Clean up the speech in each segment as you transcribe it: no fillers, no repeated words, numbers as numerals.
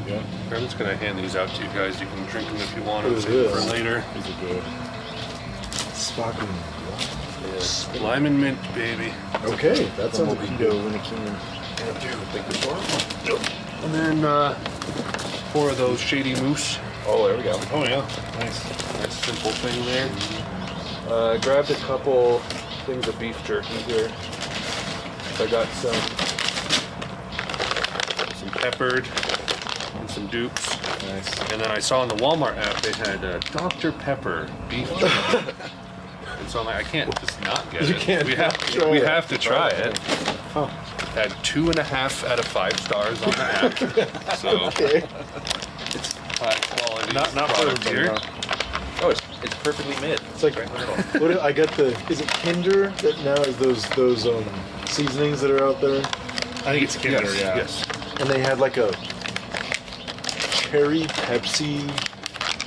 Yeah. I'm just gonna hand these out to you guys. You can drink them if you want What them is for this? later. These are good. Sparkling. Lime and mint, baby. Okay, that's a mojito when it came in. Take the store. And then 4 of those shady moose. Oh, there we go. Oh yeah, nice. Nice simple thing there. I grabbed a couple things of beef jerky here. So I got some Peppered and some dupes. Nice. And then I saw on the Walmart app they had Dr. Pepper beef jerky. And so I'm like, I can't just not get You it. can't we not try we it. have to try it. Huh. Had 2.5 out of 5 stars on the app. So Okay. it's high quality Not for product everybody. here. Oh, it's perfectly mid. It's like, I got the, is it Kinder that now is those seasonings that are out there? I think it's Kinder, Yes, yeah. yes. And they had like a cherry Pepsi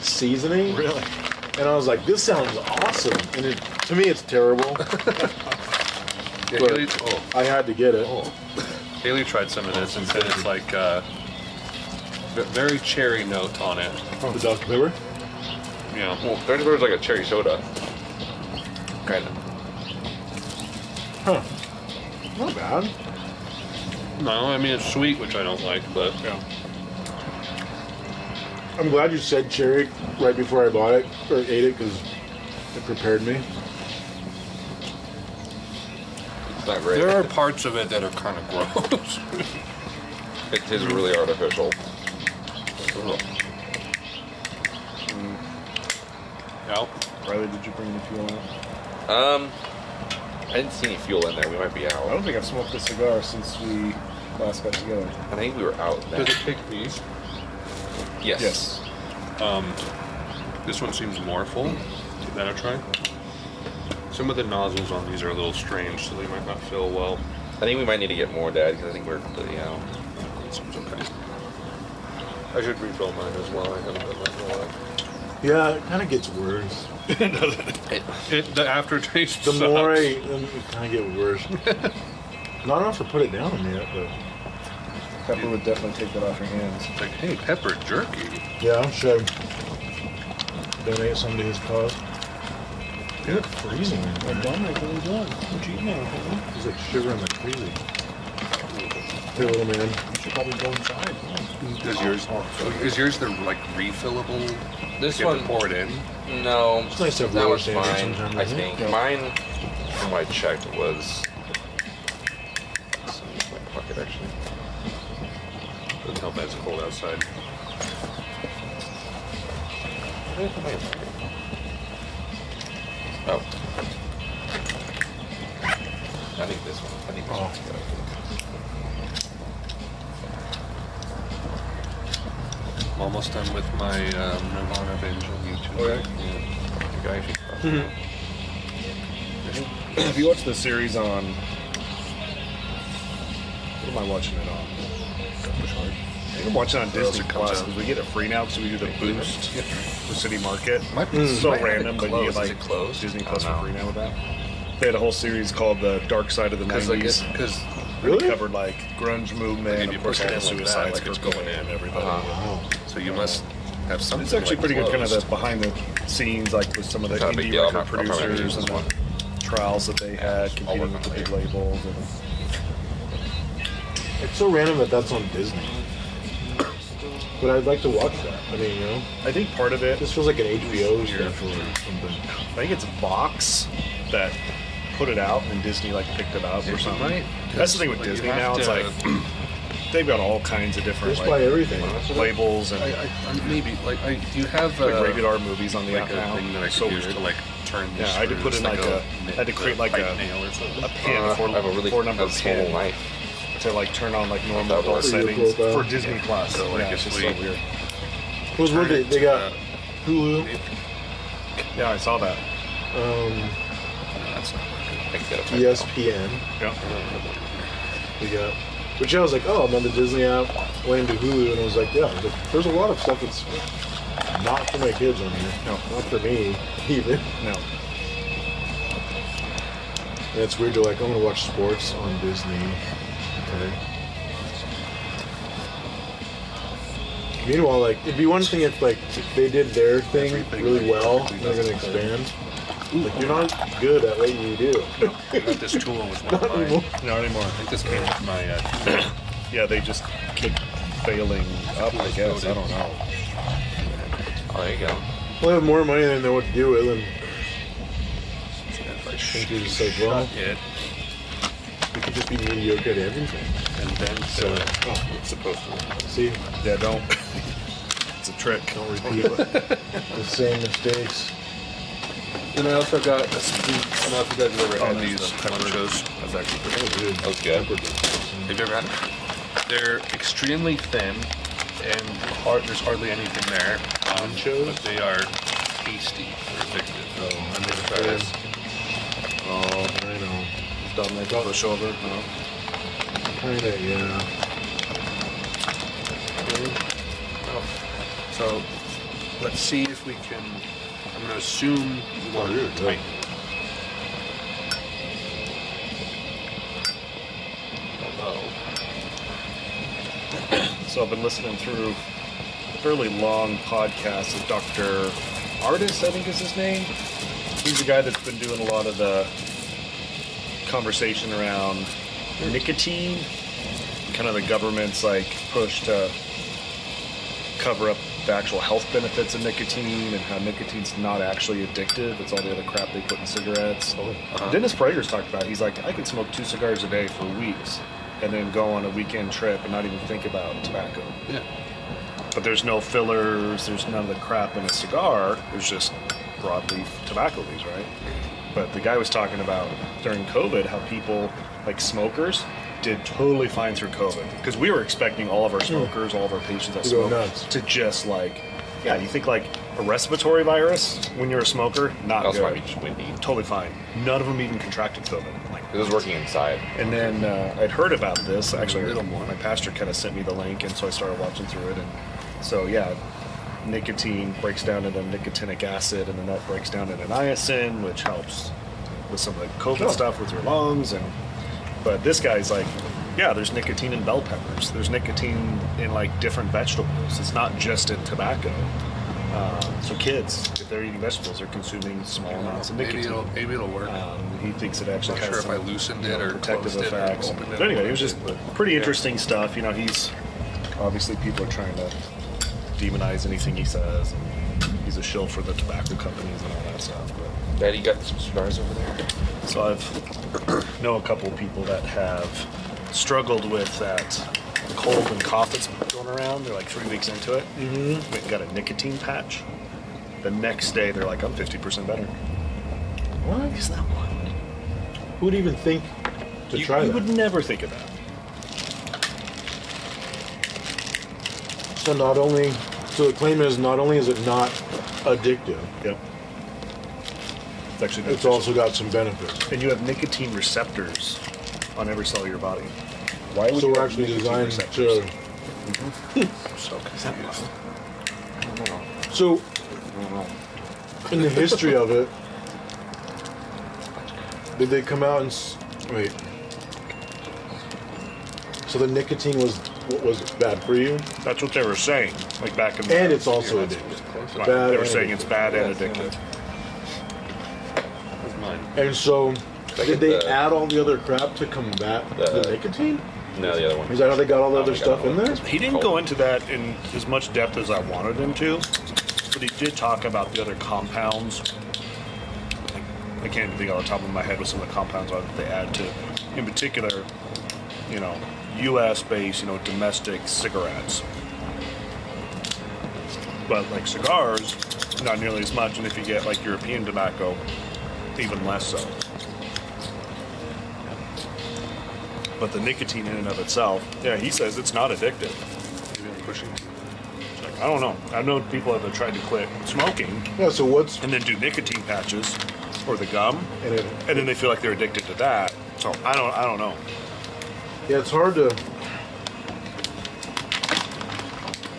seasoning. Really? And I was like, this sounds awesome. And to me, it's terrible. Yeah, But- Haley, I had to get it. Haley tried some of this and said it's like very cherry note on it. The Dr. Pepper? Yeah. Well, Dr. Pepper's like a cherry soda. Kind of. Huh. Not bad. No, I mean it's sweet, which I don't like, but Yeah. I'm glad you said cherry right before I bought it or ate it because it prepared me. It's not great. there are parts of it that are kind of gross. It is really artificial. Yeah. Riley, did you bring any fuel in? I didn't see any fuel in there. We might be I out. don't think I've smoked a cigar since we last got together. I think we were out then. Does it pick these? Yes. Yes. This one seems more full. Give that a try. Some of the nozzles on these are a little strange, so they might not fill well. I think we might need to get more, Dad, because I think we're completely out. This one's okay. I should refill mine as well. I haven't done that in a while. Yeah, it kind of gets worse. The aftertaste The sucks. more it kind of get worse. Not enough to put it down yet, but Pepper would definitely take that off your hands. It's like, hey, pepper jerky. yeah, should donate some to his cause. Good. Freezing. I'm done. I can enjoy. What you eating now? He's like shivering like crazy. Hey, little man. You should probably go inside. Is yours the like refillable? This You have to one, pour it in. no. It's nice to have that lower was standards fine. sometimes, I isn't it? think Yeah. mine, from what I checked, was. It's in my pocket actually. Doesn't help that it's cold outside. Oh. I think this one. I think this one's good. I'm almost done with my Nirvana Evangel YouTube. Oh, yeah? You guys should Have you watched the series on? What am I watching it on? Which one? I think I'm watching it on Disney it comes Plus out. because we get it free now because we do the boost for City Market. Might So might have random, it but you closed. get like Is it closed? Disney I Plus don't for know. free now with that. They had a whole series called The Dark Side of the Because like '90s. because Really? It covered like grunge movement, If you of course, put it all the in like that, suicides, like Kurt it's going Cobain, in. everybody. Wow. so you must have something. It's actually like pretty good, kind of the closed. behind the scenes, like with some of the Not a big indie deal. record I'll probably producers use and this one. the trials that they had I'll competing work with on the it big later. labels. And It's so random that that's on Disney. But I'd like to watch that. I mean, you know, I think part of it, this feels like an HBO special or something. I think it's Vox that put it out, and Disney like picked it up or something. Right. That's the thing with Like, you Disney have now. It's to- like they've got all kinds of different Just buy like, everything. labels and I maybe like do you have like rated R movies on the like app a now. thing that I so could use weird. to like turn these Yeah, I had to put screws, in like a- I had to create like pipe a- nail or something. a pin I for have a really number a small 10 knife. to like turn on like normal That adult works. settings Pretty cool, for Disney Plus. So, like, yeah, if it's just we- so weird. What was one they got? Hulu. Yeah, I saw that. That's not I can get a ESPN. Yeah. We got. Which I was like, oh, I'm on the Disney app. Went into Hulu and I was like, yeah, there's a lot of stuff that's not for my kids on here. No. Not for me, even. No. And it's weird to like, I'm gonna watch sports on Disney. Okay. Meanwhile, like, it'd be one thing if, like, they did their thing really well and they're going to expand. Like, you're not good at what you do. I got this tool with one of mine. Not anymore. I think this came with my tool. Yeah, they just keep failing up, I guess. I don't know. Oh, there you go. Well, they have more money than they know what to do with, and If I think you're just like, well, shut it, we could just be mediocre at everything. and then So, it's supposed to. see, Yeah, don't. It's a trick. don't repeat the same mistakes. And I also got a spoon. I don't know if you guys have ever had These these. ponchos. That's actually pretty Oh, dude. That was good. Have you ever had them? They're extremely thin, and there's hardly anything there. Ponchos? But they are tasty. They're addictive. Oh, I Never never tried tried. this. Oh, I know. done like a pushover. No. Kinda, yeah. So let's see if we can. I'm going to assume you want dude, to yeah. wait. So I've been listening through a fairly long podcast of Dr. Artis, I think is his name. He's the guy that's been doing a lot of the conversation around nicotine, kind of the government's like push to cover up the actual health benefits of nicotine and how nicotine's not actually addictive. It's all the other crap they put in cigarettes. Dennis Prager's talked about it. He's like, I could smoke 2 cigars a day for weeks and then go on a weekend trip and not even think about tobacco. Yeah. But there's no fillers, there's none of the crap in a cigar. There's just broadleaf tobacco leaves, right? But the guy was talking about during COVID how people, like smokers, did totally fine through COVID. Because we were expecting all of our smokers, all of our patients that To go smoke, nuts. to just like, yeah, you think like a respiratory virus when you're a smoker, not Also good. might be just windy. Totally fine. None of them even contracted COVID. Like, It was working inside. and then I'd heard about this. Actually, A little more. my pastor kind of sent me the link, and so I started watching through it. And so, yeah, nicotine breaks down into nicotinic acid, and then that breaks down into niacin, which helps with some of the COVID stuff with your lungs. But this guy's like, yeah, there's nicotine in bell peppers. There's nicotine in like different vegetables. It's not just in tobacco. So kids, if they're eating vegetables, they're consuming small amounts of nicotine. Maybe it'll work. He thinks it actually Not has sure some if I loosened it or protective closed it or effects. opened it But anyway, or it was just whatever. pretty interesting stuff. You know, he's obviously people are trying to demonize anything he says, and he's a shill for the tobacco companies and all that stuff. But, Daddy, you got some cigars over there? so I've know a couple of people that have struggled with that cold and cough that's going around. They're like 3 weeks into it. Mm-hmm. Went and got a nicotine patch. The next day, they're like, I'm 50% better. What? Isn't that wild? Who would even think to try You that? would never think of that. So the claim is not only is it not addictive, Yep. It's actually it's beneficial. also got some benefits. And you have nicotine receptors on every cell of your body. Why would So you we're have actually nicotine designed receptors? to. So confused. So, in the history of it, did they come out and wait? So the nicotine was bad for you, That's what they were saying, like back in the and it's also addictive. Right. Bad They were and saying addictive. it's bad and addictive. That's mine. And so, Like did they the- add all the other crap to combat the nicotine? No, the other one. Is that how they got all the Oh, other they got stuff all in the- there? He didn't go into that in as much depth as I wanted him to, but he did talk about the other compounds. I can't even think off the top of my head what some of the compounds are that they add to, in particular, you know, U.S.-based, you know, domestic cigarettes. But like cigars, not nearly as much, and if you get like European tobacco, even less so. But the nicotine in and of itself, yeah, he says it's not addictive. Maybe I'm pushing. It's like, I don't know. I know people that have tried to quit smoking Yeah. So what's and then do nicotine patches or the gum, and it? and then they feel like they're addicted to that. So I don't know. Yeah, it's hard to.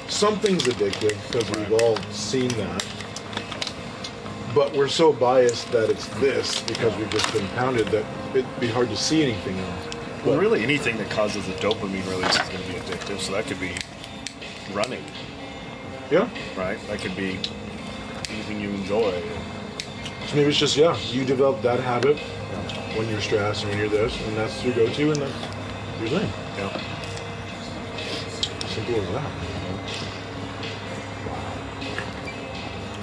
Something's addictive because we've all seen that. But we're so biased that it's this because we've just been pounded that it'd be hard to see anything else. Well, really, anything that causes a dopamine release is going to be addictive. So that could be running. Yeah. right? That could be anything you enjoy. So maybe it's just, you develop that habit when you're stressed and when you're this, and that's your go-to, and that's your thing. Yeah. Simple as that.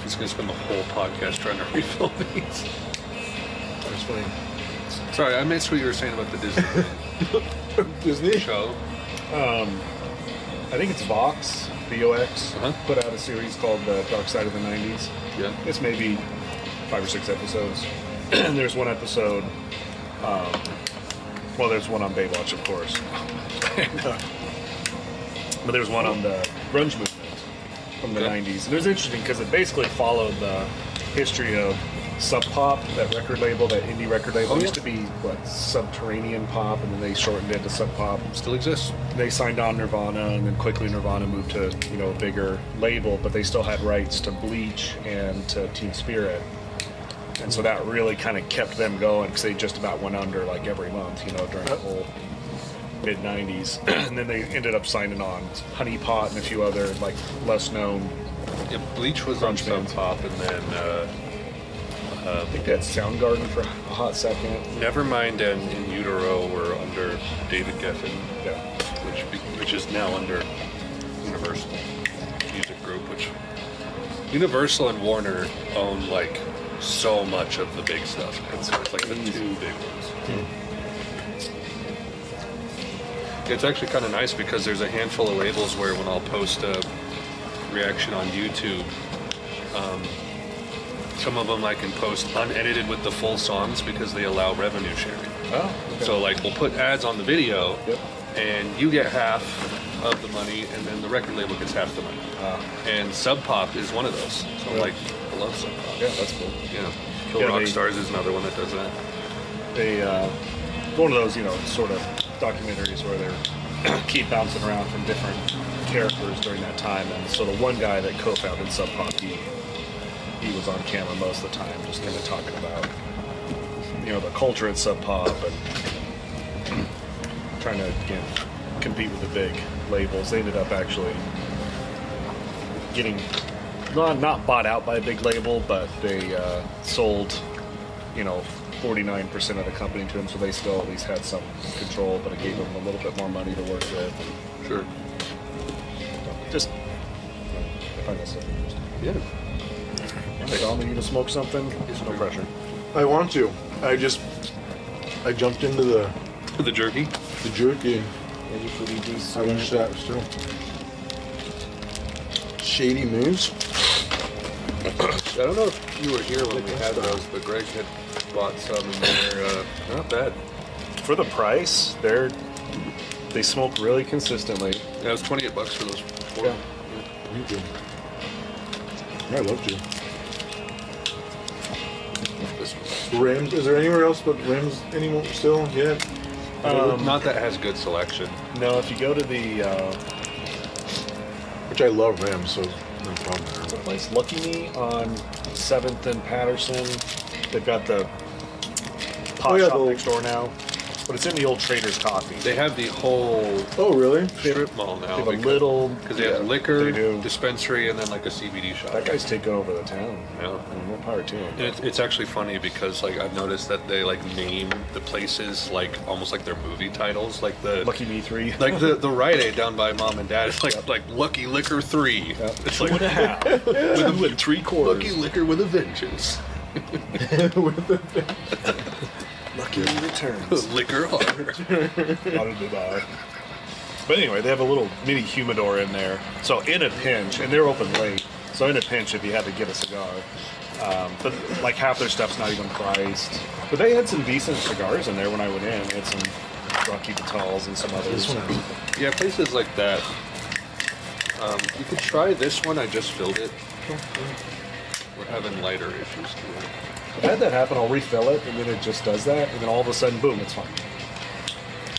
He's going to spend the whole podcast trying to refill these. That's funny. Sorry, I missed what you were saying about the Disney Disney? show. I think it's Vox, VOX, Uh-huh. put out a series called The Dark Side of the 90s. Yeah. It's maybe 5 or 6 episodes. And there's one episode, well, there's one on Baywatch, of course. But there's one on the grunge movement from the Okay. 90s. And it was interesting because it basically followed the history of Sub Pop, that record label, that indie record label. Oh, It yeah. used to be, Subterranean Pop, and then they shortened it to Sub Pop. Still exists. They signed on Nirvana, and then quickly Nirvana moved to, a bigger label, but they still had rights to Bleach and to Teen Spirit. And so that really kind of kept them going because they just about went under like every month, during the whole mid 90s. And then they ended up signing on Honey Pot and a few other like less known. Yeah, Bleach was on Grunge Sub bands. Pop, and then I think that's Soundgarden for a hot second. Nevermind and In Utero were under David Geffen, Yeah. which is now under Universal Music Group, which Universal and Warner own like so much of the big stuff. It's like the two big ones. It's actually kind of nice because there's a handful of labels where when I'll post a reaction on YouTube, some of them I can post unedited with the full songs because they allow revenue sharing. Oh, okay. So like we'll put ads on the video, Yep. and you get half of the money, and then the record label gets half the money. And Sub Pop is one of those. So Yeah. like, I love Sub Pop. Yeah, that's cool. Yeah. Kill Yeah, Rock they- Stars is another one that does that. They one of those sort of documentaries where they keep bouncing around from different characters during that time, and so the one guy that co-founded Sub Pop, he was on camera most of the time just kind of talking about the culture at Sub Pop and trying to compete with the big labels. They ended up actually getting not bought out by a big label, but they sold 49% of the company to them, so they still at least had some control, but it gave them a little bit more money to work with. And Sure. just, I find that stuff interesting. Yeah. Hey, Dom, you to smoke something? No pressure. I want to. I jumped into the The jerky. jerky. Ready for the juice? I wish that was still. Shady Moose. I don't know if you were here when we had those, but Greg had bought some, and they're not bad. For the price, they smoke really consistently. Yeah, it was $28 for those. Four. Yeah. You too. I'd love to. This one. Rims. Is there anywhere else but Rims anymore still yet? Not that has good selection. No, if you go to the Which I love Rims, so no problem what's there. the place? Lucky Me on 7th and Patterson. They've got the pot Oh, yeah, shop the- next door now, but it's in the old Trader's Coffee. They have the whole Oh, really? strip mall now. They have a little Because they have liquor, They do. dispensary, and then like a CBD shop. That guy's taking over the town. Yeah. I mean, more power to him. And it's actually funny because like I've noticed that they like name the places like almost like their movie titles, like the Lucky Me 3. like the Rite Aid down by Mom and Dad. It's like Lucky Liquor 3. Yep. It's 2 like and a half. 2 and 3/4. Lucky Liquor with a Vengeance. Lucky Me returns. Liquor hard. But anyway, they have a little mini humidor in there. So in a pinch, and they're open late. So in a pinch, if you had to get a cigar, but like half their stuff's not even priced. But they had some decent cigars in there when I went in. They had some Rocky Vitals and some others. Yeah, places like that. You could try this one. I just filled it. We're having lighter issues too. I've had that happen. I'll refill it, and then it just does that, and then all of a sudden, boom, it's fine.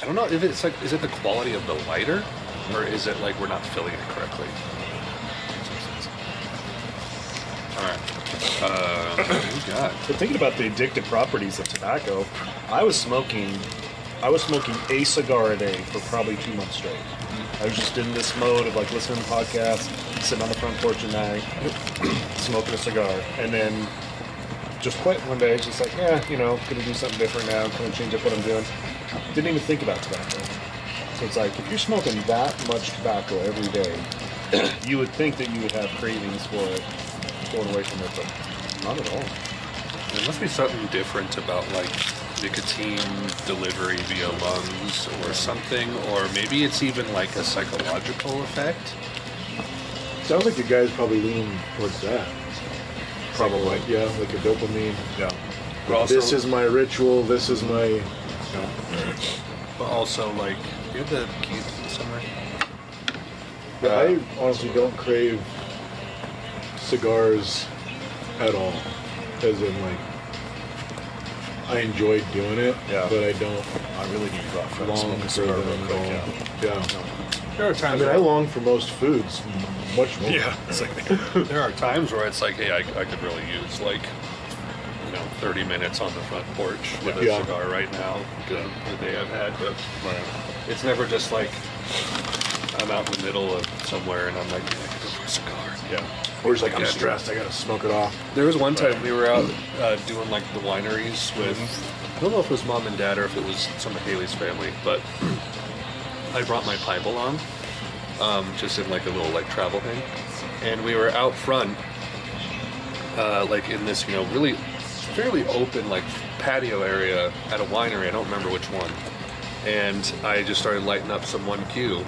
I don't know if it's like, is it the quality of the lighter, or is it like we're not filling it correctly? All right. What do we got? But thinking about the addictive properties of tobacco, I was smoking a cigar a day for probably 2 months straight. I was just in this mode of like listening to podcasts, sitting on the front porch at night, smoking a cigar, and then just quit one day. Just like, yeah, you know, gonna do something different now. Gonna change up what I'm doing. Didn't even think about tobacco. So it's like if you're smoking that much tobacco every day, you would think that you would have cravings for it, going away from it, but not at all. There must be something different about like nicotine delivery via lungs or something, or maybe it's even like a psychological effect. Sounds like you guys probably lean towards that. Probably. Yeah, like a dopamine. Yeah. But also, This is my ritual. This is my. but also like, you have the keys somewhere? I honestly don't crave cigars at all. As in, like, I enjoy doing it, Yeah. but I don't I really need to go out for a long smoke a for cigar them real at quick. all. Yeah. Yeah. There are I times mean, I long for most foods much more. Yeah. It's like, there are times where it's like, hey, I could really use like, 30 minutes on the front porch with a Yeah. cigar right now, the day I've had, but it's never just like I'm out in the middle of somewhere and I'm like, yeah, I could go for a cigar. yeah. Or it's like, I'm Yeah. stressed, I gotta smoke it off. There was one time we were out doing like the wineries with, I don't know if it was mom and dad or if it was some of Haley's family, but I brought my pipe along, just in like a little like travel thing, and we were out front, like in this really fairly open like patio area at a winery. I don't remember which one, and I just started lighting up some 1Q,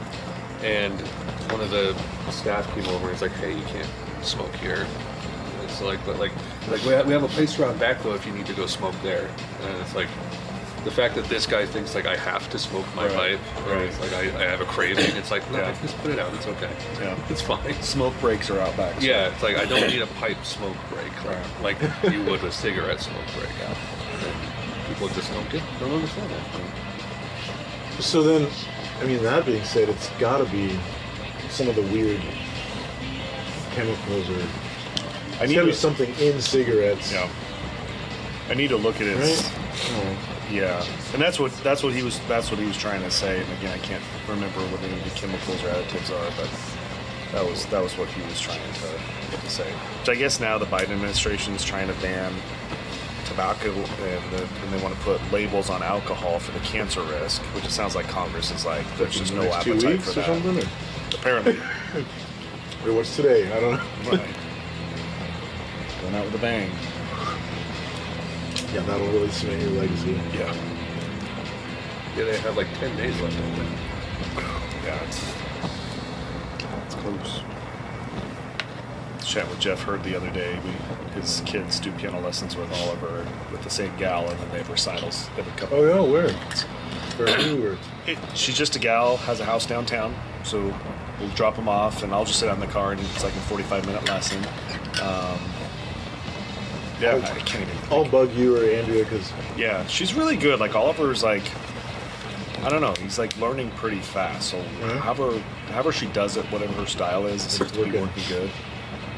and one of the staff came over and was like, "Hey, you can't smoke here." It's like, but like we have a place around back though if you need to go smoke there. And it's like the fact that this guy thinks like I have to smoke my pipe, or right. it's like I have a craving. It's like, no, Yeah. just put it out. It's okay. Yeah. It's fine. Smoke breaks are out back. So. Yeah, it's like I don't need a pipe smoke break like you would with cigarette smoke break. And people just don't understand that. So then, I mean, that being said, it's gotta be some of the weird chemicals or. I It's need gotta be to, something in cigarettes. yeah. I need to look at it. Right? Yeah, and that's what he was trying to say. And again, I can't remember what any of the chemicals or additives are, but that was what he was trying to say. Which I guess now the Biden administration is trying to ban tobacco, and they want to put labels on alcohol for the cancer risk, which it sounds like Congress is like there's just no Next 2 appetite weeks for or that. something? Apparently, Or what's today? I don't know. right. Going out with a bang. Yeah, that'll really cement your legacy. Yeah, Yeah, they have like 10 days left. I think. yeah, it's close. Chat with Jeff Hurd the other day. His kids do piano lessons with Oliver with the same gal, and then they have recitals every couple. Oh yeah, where? For who? Or She's just a gal, has a house downtown, so we'll drop them off, and I'll just sit out in the car, and it's like a 45-minute lesson. Yeah, I can't even. I'll bug you or Andrea because Yeah, she's really good. Like Oliver's like, I don't know, he's like learning pretty fast. So Yeah. however she does it, whatever her style is, it seems to be working good.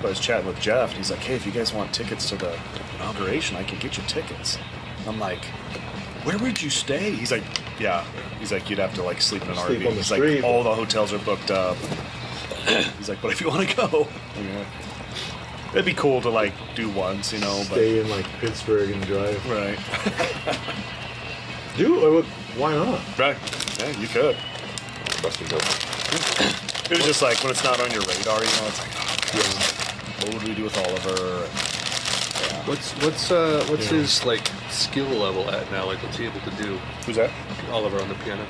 But I was chatting with Jeff, and he's like, hey, if you guys want tickets to the inauguration, I can get you tickets. I'm like, where would you stay? He's like, yeah. He's like, you'd have to like sleep in an Sleep RV. on the He's street. like, all the hotels are booked up. He's like, but if you want to go, yeah. It'd be cool to like do once, you know. stay in like Pittsburgh and drive. But right. Why not? Right. Yeah, you could. Busting dope. It was just like when it's not on your radar, you know, it's like, oh, what would we do with Oliver? And, What's his like skill level at now? Like what's he able to do? who's that? Oliver on the piano.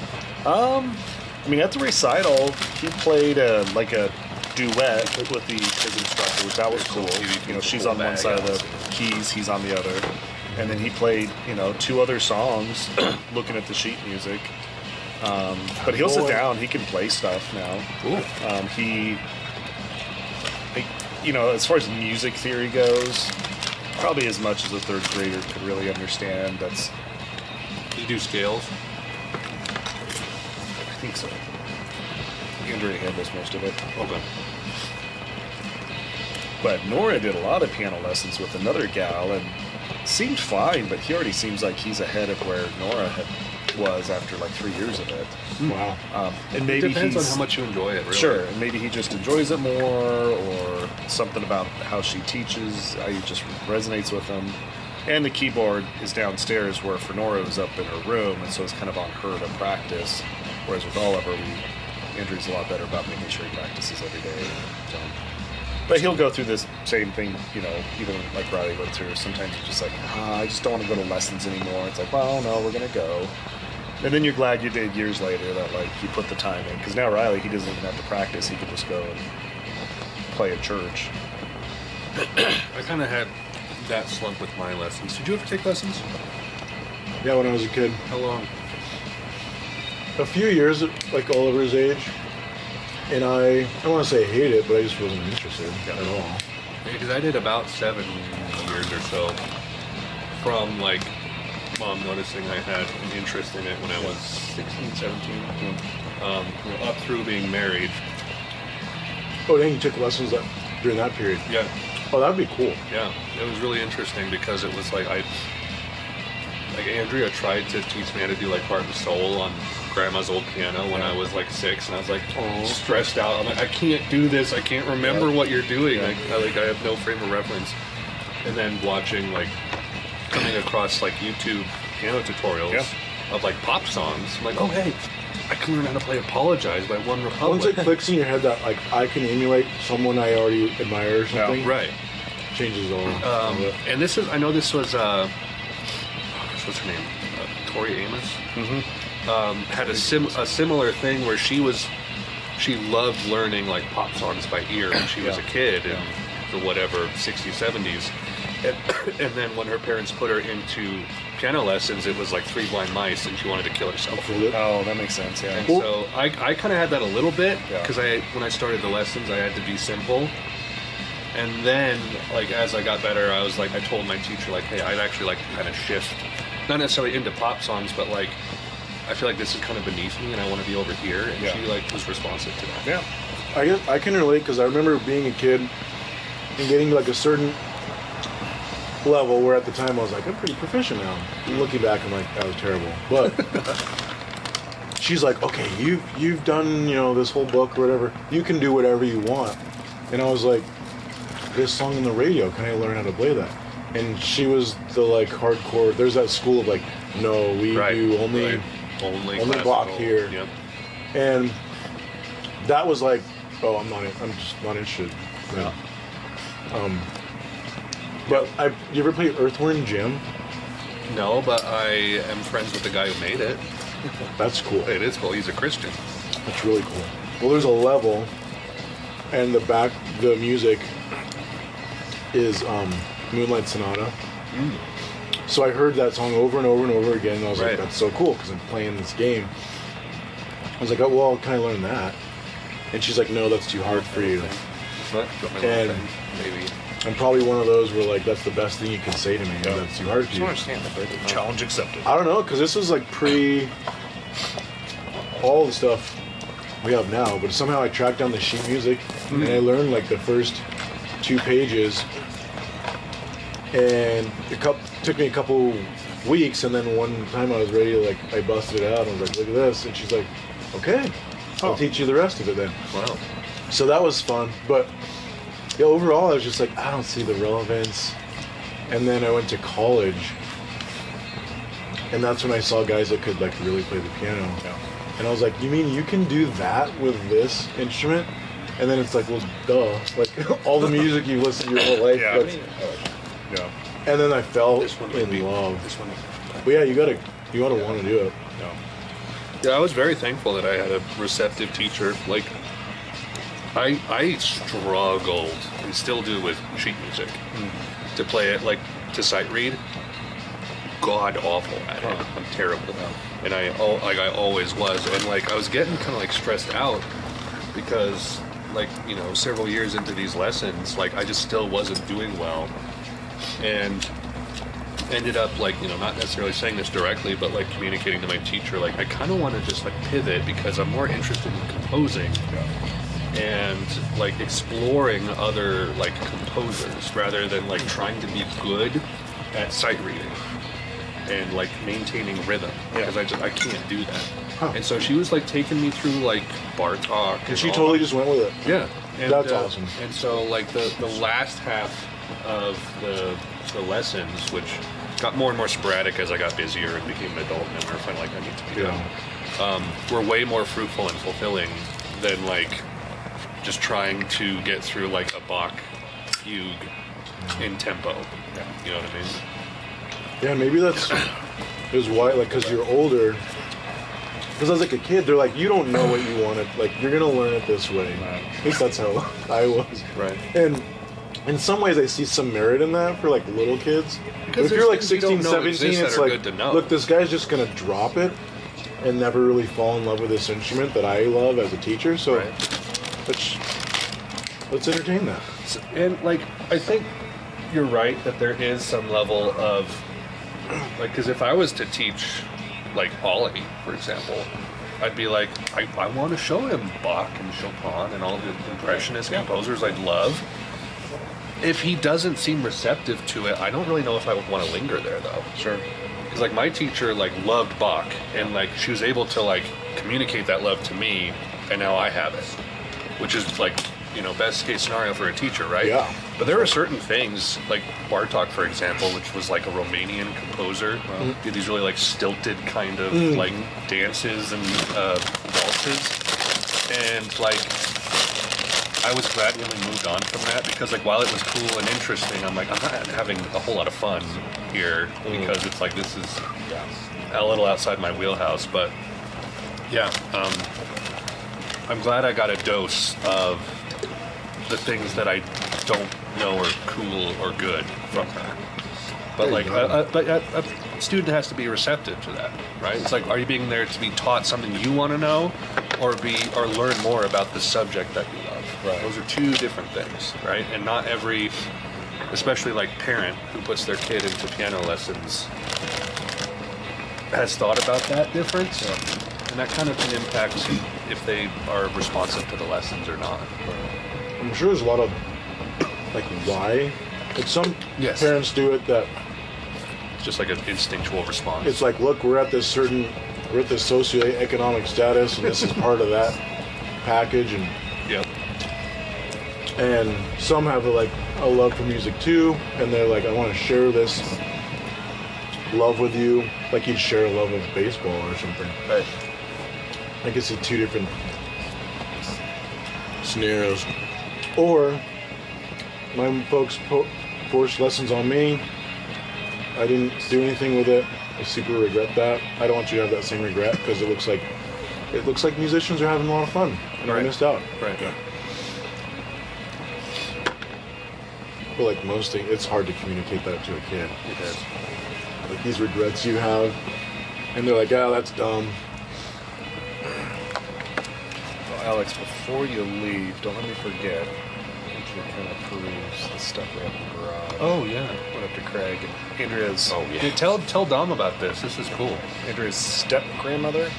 I mean, at the recital, he played like a duet with his instructor, which that was cool. You know, she's on one side of the keys, he's on the other. And then he played, 2 other songs, looking at the sheet music. But he'll sit down. He can play stuff now. As far as music theory goes, probably as much as a 3rd grader could really understand. Does Does he do scales? I think so. Andrea handles most of it. Okay. But Nora did a lot of piano lessons with another gal and seemed fine, but he already seems like he's ahead of where Nora had was after like 3 years of it. Wow. And It maybe depends on he's how much you enjoy it, really. sure, and maybe he just enjoys it more, or something about how she teaches. It just resonates with him. And the keyboard is downstairs, where Fenora is up in her room, and so it's kind of on her to practice. Whereas with Oliver, Andrew's a lot better about making sure he practices every day. So. But he'll go through this same thing, you know, even like Riley went through. Sometimes he's just like, I just don't want to go to lessons anymore. It's like, well, no, we're going to go. And then you're glad you did years later that, like, you put the time in. Because now Riley, he doesn't even have to practice. He can just go and play at church. I kind of had that slump with my lessons. Did you ever take lessons? Yeah, when I was a kid. How long? A few years, like Oliver's age. And I want to say I hate it, but I just wasn't interested at all. Because I did about 7 years or so from, like, Mom noticing I had an interest in it when I was 16, 17, up through being married. Oh, dang, you took lessons during that period. Yeah, Oh, that'd be cool. yeah. It was really interesting because it was like Andrea tried to teach me how to do like Heart and Soul on Grandma's old piano when I was like 6, and I was like stressed out. I'm like, I can't do this. I can't remember what you're doing. I have no frame of reference. And then watching coming across like YouTube piano tutorials of like pop songs. I'm like, oh hey, I can learn how to play Apologize by One Republic. Once it clicks in your head that like I can emulate someone I already admire or something, Right. changes all. And this is, I know this was, what's her name? Tori Amos? Had a similar thing where she loved learning like pop songs by ear when she was a kid in the whatever 60s, 70s. And then when her parents put her into piano lessons, it was like 3 Blind Mice, and she wanted to kill herself. Oh, that makes sense, yeah. And so I kind of had that a little bit because when I started the lessons, I had to be simple. And then, like, as I got better, I was like, I told my teacher, like, hey, I'd actually like to kind of shift, not necessarily into pop songs, but like, I feel like this is kind of beneath me, and I want to be over here. And she like was responsive to that. Yeah. I guess I can relate because I remember being a kid and getting to like a certain level where at the time I was like, I'm pretty proficient now. And looking back, I'm like, that was terrible. But she's like, okay, you've done, you know, this whole book or whatever. You can do whatever you want. And I was like, this song on the radio, can I learn how to play that? And she was the like hardcore. There's that school of like, no, we do only block here. Yep. And that was like, oh, I'm just not interested. Yeah. But you ever play Earth, Wind, Jim? No, but I am friends with the guy who made it. That's cool. It is cool. He's a Christian. That's really cool. Well, there's a level, and the music is Moonlight Sonata. So I heard that song over and over and over again, and I was like, that's so cool, because I'm playing this game. I was like, oh, well, can I learn that? And she's like, no, that's too hard for you. And Maybe. I'm probably one of those where, like, that's the best thing you can say to me. Yeah. That's too hard for you. Challenge accepted. I don't know, because this is like all the stuff we have now, but somehow I tracked down the sheet music and I learned like the first 2 pages, and it took me a couple weeks, and then one time I was ready to, like, I busted it out. I was like, look at this, and she's like, okay, I'll teach you the rest of it then. Wow. So that was fun, but yeah, overall I was just like, I don't see the relevance. And then I went to college, and that's when I saw guys that could like really play the piano. Yeah. And I was like, you mean you can do that with this instrument? And then it's like, well, duh. Like all the music you listen to your whole life. Yeah. Yeah. And then I fell in love. This one. But yeah, you gotta want to do it. Yeah, I was very thankful that I had a receptive teacher. Like, I struggled, and still do, with sheet music. To play it, like, to sight read. God awful at it. I'm terrible. And I always was. And, like, I was getting kind of, like, stressed out because, like, you know, several years into these lessons, like, I just still wasn't doing well. And ended up, like, you know, not necessarily saying this directly, but like communicating to my teacher, like, I kind of want to just like pivot because I'm more interested in composing and like exploring other like composers rather than like trying to be good at sight reading. and like maintaining rhythm Yeah. because I can't do that. Huh. And so she was like taking me through like bar talk. And she all totally that. just went with it. Yeah, and, That's awesome. And so like the last half of the lessons, which got more and more sporadic as I got busier and became an adult, and we were finally like I need to be done. Were way more fruitful and fulfilling than like just trying to get through like a Bach fugue in tempo. You know what I mean? Yeah, maybe that's is why, like, because you're older. Because as like a kid, they're like, you don't know what you want it. Like, you're gonna learn it this way. Right. At least that's how I was. Right. And in some ways, I see some merit in that for like little kids. Because But if you're like there's things we 16, don't know 17, exist it's that are like, good to know. look, this guy's just gonna drop it and never really fall in love with this instrument that I love as a teacher. So Right. let's entertain that. And like I think you're right that there is some level of like, because if I was to teach like Ollie, for example, I'd be like, I want to show him Bach and Chopin and all the impressionist composers I love. If he doesn't seem receptive to it, I don't really know if I would want to linger there though. Sure. Because like my teacher like loved Bach and like she was able to like communicate that love to me, and now I have it, which is like, you know, best case scenario for a teacher, right? Yeah. But there are certain things like Bartok, for example, which was like a Romanian composer, did these really like stilted kind of like dances and waltzes, and like I was glad when we moved on from that because like while it was cool and interesting, I'm like I'm not having a whole lot of fun here because it's like this is a little outside my wheelhouse, but yeah, I'm glad I got a dose of the things that I don't know are cool or good from her. But like, a student has to be receptive to that, right? It's like, are you being there to be taught something you want to know, or learn more about the subject that you love? Right. Those are two different things, right? And not every, especially like parent who puts their kid into piano lessons, has thought about that difference, and that kind of can impact if they are responsive to the lessons or not. I'm sure there's a lot of like why. Like some Yes. parents do it that It's just like an instinctual response. it's like, look, we're at this socioeconomic status, and this is part of that package, Yep. and some have a love for music too, and they're like, I want to share this love with you, like you'd share a love of baseball or something. Right. I can see two different scenarios. Or my folks forced lessons on me. I didn't do anything with it. I super regret that. I don't want you to have that same regret because it looks like musicians are having a lot of fun and I Right. missed out. Right. But like most things, it's hard to communicate that to a kid. It is. Like these regrets you have, and they're like, "Oh, that's dumb." Well, Alex, before you leave, don't let me forget. I want you to kind of peruse the stuff we have in the garage. Oh yeah. Went up to Craig and Andrea's. Oh, yeah. Hey, tell Dom about this. This is cool. Andrea's step grandmother.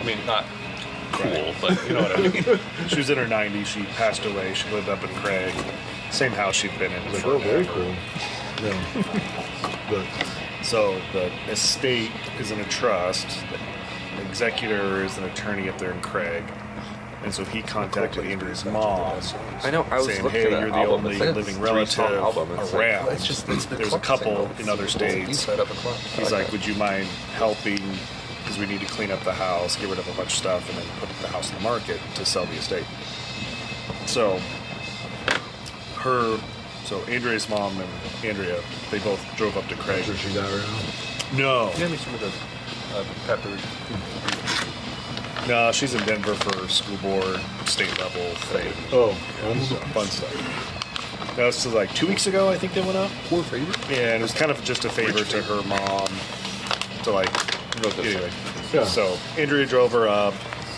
I mean, not cool, but you know what I mean. She was in her 90s. She passed away. She lived up in Craig. Same house she'd been in. Like, oh, very forever. cool. Yeah. But So the estate is in a trust. The executor is an attorney up there in Craig. And so he contacted Andrea's mom, I know. I was saying, looking "Hey, at that you're the album. only It's like a living 3-song relative album. It's like- around. it's the There's a club couple thing, though. in other It's states." inside of a club. I He's like like, that. "Would you mind helping? Because we need to clean up the house, get rid of a bunch of stuff, and then put the house in the market to sell the estate." So Andrea's mom and Andrea, they both drove up to Craig. that's where she's at right now. No, Give me some of the peppers. no, she's in Denver for school board, state level thing. Oh, fun stuff. Fun stuff. That was like 2 weeks ago, I think they went up. Poor favorite. Yeah, and it was kind of just a favor to her mom to like. Anyway, Yeah. so Andrea drove her up,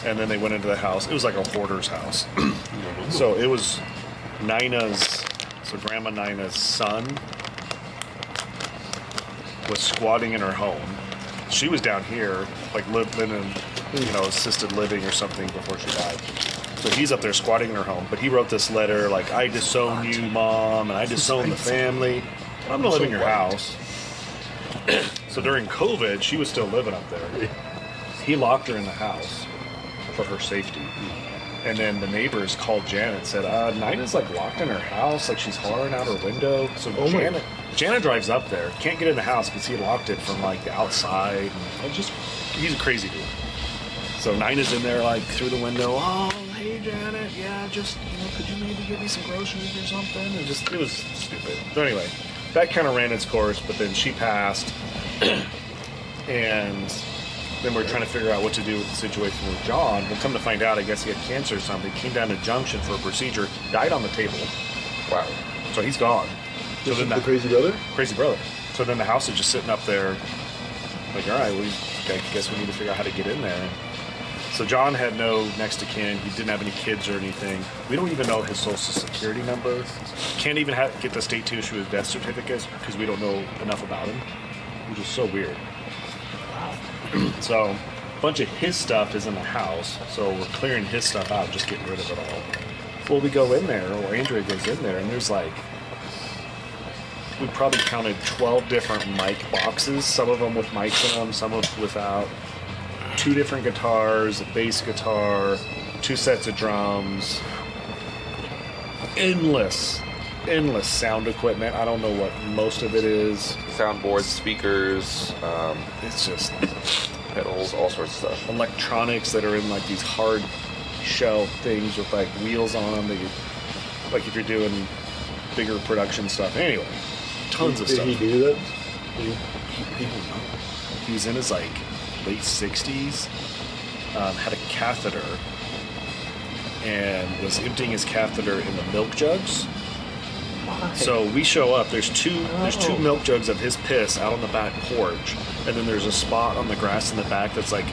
and then they went into the house. It was like a hoarder's house. So it was Grandma Nina's son was squatting in her home. She was down here, like living in, assisted living or something before she died. So he's up there squatting in her home, but he wrote this letter like, "I disown you, Mom, and I disown the family. I'm gonna live in your house." So during COVID, she was still living up there. He locked her in the house for her safety. And then the neighbors called Janet and said, Nina's like locked in her house, like she's hollering out her window. So Janet drives up there, can't get in the house because he locked it from like the outside. And he's a crazy dude. So Nina's in there like through the window, oh, hey Janet, yeah, just, could you maybe give me some groceries or something? It was stupid. So anyway, that kind of ran its course, but then she passed. And then we're trying to figure out what to do with the situation with John. We'll come to find out, I guess he had cancer or something. Came down to Junction for a procedure, died on the table. Wow. So he's gone. So This then is the crazy brother? crazy brother. So then the house is just sitting up there, like, all right, I guess we need to figure out how to get in there. So John had no next to kin. He didn't have any kids or anything. We don't even know his social security number. Can't even get the state to issue his death certificates because we don't know enough about him, which is so weird. So a bunch of his stuff is in the house. So we're clearing his stuff out, just getting rid of it all. Well, we go in there, or Andrea goes in there, and there's like, we probably counted 12 different mic boxes, some of them with mics in them, some of without. 2 different guitars, a bass guitar, 2 sets of drums, endless sound equipment. I don't know what most of it is. Soundboards, speakers, It's just pedals, all sorts of stuff. electronics that are in like these hard shell things with like wheels on them that you, like if you're doing bigger production stuff. Anyway, tons of Did stuff. he do that? He was in his like late 60s, had a catheter, and was emptying his catheter in the milk jugs. So we show up. There's two milk jugs of his piss out on the back porch, and then there's a spot on the grass in the back that's like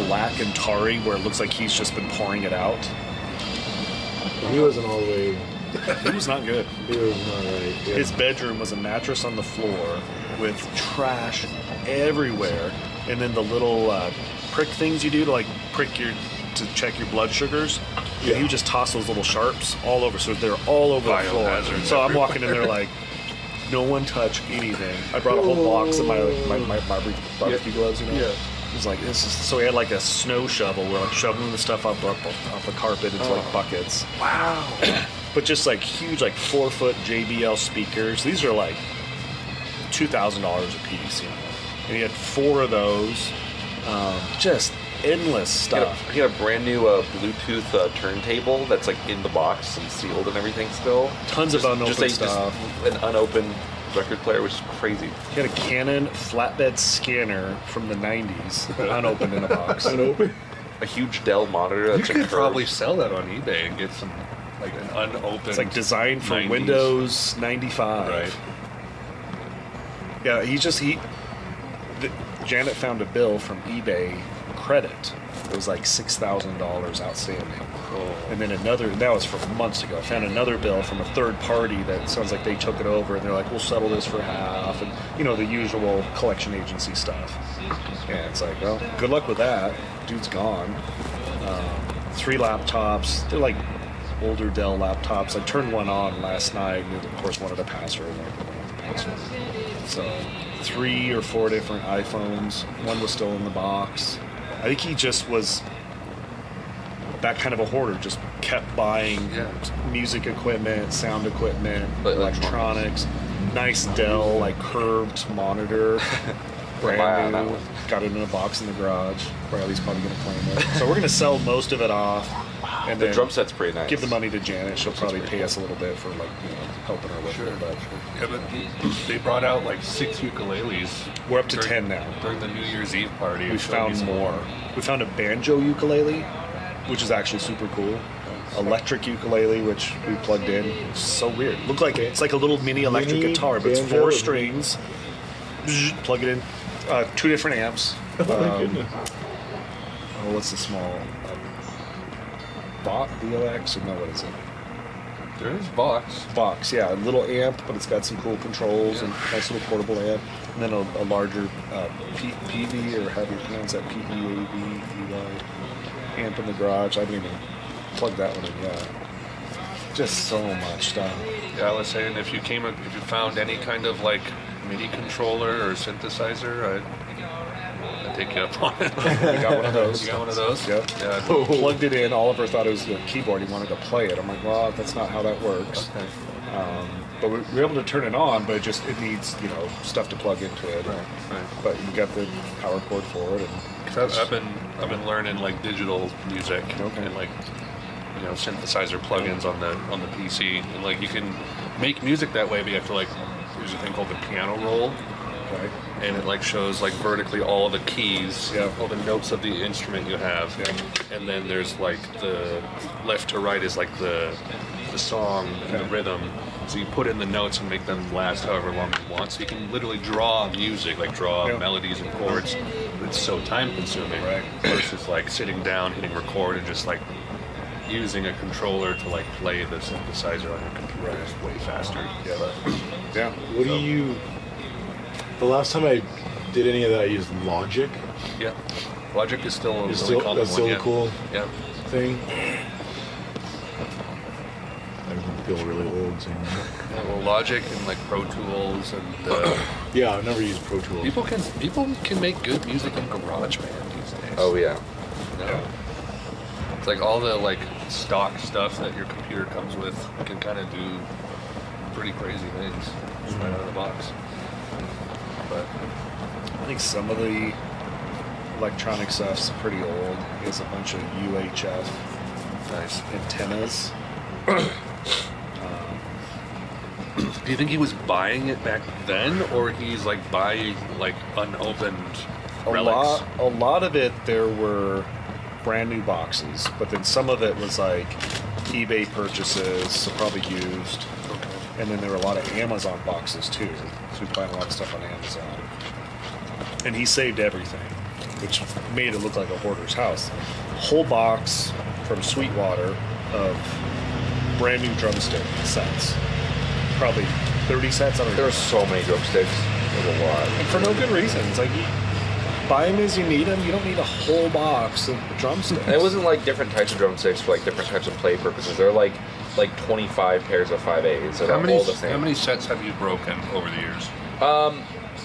black and tarry, where it looks like he's just been pouring it out. He wasn't all the way. It was not good. He was not right. Yeah. His bedroom was a mattress on the floor with trash everywhere, and then the little prick things you do to like to check your blood sugars. Yeah. He would just toss those little sharps all over, so they're all over the floor. Biohazard So I'm walking in there like, no one touch anything. I brought a whole box of my barbecue gloves, Yeah. It was like this is so we had like a snow shovel. We're like shoveling the stuff off the carpet into like buckets. Wow. But just like huge, like 4-foot JBL speakers. These are like $2,000 a piece, And he had 4 of those. Just endless stuff. He had a brand new Bluetooth turntable that's like in the box and sealed and everything still. Tons of unopened stuff. Just an unopened record player, which is crazy. He had a Canon flatbed scanner from the 90s, unopened in a box. Unopened? A huge Dell monitor You that's could curved. probably sell that on eBay and get some, like an unopened. It's like designed for 90s. Windows 95. Right. Yeah, Janet found a bill from eBay credit. It was like $6,000 outstanding. Oh. And then that was from months ago. I found another bill from a third party that sounds like they took it over, and they're like, we'll settle this for half, and the usual collection agency stuff. And it's like, well, good luck with that. Dude's gone. 3 laptops. They're like older Dell laptops. I turned one on last night, and it, of course, wanted a password. And I didn't want the password. So 3 or 4 different iPhones. One was still in the box. I think he just was that kind of a hoarder, just kept buying music equipment, sound equipment, electronics. Nice Dell, like curved monitor, brand new. Got it in a box in the garage. Riley's probably going to claim it. So we're going to sell most of it off. And The then drum set's pretty nice. give the money to Janet. She'll probably pay us a little bit for helping her with it. But Yeah, but they brought out like 6 ukuleles. we're up to 10 now. During the New Year's Eve party. We found more. We found a banjo ukulele, which is actually super cool. Electric ukulele, which we plugged in. It's so weird. Look like it's like a little mini electric guitar, but it's banjo? 4 strings. Plug it in. 2 different amps. Oh my goodness. What's the small? Bot VOX or no? What is it? There is Vox. Vox, yeah, a little amp, but it's got some cool controls and nice little portable amp. And then a larger PV, or how do you pronounce that? PEAV amp in the garage. I didn't even plug that one in yet. just so much stuff. Yeah, I was saying if you found any kind of like MIDI controller or synthesizer, I'd take you up on it. We got one of those. You got one of those? Yep. Yeah. Plugged it in. Oliver thought it was the keyboard. He wanted to play it. I'm like, well, that's not how that works. Okay. But we were able to turn it on, but it needs stuff to plug into it. Right. But we got the power cord for it. And 'Cause I've been learning like digital music Okay. and like synthesizer plugins on the PC, and like you can make music that way, but you have to like there's a thing called the piano roll, okay. and it like shows like vertically all the keys, Yeah. all the notes of the instrument you have, and then there's like the left to right is like the song and the rhythm. So you put in the notes and make them last however long you want. So you can literally draw music, like draw melodies and chords. But it's so time consuming, Right. versus like sitting down, hitting record, and just like using a controller to like play the synthesizer on your computer is way faster. Yeah. Yeah. What do you? The last time I did any of that, I used Logic. Yeah. Logic is still a It's really still, common that's still one. a cool Yeah. thing. I feel really old saying that. Yeah, well, Logic and like Pro Tools and Yeah, I've never used Pro Tools. people can make good music in GarageBand these days. Oh yeah. Yeah. It's like all the like stock stuff that your computer comes with can kind of do pretty crazy things just right out of the box. But I think some of the electronic stuff's pretty old. There's a bunch of UHF nice. antennas. Do you think he was buying it back then, or he's like buying like unopened relics? A lot of it there were brand new boxes, but then some of it was like eBay purchases, so probably used. Okay. And then there were a lot of Amazon boxes too. So we buying a lot of stuff on Amazon. And he saved everything, which made it look like a hoarder's house. Whole box from Sweetwater of brand new drumstick sets. Probably 30 sets. I don't know. There were so many drumsticks. There's a lot. And for no good reasons. Like, you buy them as you need them. You don't need a whole box of drumsticks. And it wasn't like different types of drumsticks for like different types of play purposes. They're like 25 pairs of 5/8. So How they're all the same. many sets have you broken over the years?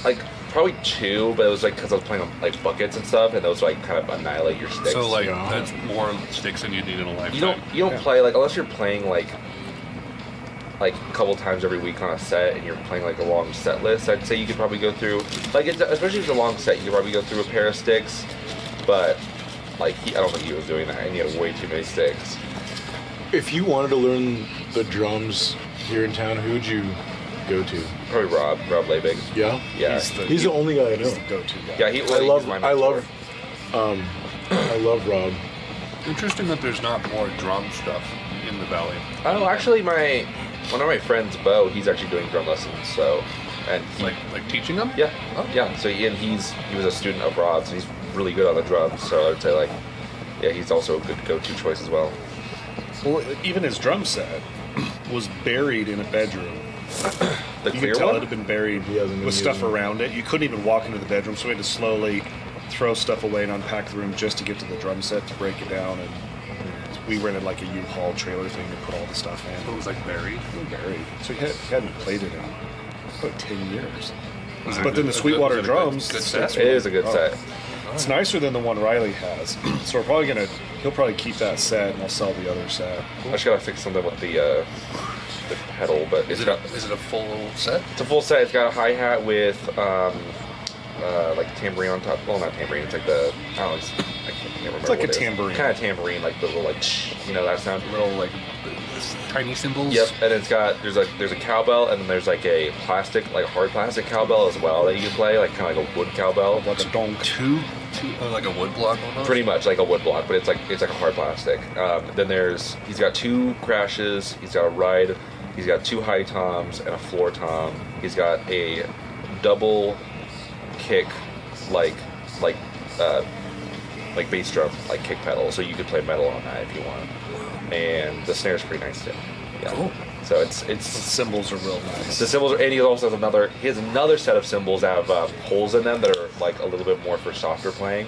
Like probably 2, but it was like because I was playing on like buckets and stuff, and those like kind of annihilate your sticks. So like Yeah. that's more sticks than you need in a lifetime. you don't play like unless you're playing like a couple times every week on a set, and you're playing like a long set list. I'd say you could probably go through like especially if it's a long set, you could probably go through a pair of sticks. But like I don't think he was doing that, and he had way too many sticks. If you wanted to learn the drums here in town, who would you go to? Probably Rob Labig. Yeah, Yeah, he's the only guy I know. He's the go-to guy. yeah. I love Rob. Interesting that there's not more drum stuff in the valley. Oh, actually, one of my friends, Bo, he's actually doing drum lessons. So, and he, Like teaching them? yeah, yeah. So he was a student of Rob's, and he's really good on the drums. So I would say like, yeah, he's also a good go-to choice as well. Well, even his drum set was buried in a bedroom. The You clear could tell one. it had been buried He hasn't been with stuff using it. around it. You couldn't even walk into the bedroom, so we had to slowly throw stuff away and unpack the room just to get to the drum set to break it down. And we rented like a U-Haul trailer thing to put all the stuff So it in. was like buried. Buried. So he hadn't played it in about 10 years. Was it But then the a Sweetwater good drums, set? that's It is a good oh. set. It's nicer than the one Riley has. So we're probably he'll probably keep that set and I'll sell the other set. I just gotta fix something with the pedal, but Is it a full set? it's a full set. It's got a hi hat with like a tambourine on top. Well, not tambourine. It's like I can't remember. It's like what a it is. tambourine. Kind of tambourine, like the little like that sound. Little like tiny cymbals. Yep, and it's got there's a cowbell, and then there's like a plastic, like a hard plastic cowbell as well that you can play, like kind of like a wood cowbell. That's a donk. Two like a wood block almost. Pretty much like a wood block, but it's like a hard plastic. Then he's got 2 crashes, he's got a ride, he's got 2 high toms and a floor tom. He's got a double kick like bass drum, like kick pedal, so you could play metal on that if you want. And the snare's pretty nice too. Yeah. Cool. So it's The cymbals are real nice. the cymbals are, and he also has another set of cymbals that have holes in them that are like a little bit more for softer playing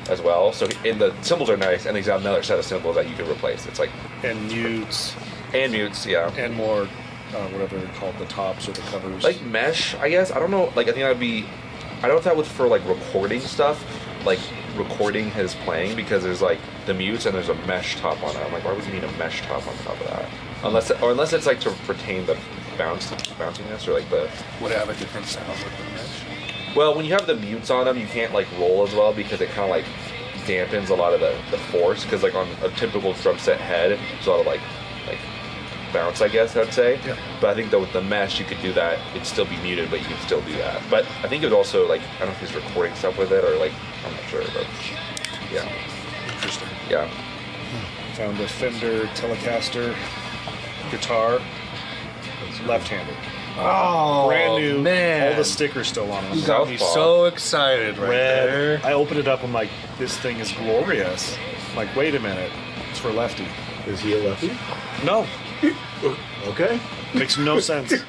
as well. So and the cymbals are nice, and he's got another set of cymbals that you can replace. It's like And mutes. And mutes, yeah. and more whatever they're called, the tops or the covers. Like mesh, I guess. I don't know. Like I think that'd be. I don't know if that was for like recording stuff, like recording his playing, because there's like the mutes and there's a mesh top on it. I'm like, why would you need a mesh top on top of that? Unless it's like to retain the bounciness or like the. Would it have a different sound with the mesh? Well, when you have the mutes on them, you can't like roll as well because it kind of like dampens a lot of the force. Because like on a typical drum set head, there's a lot of like bounce, I guess I'd say. Yeah. But I think that with the mesh, you could do that. It'd still be muted, but you could still do that. But I think it would also like I don't know if he's recording stuff with it or like I'm not sure, but yeah. Interesting. Yeah. Found a Fender Telecaster guitar, left-handed. Oh, Brand new, man. all the stickers still on it. You got me so excited right there. Red. I opened it up. I'm like, this thing is glorious. I'm like, wait a minute, it's for lefty. Is he a lefty? No, Okay. makes no sense.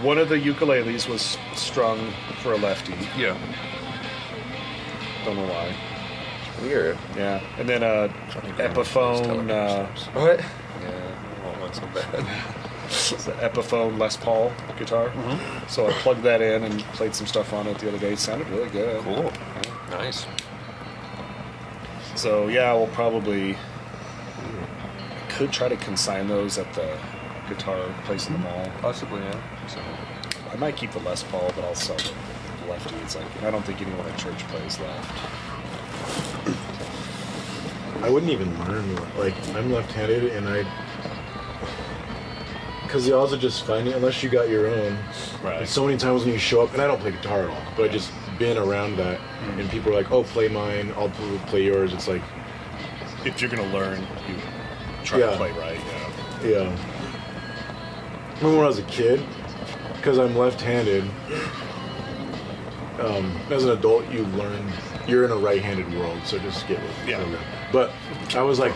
One of the ukuleles was strung for a lefty. Yeah. Don't know why. Weird. Yeah, and then Epiphone. What? Yeah, I want one so bad. It's the Epiphone Les Paul guitar. Mm-hmm. So I plugged that in and played some stuff on it the other day. It sounded really good. Cool. Nice. So yeah, we'll probably I could try to consign those at the guitar place in the mall. Possibly, yeah. So, I might keep the Les Paul, but I'll sell the lefty. It's like I don't think anyone at church plays left. I wouldn't even learn. Like, I'm left-handed, and because the odds of just finding, unless you got your own. Right. And so many times when you show up, and I don't play guitar at all, but I just been around that, and people are like, "Oh, play mine. I'll play yours." It's like, If you're gonna learn, you try Yeah. to play right. Yeah. yeah. I remember when I was a kid, because I'm left-handed. As an adult, you learn you're in a right-handed world, so just get with it. Yeah. But I was like,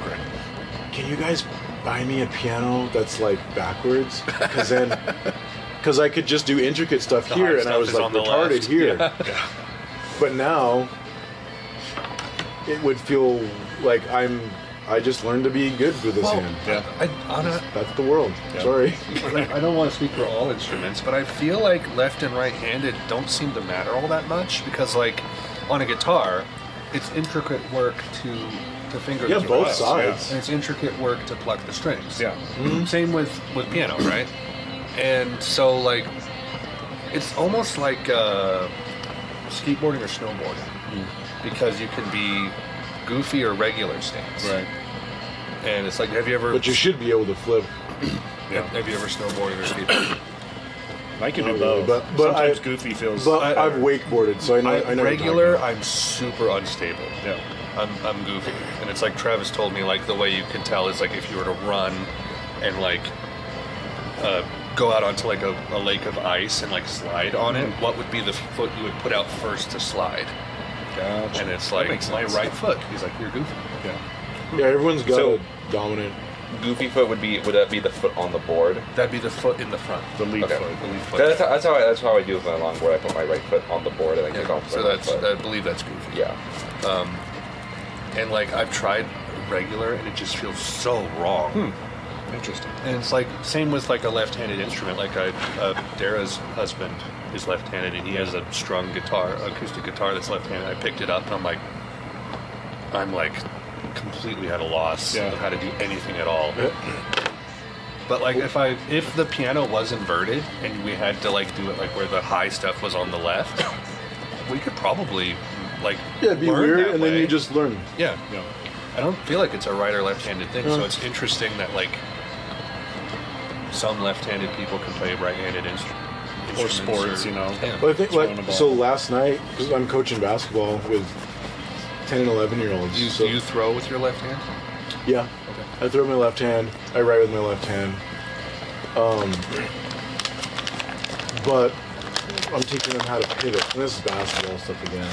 can you guys buy me a piano that's like backwards? Because I could just do intricate stuff The here, hard and I stuff was is like on the retarded left. here. Yeah. But now, it would feel like I just learned to be good with this hand. Yeah. That's the world. Yeah. Sorry. Like, I don't want to speak for all instruments, but I feel like left and right-handed don't seem to matter all that much because, like, on a guitar, it's intricate work to finger Yeah, the both keys, sides. and it's intricate work to pluck the strings. Yeah. Same with piano, right? And so, like, it's almost like skateboarding or snowboarding because you can be goofy or regular stance. Right. And it's like, have you ever? But you should be able to flip. Yeah. Have you ever snowboarded or skateboarded? I can do Not really, both. but Sometimes goofy feels. But I've wakeboarded, so I know. I know what you're regular, talking I'm super unstable. yeah. I'm goofy, and it's like Travis told me. Like the way you can tell is like if you were to run and like go out onto like a lake of ice and like slide on it, what would be the foot you would put out first to slide? Gotcha. And it's That like makes my sense. right foot. He's like, you're goofy. Yeah. about. Yeah, everyone's got So- a dominant. Goofy foot would that be the foot on the board? That'd be the foot in the front. The lead Okay. foot. The lead foot. That's how I do with my longboard. I put my right foot on the board and I kick off. So my left that's foot. I believe that's goofy. Yeah. And like I've tried regular, and it just feels so wrong. Interesting. And it's like same with like a left-handed instrument. Like Dara's husband is left-handed, and he has a strung guitar, acoustic guitar that's left-handed. I picked it up, and I'm like completely at a loss Yeah. of how to do anything at all. But like if the piano was inverted and we had to like do it like where the high stuff was on the left, we could probably like Yeah, it'd be learn weird, that and then way. you just learn. Yeah. Yeah. I don't feel like it's a right or left-handed thing, so it's interesting that like some left-handed people can play right-handed instruments Or sports, you know. Yeah. But I think Throwing a ball. like so last night, because I'm coaching basketball with 10 and 11-year-olds. Do you throw with your left hand? Yeah. Okay. I throw with my left hand. I write with my left hand. But I'm teaching them how to pivot. And this is basketball stuff again.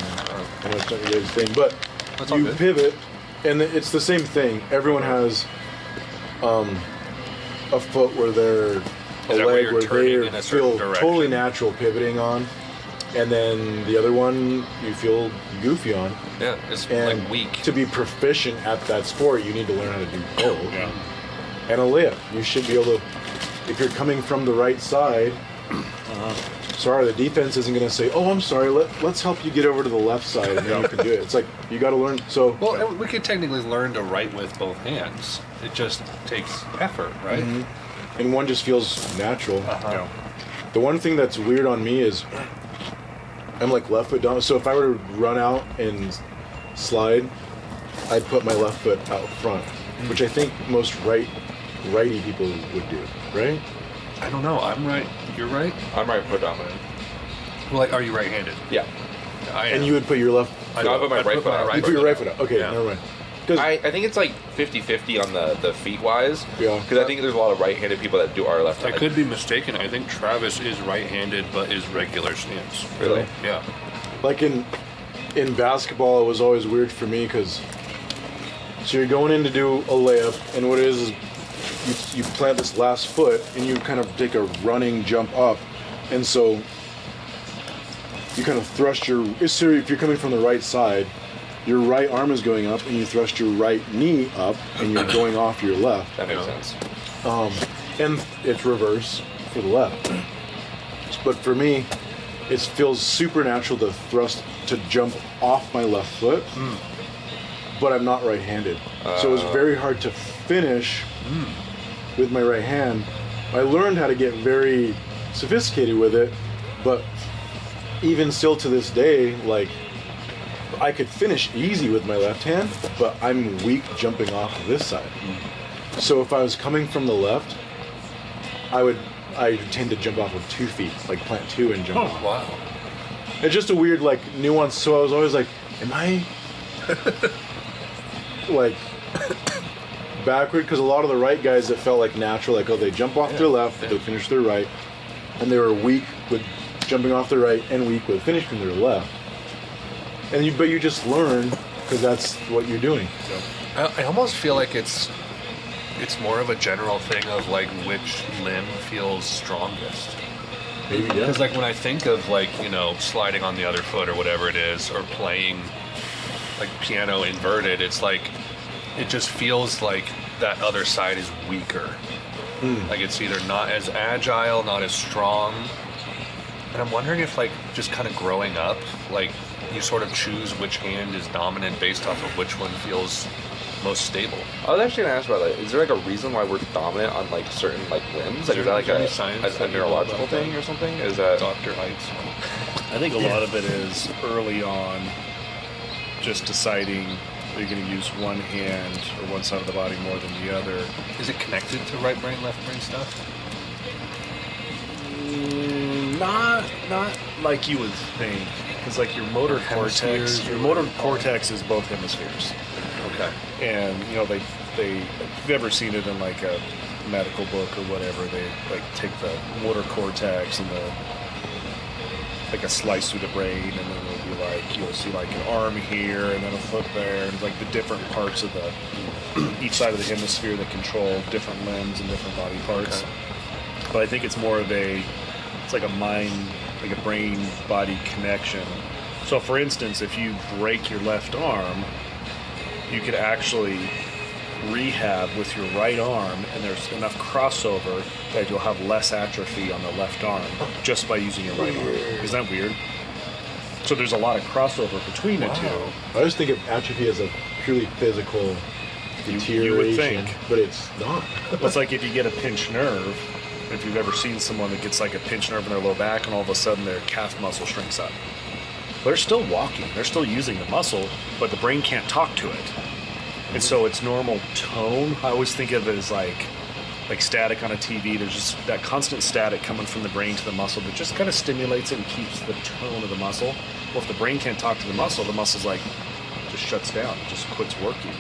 I know it's not your guys' thing, but That's all you good. pivot, and it's the same thing. Everyone has a foot where they're a Is that where leg you're where turning they in a certain feel direction? totally natural pivoting on, and then the other one you feel goofy on. Yeah, it's And like weak. to be proficient at that sport, you need to learn how to do both. Yeah. and a layup. You should be able to, if you're coming from the right side, sorry, the defense isn't going to say, oh, I'm sorry, let's help you get over to the left side, and then you can do it. It's like, you got to learn. So, Well, we could technically learn to write with both hands. It just takes effort, right? and one just feels natural. Uh-huh. The one thing that's weird on me is I'm like left foot down. So if I were to run out and slide, I'd put my left foot out front, which I think most righty people would do, right? I don't know. I'm right. You're right. I'm right foot dominant. Well, like, are you right-handed? Yeah. I am. And you would put your left. I No, I put my I'd right foot out. You put your right foot out. Okay, Yeah. never mind. 'Cause- I think it's like 50-50 on the feet wise. Yeah. Because I think there's a lot of right-handed people that are I left-handed. could be mistaken. I think Travis is right-handed, but is regular stance. Really? Yeah. like in basketball, it was always weird for me because so you're going in to do a layup, and what it is you plant this last foot and you kind of take a running jump up, and so you kind of thrust your. So if you're coming from the right side, your right arm is going up, and you thrust your right knee up, and you're going off your left. That makes Yeah. sense. And it's reverse for the left. But for me, it feels supernatural to thrust to jump off my left foot, but I'm not right-handed. So it was very hard to finish with my right hand. I learned how to get very sophisticated with it, but even still to this day, like, I could finish easy with my left hand, but I'm weak jumping off of this side. So if I was coming from the left, I tend to jump off with 2 feet, like plant 2 and jump off. Wow. It's just a weird like nuance. So I was always like, am I like backward? Because a lot of the right guys that felt like natural, like, oh, they jump off their left, they finish their right, and they were weak with jumping off their right and weak with finishing their left. But you just learn because that's what you're doing. So. I almost feel like it's more of a general thing of like which limb feels strongest. Maybe, yeah. Because like when I think of like, you know, sliding on the other foot or whatever it is, or playing like piano inverted, it's like it just feels like that other side is weaker. Like it's either not as agile, not as strong. And I'm wondering if like just kind of growing up, like you sort of choose which hand is dominant based off of which one feels most stable. I was actually gonna ask about that. Is there like a reason why we're dominant on like certain like limbs? Like, is that like there any science a that you know neurological about that? thing or something? Is that Dr. Haitz. I think a lot of it is early on just deciding that you're going to use one hand or one side of the body more than the other. Is it connected to right brain, left brain stuff? Not like you would think, because like your motor Hemispheres cortex, or your motor what? cortex is both hemispheres, Okay. and you know they if you've ever seen it in like a medical book or whatever, they like take the motor cortex and like a slice through the brain, and then it'll be like you'll see like an arm here and then a foot there, and like the different parts of the each side of the hemisphere that control different limbs and different body parts. Okay. But I think it's more of it's like a mind, like a brain-body connection. So for instance, if you break your left arm, you could actually rehab with your right arm, and there's enough crossover that you'll have less atrophy on the left arm just by using your right arm. Isn't that weird? So there's a lot of crossover between the two. I just think of atrophy as a purely physical deterioration, you would think. but it's not. It's like if you get a pinched nerve, if you've ever seen someone that gets like a pinched nerve in their low back and all of a sudden their calf muscle shrinks up. They're still walking, they're still using the muscle, but the brain can't talk to it. And so its normal tone, I always think of it as like static on a TV. There's just that constant static coming from the brain to the muscle that just kind of stimulates it and keeps the tone of the muscle. Well, if the brain can't talk to the muscle's like, just shuts down, it just quits working.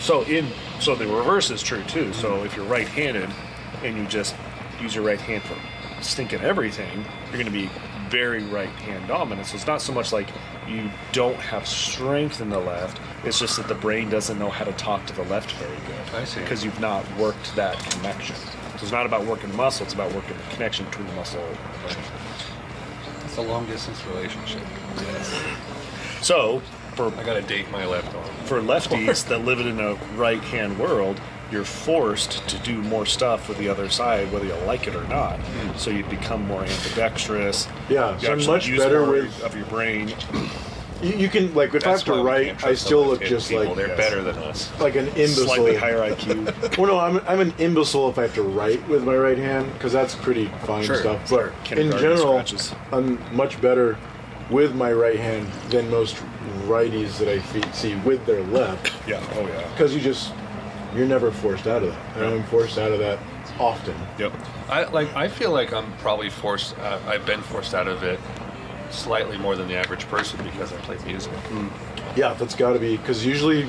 So the reverse is true too. So if you're right-handed and you just use your right hand for stinking everything, you're going to be very right hand dominant. So it's not so much like you don't have strength in the left, it's just that the brain doesn't know how to talk to the left very good. I see. Because you've not worked that connection. So it's not about working the muscle, it's about working the connection between the muscle and the brain. It's a long distance relationship. So I gotta date my left arm. for lefties that live in a right hand world, you're forced to do more stuff with the other side, whether you like it or not. So you become more ambidextrous. Yeah, You so I'm actually much use better more with. of your brain. You can like if I have That's why to we write, can't I trust still those look kid just people. like They're better than us. an imbecile. Slightly higher IQ. Well, no, I'm an imbecile if I have to write with my right hand because that's pretty fine Sure, stuff. sure. But in Kindergarten general, scratches. I'm much better with my right hand than most righties that I see with their left Yeah. Oh yeah. because you're never forced out of that. And I'm forced out of that often. Yep. I feel like I'm probably forced. I've been forced out of it slightly more than the average person because I play music. Yeah, that's got to be because usually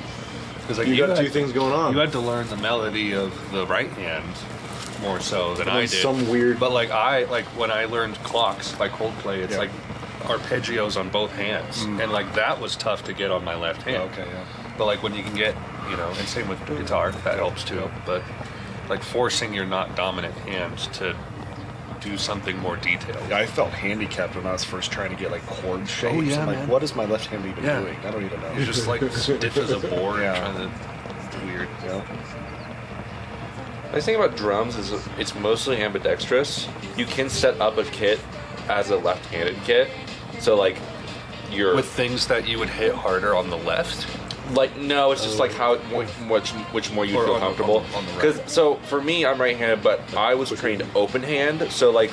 Because like you got had- two things going on. You had to learn the melody of the right hand more so than And I then did. some weird- But when I learned Clocks by Coldplay, it's Yeah. like arpeggios on both hands, and like that was tough to get on my left hand. Okay. Yeah. But like when you can get, and same with guitar, that helps too. But like forcing your not dominant hand to do something more detailed. Yeah, I felt handicapped when I was first trying to get like chord shapes. Oh, yeah, I'm like, man. what is my left hand even Yeah. doing? I don't even know. You're just like stiff as a board. Yeah. Trying to, it's weird. Yeah. The nice thing about drums is it's mostly ambidextrous. You can set up a kit as a left-handed kit, so like you're With things that you would hit harder on the left. like no, it's just like how which more you Or feel on the- comfortable. on the right. Because so for me, I'm right-handed, but I was trained open hand. So like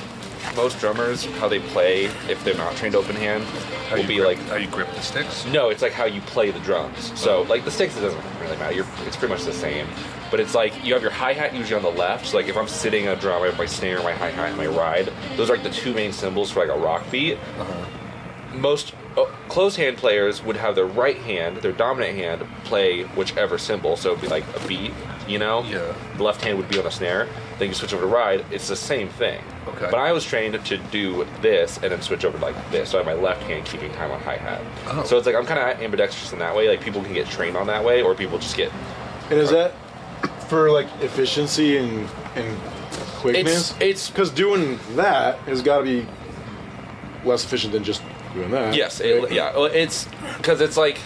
most drummers, how they play if they're not trained open hand How will you be grip, like how you grip the sticks. no, it's like how you play the drums. So like the sticks, it doesn't really matter. It's pretty much the same. But it's like you have your hi-hat usually on the left. So like if I'm sitting on a drum, I have my snare, my hi-hat, and my ride. Those are like the two main cymbals for like a rock beat. Most closed hand players would have their right hand, their dominant hand, play whichever cymbal. So it'd be like a beat, Yeah. The left hand would be on the snare. Then you switch over to ride. It's the same thing. Okay. But I was trained to do this and then switch over to like this. So I have my left hand keeping time on hi-hat. Oh. So it's like I'm kind of ambidextrous in that way. Like people can get trained on that way, or people just get. And is that for like efficiency and quickness? It's because doing that has got to be less efficient than just doing that. yes, right? yeah. Well, it's because it's like.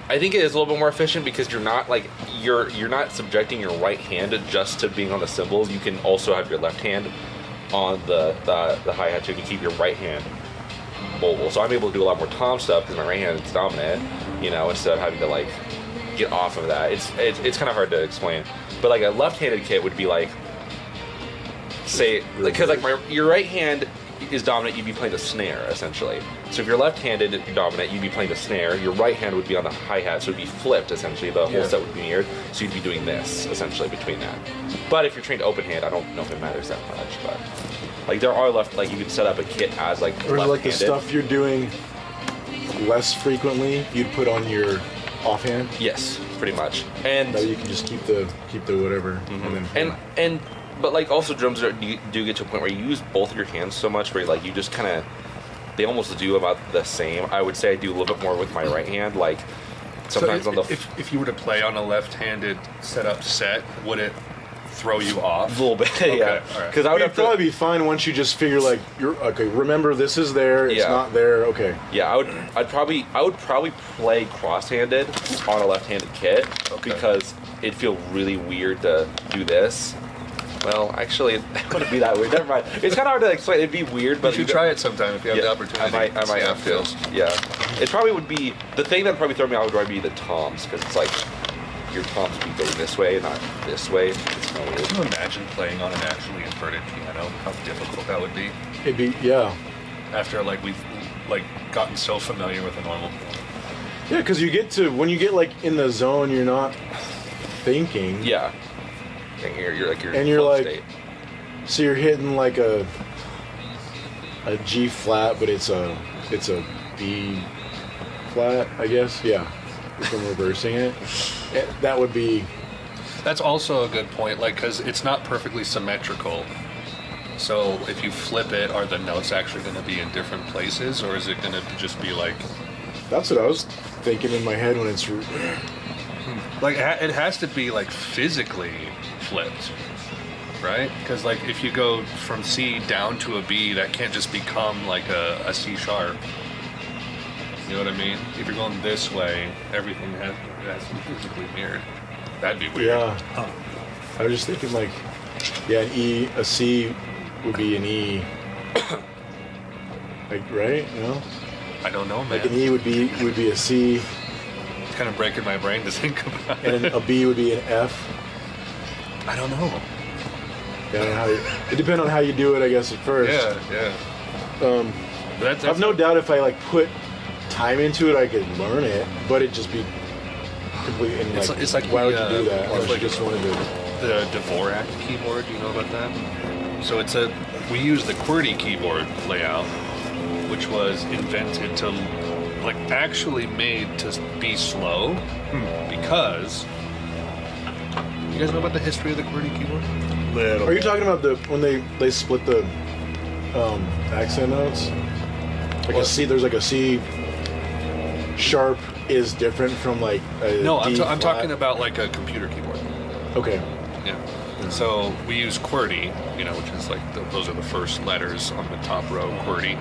I think it is a little bit more efficient because you're not like you're not subjecting your right hand just to being on the cymbals. You can also have your left hand on the hi-hat too to keep your right hand mobile. So I'm able to do a lot more tom stuff because my right hand is dominant, instead of having to like get off of that. It's kind of hard to explain. But like a left-handed kit would be like say because like your right hand is dominant, you'd be playing the snare essentially. So if you're left-handed dominant, you'd be playing the snare. Your right hand would be on the hi-hat, so it'd be flipped essentially. The whole set would be mirrored, so you'd be doing this essentially between that. But if you're trained open hand, I don't know if it matters that much. But like there are like you could set up a kit as like Or is it like the left-handed. stuff you're doing less frequently, you'd put on your offhand. Yes, pretty much. And That you can just keep the whatever, and then and but like also drums do get to a point where you use both of your hands so much where like you just kind of they almost do about the same. I would say I do a little bit more with my right hand. Like sometimes so on the if you were to play on a left-handed setup set, would it throw you off? a little bit, Okay, yeah. all right. Because I would it'd have to. probably be fine once you just figure like you're okay. Remember, this is there. It's Yeah. not there. Okay. Yeah, I would probably play cross-handed on a left-handed kit because it'd feel really weird to do this. Well, actually, it wouldn't be that weird. Never mind. It's kind of hard to explain. It'd be weird, but You should try it sometime if you have the opportunity. I might See how have it to. feels. Yeah, it probably would be the thing that would probably throw me out would probably be the toms because it's like your toms would be going this way, not this way. It's kind of weird. Can you imagine playing on an actually inverted piano? How difficult that would be It'd be after like we've like gotten so familiar with a normal piano. yeah. Because you get to when you get like in the zone, you're not thinking. Yeah, and you're like And you're flow like- state. So you're hitting like a G flat, but it's a B flat, I guess. Yeah, if I'm reversing it. That would be. That's also a good point, like, because it's not perfectly symmetrical. So if you flip it, are the notes actually going to be in different places, or is it going to just be like That's what I was thinking in my head when it's. it has to be like physically flipped, right? Because like if you go from C down to a B, that can't just become like a C sharp. You know what I mean? If you're going this way, everything has to be physically mirrored. That'd be weird. Yeah. I was just thinking like, yeah, a C would be an E. Like, right? No? I don't know, man. Like an E would be a C, It's kind of breaking my brain to think about. and a B would be an F. I don't know. Yeah, I don't know how it depends on how you do it, I guess, at first. Yeah. That's I've no doubt if I like put time into it, I could learn it, but it'd just be completely. And It's like why would the, you do that? it's Unless like you just wanted to. the Dvorak keyboard. You know about that? So we use the QWERTY keyboard layout, which was invented to, like, actually made to be slow, because. You guys know about the history of the QWERTY keyboard? Little. Are you talking about when they split the accent notes? Like a C, there's like a C sharp is different from like a No, D I'm flat. talking about like a computer keyboard. Okay. Yeah. So we use QWERTY, which is like those are the first letters on the top row, QWERTY,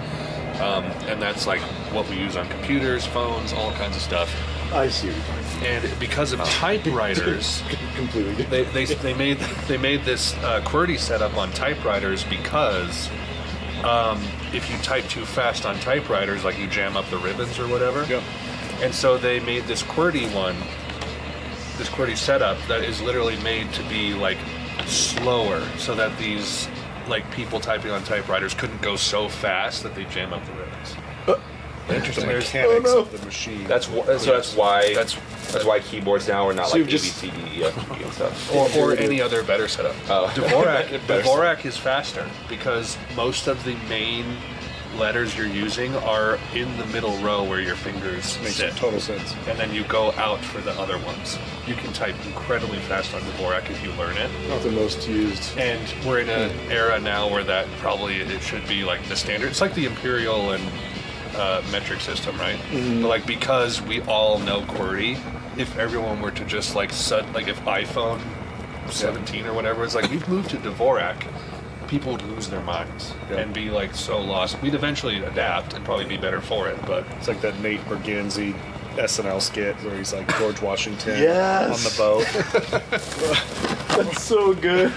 and that's like what we use on computers, phones, all kinds of stuff. I see what you're talking about. And because of typewriters, Completely different. they made this QWERTY setup on typewriters because if you type too fast on typewriters, like you jam up the ribbons or whatever. Yep. And so they made this QWERTY this QWERTY setup that is literally made to be like slower, so that these like people typing on typewriters couldn't go so fast that they jam up the ribbons. The mechanics of the machine. That's why keyboards now are not So like you've A, B, just- C, D, E, F, G and stuff. Or any other better setup. Oh. Dvorak is faster because most of the main letters you're using are in the middle row where your fingers Makes sit. total sense. And then you go out for the other ones. You can type incredibly fast on Dvorak if you learn it. Not the most used. And we're in an era now where that probably it should be like the standard. It's like the Imperial and metric system, right? But like because we all know QWERTY, if everyone were to just like if iPhone 17 or whatever, it's like we've moved to Dvorak, people would lose their minds and be like so lost. We'd eventually adapt and probably be better for it, but It's like that Nate Berganzi SNL skit where he's like George Washington Yes. on the boat. That's so good.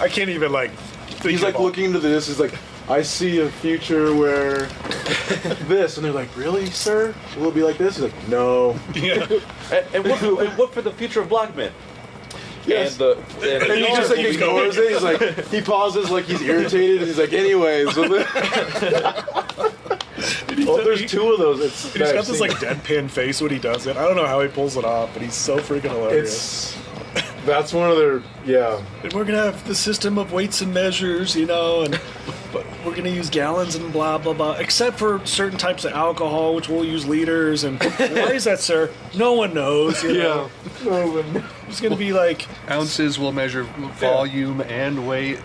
I can't even like. Think He's like about- looking into this. He's like, I see a future where this, and they're like, really, sir? Will it be like this? He's like, no. Yeah. And what for the future of black men? Yes. And And he just like ignores it. He's like, he pauses like he's irritated, and he's like, anyways. Oh, there's two of those. He's got this like deadpan face when he does it. I don't know how he pulls it off, but he's so freaking hilarious. That's one of their, yeah. And we're gonna have the system of weights and measures, and but we're gonna use gallons and blah blah blah. Except for certain types of alcohol, which we'll use liters. And why is that, sir? No one knows. Yeah. It's gonna be like ounces will measure volume and weight.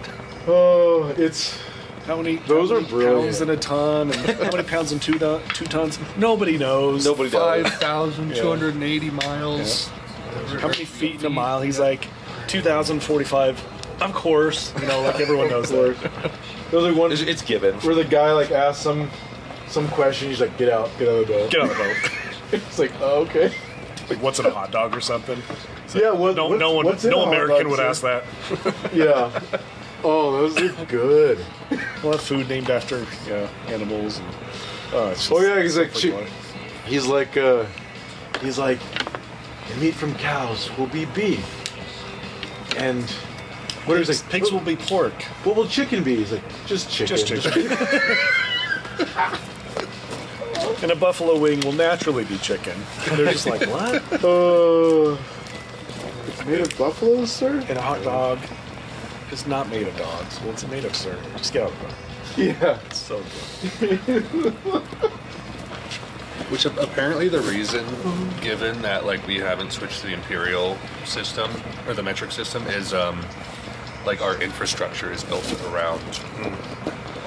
Oh, it's how many Those how are many brilliant. pounds in a ton, and how many pounds in 2 tons. Nobody knows. nobody does. 5,280 miles. How many feet in a mile? He's like 2,045. Of course, like everyone knows that. those are ones It's given. where the guy like asks some question. He's like, get out of the boat. Get on the boat. It's like, oh, okay. Like, what's in a hot dog or something? Yeah. What? No, what's- no one, what's in a no hot American dog, would sir? ask that. Yeah. Oh, those are good. We'll have food named after animals. And, it's just Oh yeah, he's like, freaking funny. he's like, the meat from cows will be beef, and what is it? Pigs will be pork. What will chicken be? He's like, just chicken. Just chicken. And a buffalo wing will naturally be chicken. And they're just like, what? It's made of buffaloes, sir. And a hot dog is not made of dogs. Well, it's made of, sir. Just get out of the boat. Yeah. It's so good. Which apparently the reason, given that like we haven't switched to the Imperial system or the metric system, is like our infrastructure is built around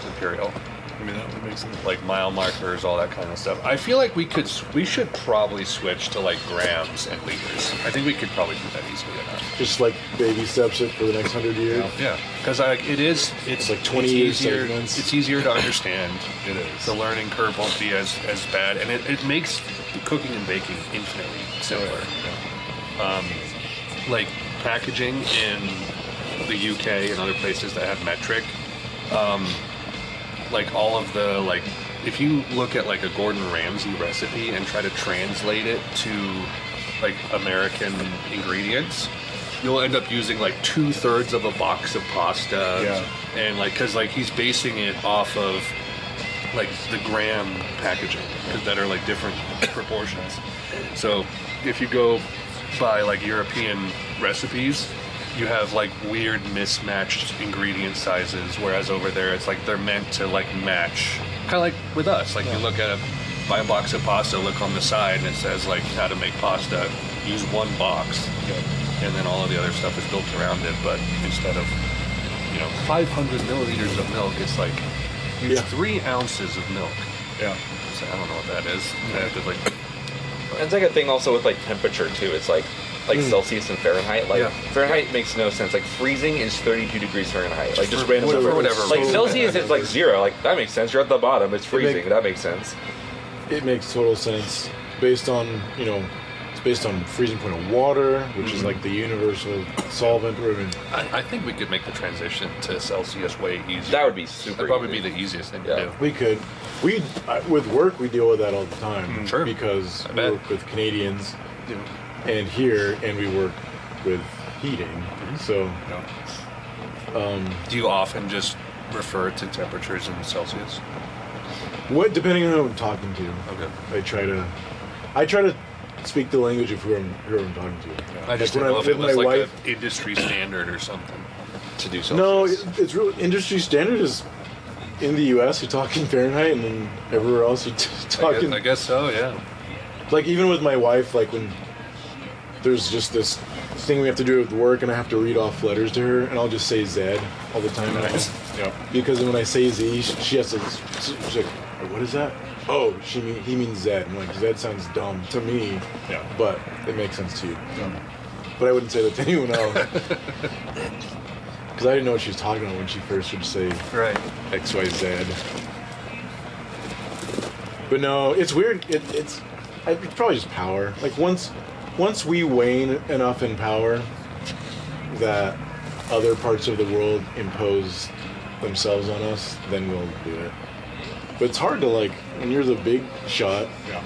Imperial. I mean, that would make sense. Like mile markers, all that kind of stuff. I feel like we should probably switch to like grams and liters. I think we could probably do that easily enough. Just like baby steps it for the next 100 years. Yeah, because it's like 20-year easier. segments. It's easier to understand. It is. The learning curve won't be as bad, and it makes cooking and baking infinitely simpler. like packaging in the UK and other places that have metric, like all of the like, if you look at like a Gordon Ramsay recipe and try to translate it to like American ingredients, you'll end up using like 2/3 of a box of pasta, and like because like he's basing it off of like the gram packaging that are like different proportions. So if you go by like European recipes, you have like weird mismatched ingredient sizes, whereas over there it's like they're meant to like match, kind of like with us. Like you look at buy a box of pasta, look on the side and it says like how to make pasta, use one box, and then all of the other stuff is built around it. But instead of 500 milliliters of milk, it's like use 3 ounces of milk. Yeah. So I don't know what that is. I have to like. It's like a thing also with like temperature too. It's like Celsius and Fahrenheit. Like Fahrenheit makes no sense. Like freezing is 32 degrees Fahrenheit. Like just random for whatever. Like reason. Celsius is like 0. Like that makes sense. You're at the bottom. It's freezing. That makes sense. It makes total sense based on, it's based on freezing point of water, which is like the universal solvent. I think we could make the transition to Celsius way easier. That would be super. That'd probably easy. be the easiest thing to do. We could. With work, we deal with that all the time. Sure. Because I we bet. work with Canadians and here, and we work with heating. So, Do you often just refer to temperatures in Celsius? depending on who I'm talking to, Okay. I try to speak the language of who I'm talking to. I just Like didn't know if it with was my like wife. an industry standard or something to do Celsius. No, it's real. Industry standard is in the U.S. you're talking Fahrenheit, and then everywhere else you're talking. I guess so, yeah. Like even with my wife, like when there's just this thing we have to do with work, and I have to read off letters to her, and I'll just say Z all the time. Nice. Yep. Because when I say Z, she has to. She's like, "What is that?" Oh, he means Z. I'm like, Z sounds dumb to me, but it makes sense to you. But I wouldn't say that to anyone else. Because I didn't know what she was talking about when she first would say X, Y, Z. But no, it's weird. It's probably just power. Like once we wane enough in power that other parts of the world impose themselves on us, then we'll do it. But it's hard to like when you're the big shot. Yeah.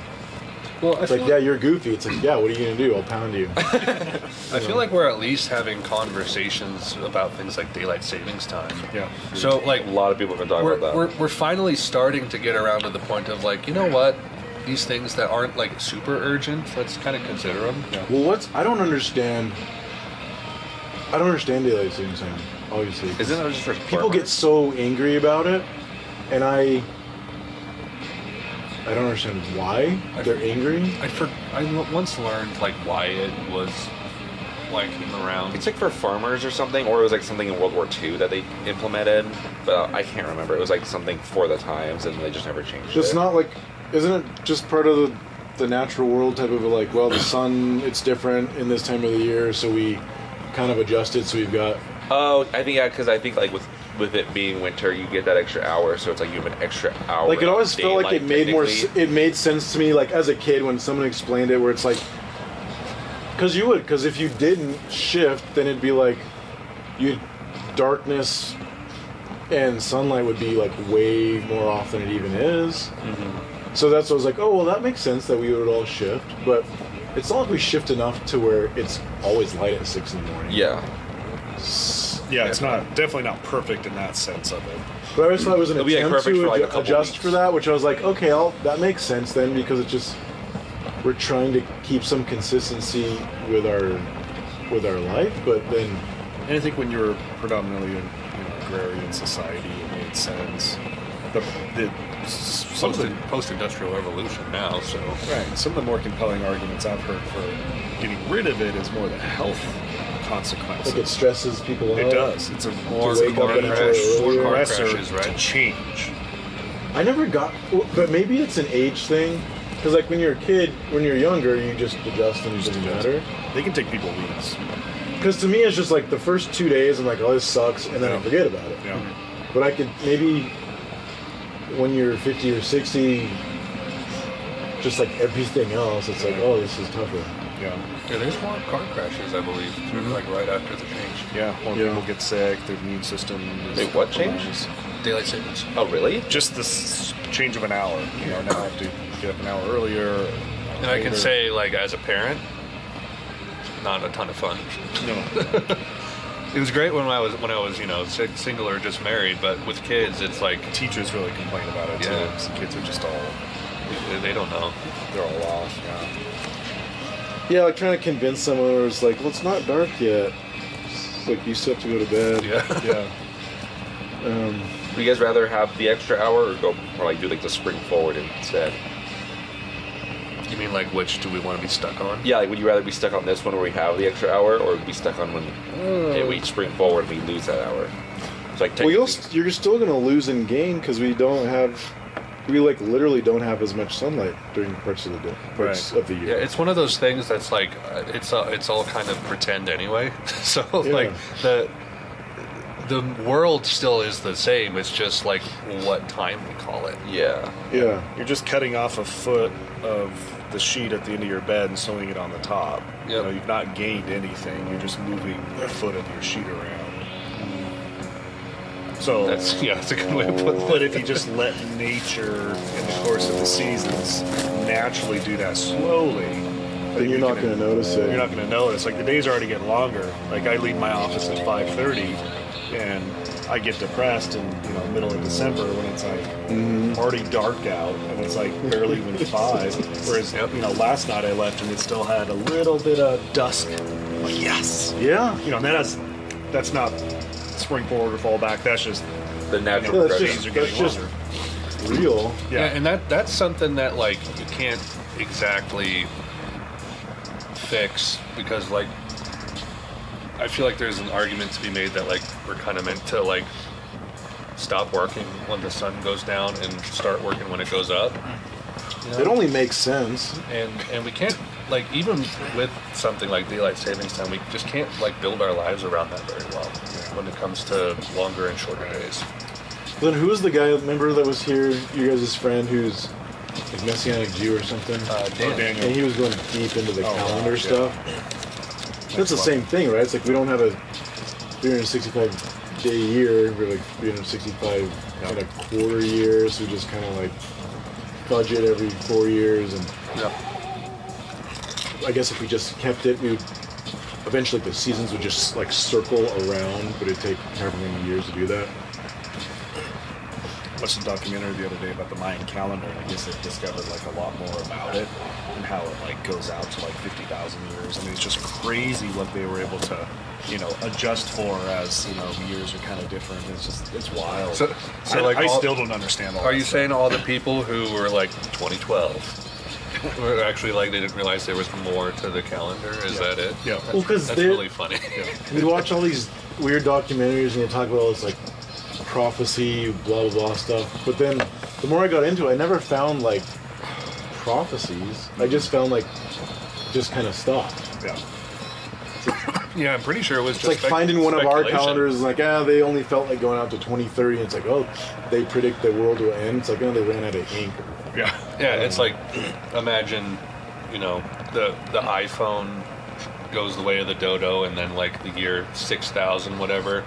Well, It's like, yeah, you're goofy. It's like, yeah, what are you gonna do? I'll pound you. I feel like we're at least having conversations about things like daylight savings time. Yeah. So like A lot of people have been talking about that. we're finally starting to get around to the point of like, you know what? These things that aren't like super urgent, let's kind of consider them. Yeah. Well, I don't understand daylight savings time. Obviously, Isn't that just for people get so angry about it, and I don't understand why they're angry. I once learned like why it was why it came around. It's like for farmers or something, or it was like something in World War II that they implemented, but I can't remember. It was like something for the times, and they just never changed It's it. not like, isn't it just part of the natural world type of like, well, the sun, it's different in this time of the year, so we kind of adjusted, so we've got. Oh, I think because I think like with it being winter, you get that extra hour, so it's like you have an extra hour. Like it always of felt like it daylight, made more. technically. It made sense to me, like as a kid when someone explained it, where it's like, because if you didn't shift, then it'd be like, darkness and sunlight would be like way more off than it even is. Mm-hmm. So that's what I was like, oh well, that makes sense that we would all shift, but it's not like we shift enough to where it's always light at 6 in the morning. Yeah. Yeah, it's definitely not perfect in that sense of it. But I always thought it was an It'll be, like, attempt perfect for, like, a to couple adjust weeks. for that, which I was like, okay, that makes sense then, because it's just we're trying to keep some consistency with our life, but then. And I think when you were predominantly in agrarian society, it made sense. Some of the Post-industrial revolution now, so some of the more compelling arguments I've heard for getting rid of it is more the health consequences. Like it stresses people out. It does. It's a more wake up and enjoy car pressure crashes, right? to change. I never got, but maybe it's an age thing, because like when you're a kid, when you're younger, you just adjust and it doesn't matter. They can take people weeks. Because to me, it's just like the first 2 days, I'm like, oh, this sucks, and then I forget about it. Yeah. But I could maybe, when you're 50 or 60, just like everything else, it's like, oh, this is tougher. Yeah. Yeah, there's more car crashes, I believe, like right after the change. Yeah, more Yeah. people get sick, their immune system is Wait, what change? compromised. Daylight savings. Oh, really? Just this change of an hour. You know, now I have to get up an hour earlier. And I can later. say, like, as a parent, not a ton of fun. No. It was great when I was, you know, single or just married, but with kids, it's like Teachers really complain about it too. Yeah. 'Cause the kids are just all, they don't know. they're all off. Yeah. Yeah, like trying to convince someone who was like, well, it's not dark yet. It's like, you still have to go to bed. Yeah. Yeah. Would you guys rather have the extra hour or go or like do like the spring forward instead? You mean like which do we want to be stuck on? Yeah, like would you rather be stuck on this one where we have the extra hour, or be stuck on when we spring forward and we lose that hour? It's like Well, technically- you're still going to lose and gain because we like literally don't have as much sunlight during parts of the day, parts Right. of the Yeah, year. it's one of those things that's like it's all kind of pretend anyway. So Yeah. like the world still is the same. It's just like what time we call it. yeah. Yeah. You're just cutting off a foot of the sheet at the end of your bed and sewing it on the top. You Yep. know, you've not gained anything. You're just moving a foot of your sheet around. So That's a good way to put it. but if you just let nature in the course of the seasons naturally do that slowly, Then you're not going to notice it. You're not going to notice. Like the days are already getting longer. Like I leave my office at 5:30, and I get depressed in middle of December when it's like already dark out and it's like barely even 5. Whereas last night I left and it still had a little bit of dusk. I'm like yes, Yeah. and that's not spring forward or fall back. That's just The natural Yeah, that's progression. days are getting just longer. real. Yeah, and that's something that like you can't exactly fix because like I feel like there's an argument to be made that like we're kind of meant to like stop working when the sun goes down and start working when it goes up. You know? It only makes sense. And we can't like even with something like daylight savings time, we just can't like build our lives around that very well when it comes to longer and shorter days. Then who was the guy, remember, that was here, you guys' friend, who's like Messianic Jew or something? Dan. Daniel. And he was going deep into the calendar wow, stuff. That's the same thing, right? It's like we don't have a 365 day year, we're like 365 and a quarter year, so we just kind of like budget every 4 years. And Yeah. I guess if we just kept it, we would eventually the seasons would just like circle around, but it'd take however many years to do that. Watched a documentary the other day about the Mayan calendar, and I guess they've discovered like a lot more about it and how it like goes out to like 50,000 years. I mean, it's just crazy what they were able to, adjust for as the years are kind of different. It's wild. So like I all- still don't understand all. Are that you stuff. saying all the people who were like 2012 were actually like they didn't realize there was more to the calendar? Is that it? Yeah. Well, 'cause that's they- really funny. We watch all these weird documentaries and they talk about all this like prophecy, blah blah blah stuff. But then the more I got into it, I never found like prophecies. I just found like just kind of stuff. Yeah. Yeah, I'm pretty sure it was It's just like finding one of our speculation. calendars, like, they only felt like going out to 2030. And it's like, oh, they predict the world will end. It's like, oh, they ran out of ink. Yeah. Yeah, it's like imagine, the iPhone goes the way of the dodo, and then like the year 6000 whatever,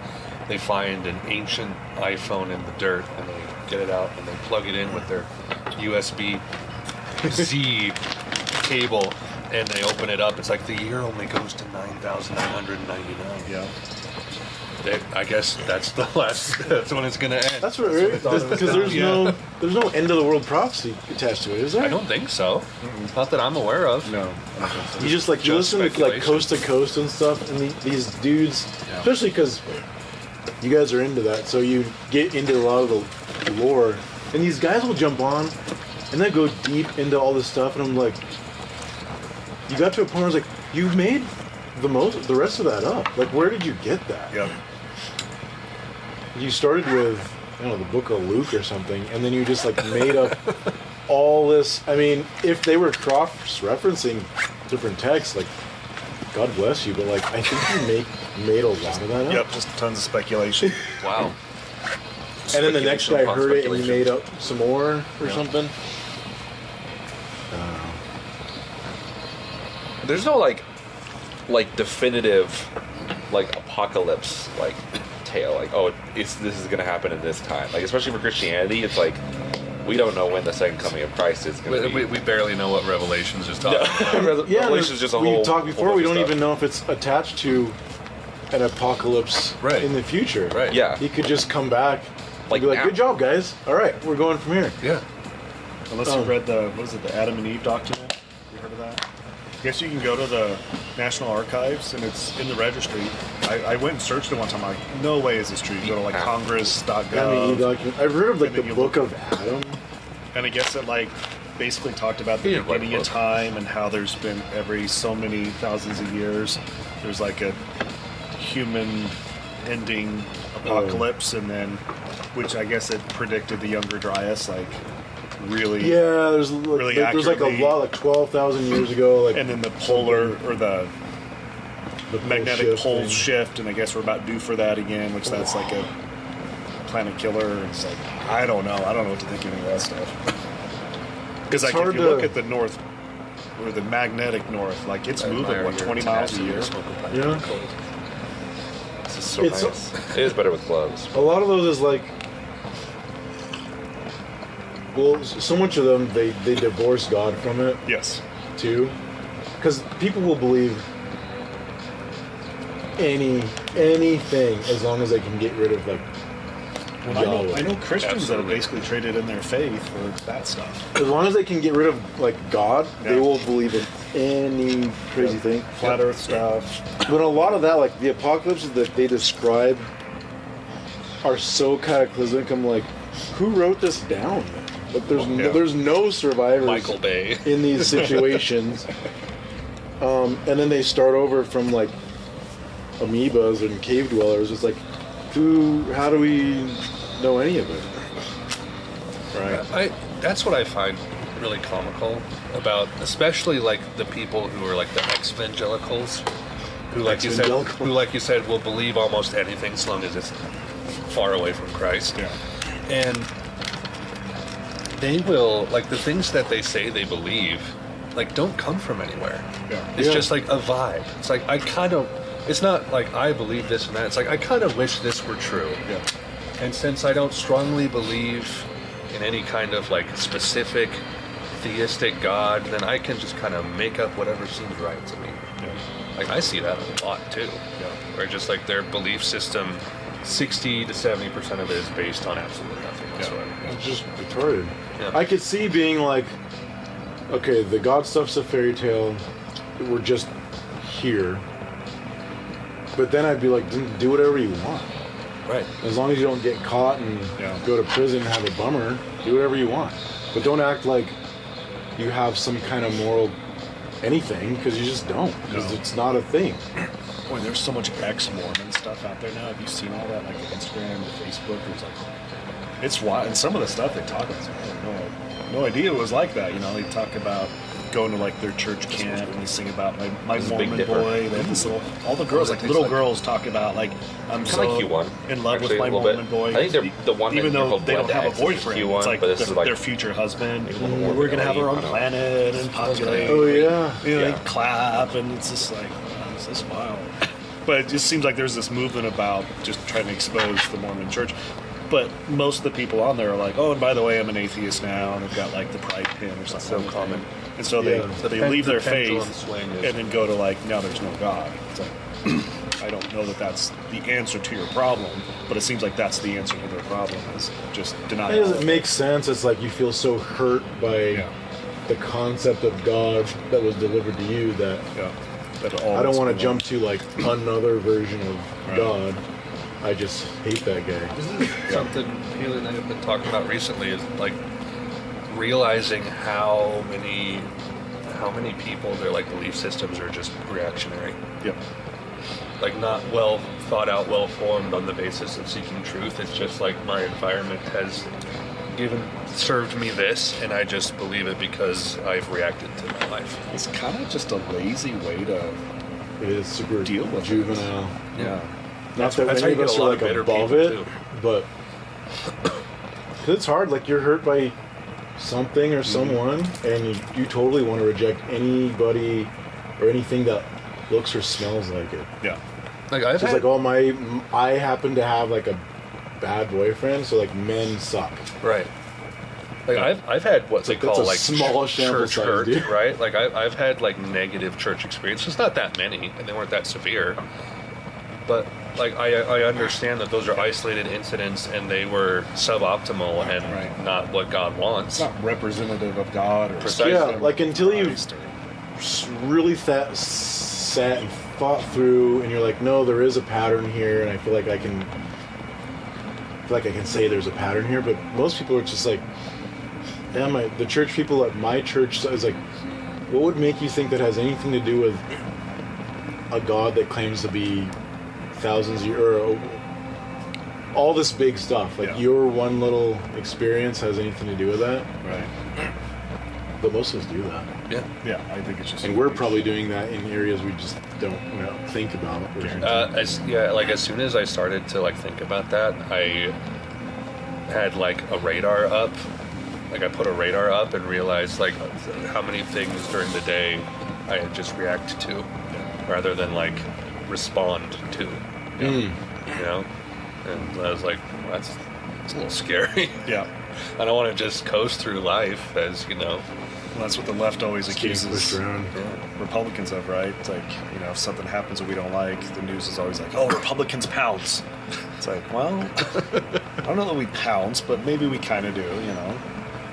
they find an ancient iPhone in the dirt, and they get it out and they plug it in with their USB-C cable, and they open it up. It's like the year only goes to 9,999. Yeah. I guess that's the last. That's when it's gonna end. That's what, right? Because there's no end of the world prophecy attached to it, is there? I don't think so. Not that I'm aware of. No. You just like you Just listen to like speculation. coast to coast and stuff, and these dudes, Yeah. especially because you guys are into that, so you get into a lot of the lore, and these guys will jump on and then go deep into all this stuff, and I'm like, you got to a point where I was like, you've made the rest of that up. Like, where did you get that? Yeah. You started with, I don't know, the book of Luke or something, and then you just like made up all this. I mean, if they were cross-referencing different texts, like, God bless you, but like, I think you made a lot of that up. Yep. Just tons of speculation. Wow. And then the next guy Speculation upon heard it and he speculation. made up some more or something. there's no like definitive like apocalypse like tale. Like, oh, this is gonna happen in this time. Like, especially for Christianity, it's like we don't know when the second coming of Christ is going to be. We barely know what Revelations is talking about. Yeah, Revelation is just a we whole. talked before. whole We don't different even know if it's attached to an apocalypse Right. in the future. Right. Yeah. He could just come back, Like like, be like, now. "Good job, guys. All right, we're going from here." Yeah. Unless you read the Adam and Eve document. You heard of that? I guess you can go to the National Archives and it's in the registry. I went and searched it one time. I'm like, no way is this true. You go to like congress.gov. I've heard of like And the then you Book look- of Adam. And I guess it like basically talked about the Yeah, like beginning of book. time and how there's been every so many thousands of years there's like a human ending apocalypse and then which I guess it predicted the Younger Dryas like really Yeah, there's Really there's like a accurately. lot, like 12,000 years ago, like and then the polar or the the pole magnetic shift poles thing. shift and I guess we're about due for that again, which that's like a planet killer and it's like I don't know what to think of any of that stuff because like if hard you to- look at the north or the magnetic north like it's moving what 20 miles a year. Yeah. This is so It's- nice. It is better with gloves. A lot of those is like, well, so much of them they divorce God from it Yes. too, because people will believe anything as long as they can get rid of like Well, I know Christians that have Absolutely. basically traded in their faith for that stuff. as long as they can get rid of like God, they Yeah. will believe in any crazy thing. Flat Earth stuff. But a lot of that, like the apocalypses that they describe, are so cataclysmic. I'm like, who wrote this down? But Yeah. there's no survivors Michael Bay. in these situations. And then they start over from like amoebas and cave dwellers. It's like, how do we know any of it? Right. That's what I find really comical about, especially like the people who are like the ex-evangelicals, who like you said will believe almost anything as long as it's far away from Christ. Yeah. And they will, like, the things that they say they believe, like, don't come from anywhere. Yeah. It's Yeah. just like a vibe. It's like it's not like I believe this and that. It's like I kind of wish this were true. Yeah. And since I don't strongly believe in any kind of like specific theistic God, then I can just kind of make up whatever seems right to me. Yeah. Like I see that a lot too. Yeah. Where just like their belief system, 60 to 70% of it is based on absolutely nothing whatsoever. It's just retarded. Yeah. I could see being like, okay, the God stuff's a fairy tale. We're just here. But then I'd be like, do whatever you want. Right. As long as you don't get caught and Yeah. go to prison and have a bummer, do whatever you want. But don't act like you have some kind of moral anything, because you just don't. Because No. it's not a thing. Boy, there's so much ex-Mormon stuff out there now. Have you seen all that, like Instagram and Facebook? It's like, it's wild. And some of the stuff they talk about, I had no idea it was like that. You know, they talk about going to like their church camp and they sing about my This is Big Mormon Dipper. boy. They have this little, all the girls, like little girls, talk about like I'm Kind so of like Q1. in love actually, with my a little Mormon bit. boy. I think they're the one even that though called they don't Blood have a X is boyfriend, Q1, it's like, but this is like their future husband. Maybe a little more We're gonna have our own vanilla-y, planet and populate. Oh, yeah. You know, Yeah. they clap, and it's just like, wow, this is wild. But it just seems like there's this movement about just trying to expose the Mormon Church. But most of the people on there are like, oh, and by the way, I'm an atheist now, and they've got like the pride pin or something. so on the common. thing. And so Yeah. they leave their The pendulum faith swing is- and then go to like, now there's no God. It's like, I don't know that that's the answer to your problem, but it seems like that's the answer to their problem is just It denial. doesn't make sense. It's like you feel so hurt by Yeah. the concept of God that was delivered to you that Yeah. That all I don't is want to belong. jump to like another version of Right. God. I just hate that guy. Something Haley and I have been talking about recently is like realizing how many people their like belief systems are just reactionary, Yep. like not well thought out, well formed on the basis of seeking truth. It's just like my environment has served me this, and I just believe it because I've reacted to my life. It's kind of just a lazy way to It is super Deal with it. juvenile. yeah. Not that That's how any you of get us a are lot like of bitter above people, it, too. but 'cause it's hard. Like you're hurt by something or someone, and you totally want to reject anybody or anything that looks or smells like it. Yeah. Like I've It's had, like, I happen to have like a bad boyfriend, so like men suck. right. Like I've had what they Like, that's call a like small sample church size, hurt, dude. right? Like I've had like negative church experiences, not that many, and they weren't that severe. But like I understand that those are isolated incidents and they were suboptimal and Right. not what God wants. It's not representative of God or Precisely. Yeah, like until you Christ or- really sat and thought through, and you're like, no, there is a pattern here, and I feel like I can say there's a pattern here. But most people are just like, yeah, the church people at my church is like, what would make you think that has anything to do with a God that claims to be thousands of years, or all this big stuff? Like Yeah. your one little experience has anything to do with that? Right. But most of us do that. Yeah. Yeah, I think it's just. And we're probably doing that in areas we just don't think about. As soon as I started to like think about that, I had like a radar up. Like I put a radar up and realized like how many things during the day I had just react to, rather than like respond to. You know, and I was like, it's a little scary. Yeah. I don't want to just coast through life as you know. Well, that's what the left always Getting pushed accuses around. Republicans of, right? It's like, if something happens that we don't like, the news is always like, oh, Republicans pounce. It's like, well, I don't know that we pounce, but maybe we kind of do,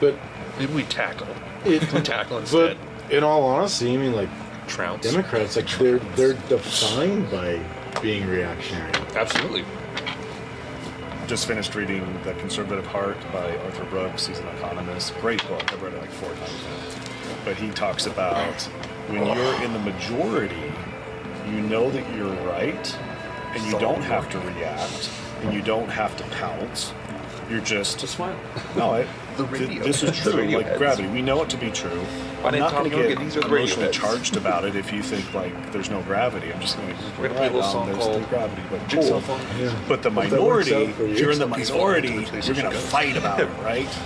But Maybe we tackle. it, We tackle but instead. in all honesty, I mean, like Trounce. Democrats, like they're defined by being reactionary. Absolutely. Just finished reading The Conservative Heart by Arthur Brooks. He's an economist. Great book. I've read it like 4 times now. But he talks about when you're in the majority, you know that you're right, and you don't have to react, and you don't have to pounce. You're just smile. no. The radio. This is The true. radio Like heads. gravity, we know it to be true. My I'm name's not Tom going to Young, get these are the radio emotionally heads. charged about it if you think like there's no gravity. I'm just going to We're gonna play a little song there's called no gravity, but Jigsaw cool. Phone. Yeah. But the Hope that works minority, out for you. if you're in the Please follow minority, me to the place you're you going to should go. fight about it, right?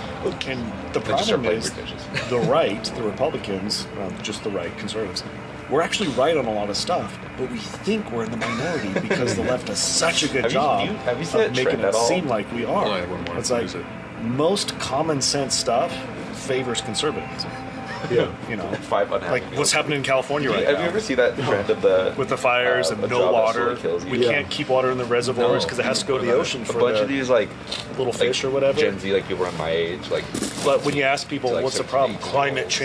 And the They just start problem playing is weird pitches. the right, the Republicans, just the right, conservatives, we're actually right on a lot of stuff, but we think we're in the minority because the left does such a good Have you- job have you seen of that making trend it at all? seem like we are. Oh, I wouldn't want It's to like use it. most common sense stuff favors conservatism. Yeah. Five unhappy Like what's meals. happening in California right Have now. you ever seen that trend of the With the fires and a no job that water, slowly kills you? we Yeah. can't keep water in the reservoirs because it has to go to the ocean A for bunch the of these like little fish or whatever. Gen Z, like people around my age, like But when you ask people, Like what's the 17, problem? 18 Climate year olds,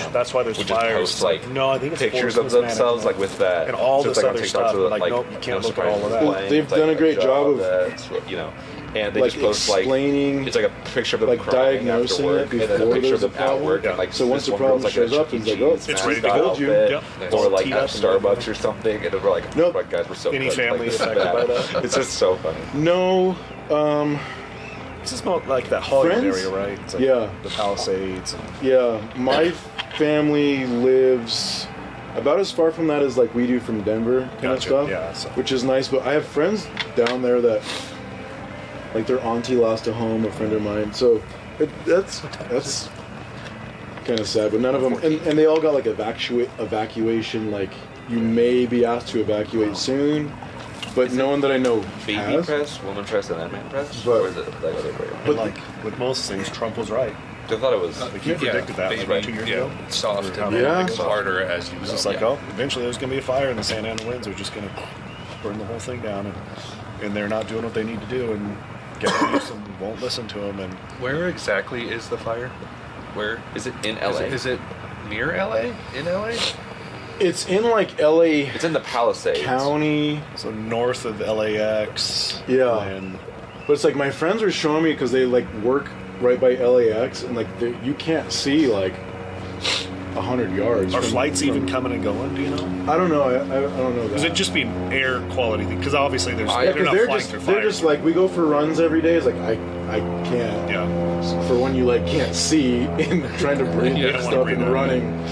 change. That's why there's would just fires. post It's like, no, I think it's pictures of forest themselves, like mismanagement. with that, And all so it's, this like, on other TikTok, stuff, so, like, nope, you can't no look at all of surprise that. playing, They've it's, like, done a great job of, that's, and they like, just post like explaining, it's like a picture of them like, crying after diagnosing work, it and then a before picture of there's them a at problem. work, Yeah. and like So once this the one problem girl's, like, shows a up, Chuck E. it's like, Cheese oh, it's mascot ready to go. outfit, Yep. or All like teed at up. Starbucks or something, and we're like, Nope. like guys, we're so Any good. family Like, affected by that. that? It's just so funny. No, This is more like that Hollywood Friends? area, right? It's like Yeah. the Palisades. And, yeah, my family lives about as far from that as like we do from Denver kind of Gotcha, stuff, yeah, so- which is nice. But I have friends down there that, like, their auntie lost a home, a friend of mine. So that's kind of sad. But none of them, and they all got like evacuation. Like, you may be asked to evacuate soon, but no one that I know Baby has. press, woman press, and then man press, But- or is it that other way? and like with most things, Trump was right. I thought it was. Like he predicted that like baby, 2 years ago. Soft Or how and many Yeah. years ago. harder as you It was go. just like, Yeah. oh, eventually there's going to be a fire and the Santa Ana winds are just going to burn the whole thing down. And they're not doing what they need to do. And Gavin Newsom won't listen to them. And Where exactly is the fire? Where Is it in is LA? it near LA? In LA? It's in like LA It's in the Palisades. County. so north of LAX. Yeah. And But it's like my friends were showing me because they like work right by LAX, and like you can't see like 100 yards. are from- flights from- even coming and going? Do you know? I don't know. I don't know that. Is it just being air quality thing? Because obviously there's Yeah, Yeah, they're because not they're flying just through they're fires. just like, we go for runs every day. It's like I can't. yeah. For when you like can't see and trying to breathe Yeah, I and don't wanna stuff breathe and that running.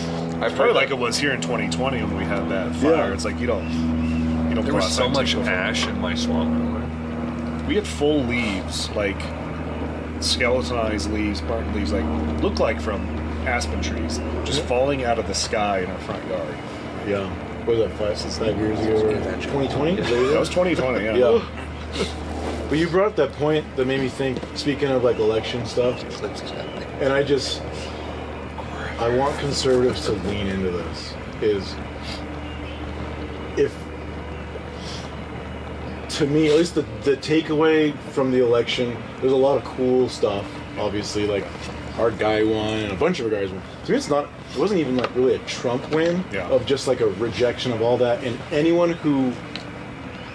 I've Probably heard like it was here in 2020 when we had that fire. Yeah. It's like you don't There go was outside so and take much a photo. ash in my swamp. We had full leaves, like skeletonized leaves, burnt leaves, like look like from aspen trees, just falling out of the sky in our front yard. Yeah. What was that, 5 years ago? 2020? That was 2020, yeah. Yeah. But you brought up that point that made me think, speaking of like election stuff, and I want conservatives to lean into this, is if, to me, at least the takeaway from the election, there's a lot of cool stuff, obviously, like our guy won and a bunch of our guys won. To me, it wasn't even like really a Trump win of just like a rejection of all that, and anyone who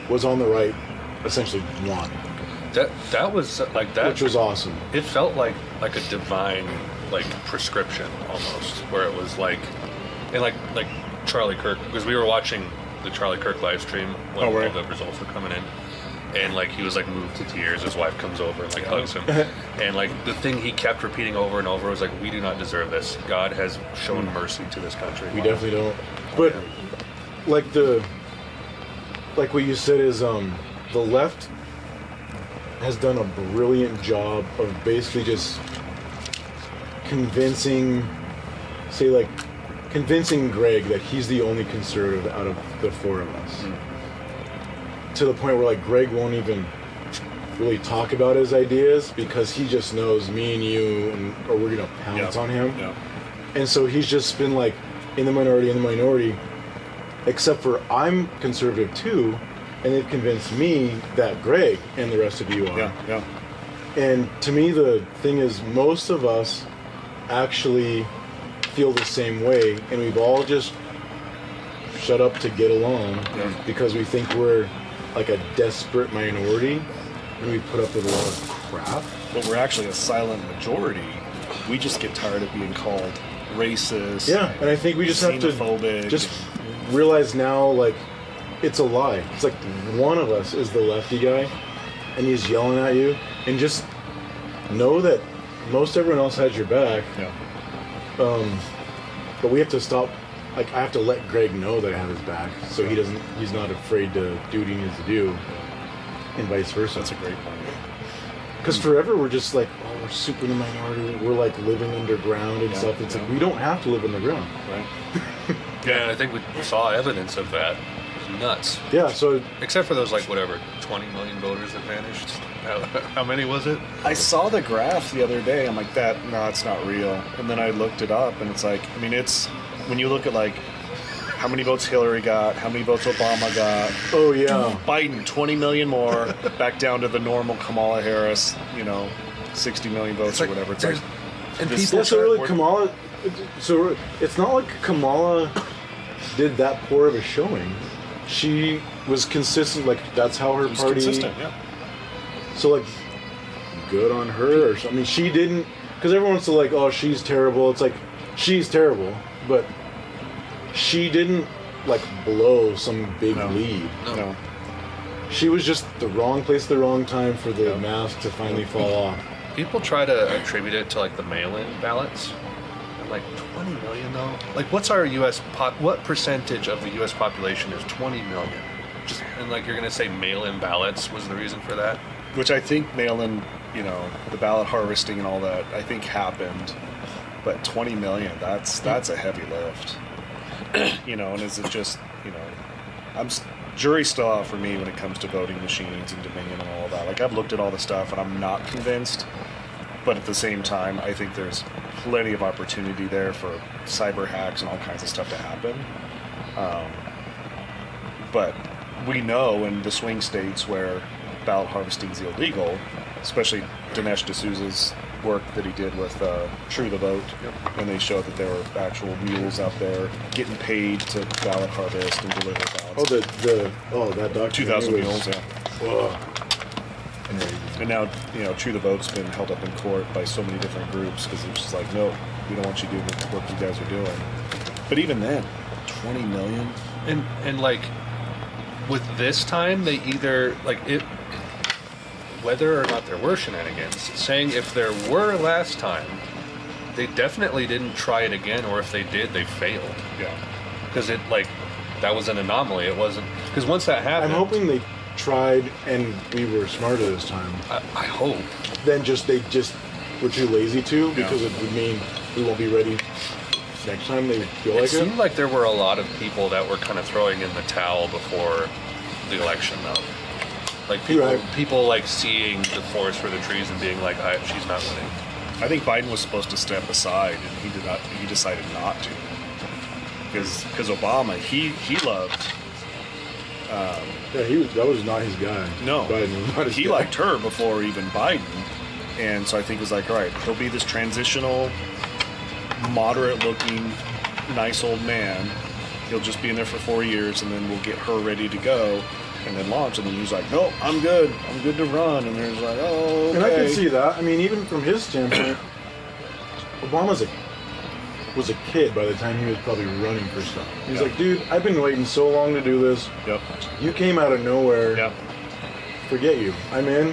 was on the right essentially won. That was like that, which was awesome. It felt like a divine like prescription almost, where it was like, and like Charlie Kirk, because we were watching the Charlie Kirk live stream when all the results were coming in, and like he was like moved to tears. His wife comes over and like hugs him, and like the thing he kept repeating over and over was like, "We do not deserve this. God has shown mercy to this country." We definitely don't. But like what you said is the left has done a brilliant job of basically just convincing Greg that he's the only conservative out of the four of us. To the point where like Greg won't even really talk about his ideas because he just knows me and you or we're gonna pounce on him. Yeah. And so he's just been like in the minority, except for I'm conservative too, and they've convinced me that Greg and the rest of you are. Yeah. And to me, the thing is, most of us actually feel the same way, and we've all just shut up to get along because we think we're like a desperate minority, and we put up with a lot of crap. But we're actually a silent majority. We just get tired of being called racist. Yeah, and I think we just have to just realize now, like, it's a lie. It's like one of us is the lefty guy, and he's yelling at you, and just know that most everyone else has your back. Yeah. But we have to stop. Like, I have to let Greg know that I have his back, so he's not afraid to do what he needs to do, and vice versa. That's a great point. Because forever we're just like, oh, we're super in the minority. We're like living underground and stuff. It's like we don't have to live underground. Right. Yeah, and I think we saw evidence of that. It was nuts. Yeah, so... Except for those, like, whatever, 20 million voters that vanished. How many was it? I saw the graph the other day. I'm like, it's not real. And then I looked it up, and it's like, I mean, it's... When you look at, like, how many votes Hillary got, how many votes Obama got. Oh, yeah. Biden, 20 million more, back down to the normal Kamala Harris, 60 million votes or whatever. It's like... And people really Kamala... So it's not like Kamala did that poor of a showing. She was consistent, like, that's how her party... consistent, yeah. So, like, good on her, or something. I mean, she didn't... Because everyone's still like, oh, she's terrible. It's like, she's terrible, but she didn't, like, blow some big lead. No. She was just the wrong place at the wrong time for the mask to finally fall off. People try to attribute it to, like, the mail-in ballots. Like 20 million though. Like, what's our U.S. What percentage of the U.S. population is 20 million? And like, you're gonna say mail-in ballots was the reason for that? Which I think mail-in, the ballot harvesting and all that, I think happened. But 20 million, that's a heavy lift. And is it just, jury's still out for me when it comes to voting machines and Dominion and all that. Like, I've looked at all the stuff and I'm not convinced. But at the same time, I think there's plenty of opportunity there for cyber hacks and all kinds of stuff to happen. But we know in the swing states where ballot harvesting is illegal, especially Dinesh D'Souza's work that he did with True the Vote, and they showed that there were actual mules out there getting paid to ballot harvest and deliver ballots. That documentary 2,000 mules, yeah. Whoa. And now, True the Vote's been held up in court by so many different groups because it's just like, no, we don't want you doing the work you guys are doing. But even then, 20 million? And like, with this time, they either, like, it, whether or not there were shenanigans, saying if there were last time, they definitely didn't try it again, or if they did, they failed. Yeah. Because it, like, that was an anomaly. It wasn't, because once that happened... I'm hoping they tried and we were smarter this time. I hope. Then they just were too lazy to, because it would mean we won't be ready next time they feel It like seemed it. like there were a lot of people that were kind of throwing in the towel before the election, though. Like people like seeing the forest for the trees and being like, she's not winning. I think Biden was supposed to step aside, and he did not. He decided not to, because Obama he loved. Yeah, that was not his guy. No, Biden was not his he guy. liked her before even Biden, and so I think it was like, all right, he'll be this transitional, moderate-looking, nice old man. He'll just be in there for 4 years, and then we'll get her ready to go, and then launch. And then he's like, no, I'm good to run. And there's like, oh, okay. And I can see that. I mean, even from his standpoint, Obama was a kid by the time he was probably running for stuff. He's like, dude, I've been waiting so long to do this. Yep. You came out of nowhere. Yep. Forget you. I'm in.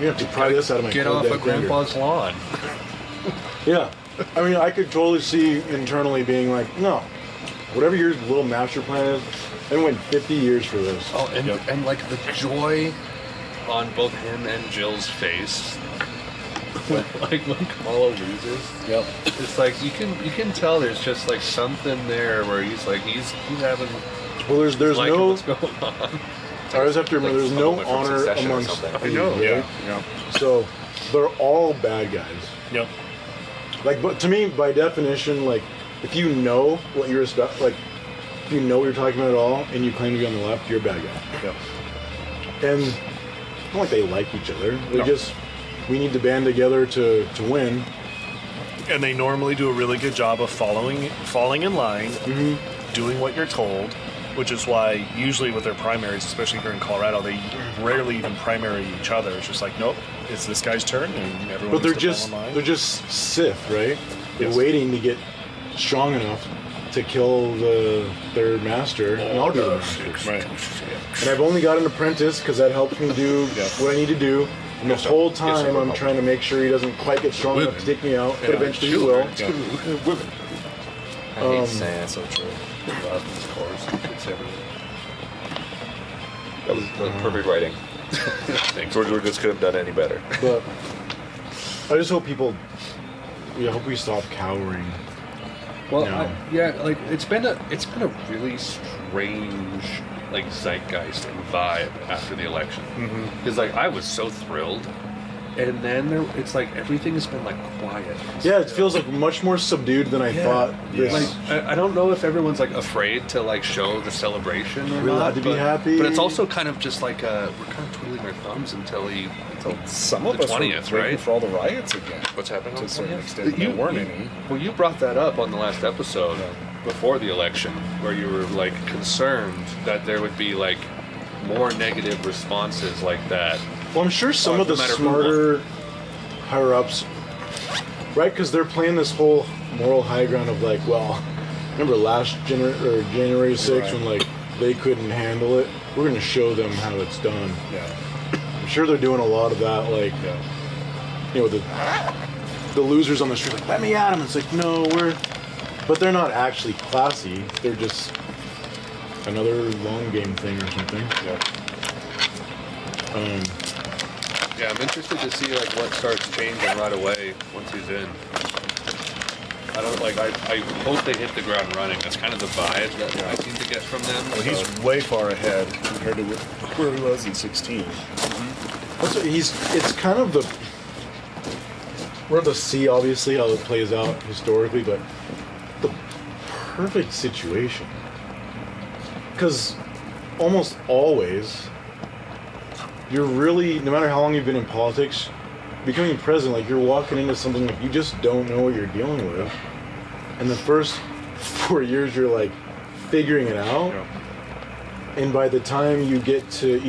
You have to pry this out of my Get cold off dead of finger. Grandpa's lawn. Yeah. I mean, I could totally see internally being like, no, whatever your little master plan is, I went 50 years for this. Oh, and like the joy on both him and Jill's face, when Kamala loses. Yep. It's like you can tell there's just like something there where he's having Well, there's liking no. what's going on. I always have to remember there's no Like from honor Succession or amongst something. thieves, I know. right? Yeah. So they're all bad guys. Yep. Like, but to me, by definition, like, if you know what you're about, like, if you know what you're talking about at all, and you claim to be on the left, you're a bad guy. Yep. And it's not like they like each other. They No. just, we need to band together to win. And they normally do a really good job of falling in line, doing what you're told, which is why usually with their primaries, especially here in Colorado, they rarely even primary each other. It's just like, nope, it's this guy's turn, and everyone. But they're needs to just, fall in line. they're just Sith, right? They're Yes. waiting to get strong enough to kill their master, and I'll be the master. Right. And I've only got an apprentice because that helps me do what I need to do. And the whole time I'm trying to make sure he doesn't quite get strong enough to take me out, but eventually he will. Women. I hate sand. So true. Husbands, cars, it's everything. That was perfect writing. Thanks. George Lucas could have done any better. But I just hope people, I hope we stop cowering. Well, No. like it's been a really strange like zeitgeist and vibe after the election. Because like I was so thrilled, and then it's like everything's been like quiet. Yeah, it feels like much more subdued than I thought. This, Like I don't know if everyone's like afraid to like show the celebration or We're allowed not, to be but- happy. But it's also kind of just like we're kind of twiddling our thumbs until Some the of us 20th, were waiting right? for all the riots again. What's happening To on a certain 20th? extent, there weren't any. Well, you brought that up on the last episode before the election, where you were like concerned that there would be like more negative responses like that. well, I'm sure some of the no matter who smarter higher-ups, right? Because they're playing this whole moral high ground of like, well, remember last January 6th Right. when like they couldn't handle it? We're going to show them how it's done. Yeah. I'm sure they're doing a lot of that, like, Yeah. you know, the losers on the street, like, let me at them. It's like, no, but they're not actually classy. They're just another long game thing or something. Yeah, I'm interested to see like what starts changing right away once he's in. I don't like. I hope they hit the ground running. That's kind of the vibe that I seem to get from them. Well, he's so- way far ahead compared to where he was in 16. It's kind of we're able to see obviously how it plays out historically, but the perfect situation. Because almost always, you're really, no matter how long you've been in politics, becoming president, like you're walking into something like you just don't know what you're dealing with. And the first 4 years, you're like figuring it out. And by the time you get to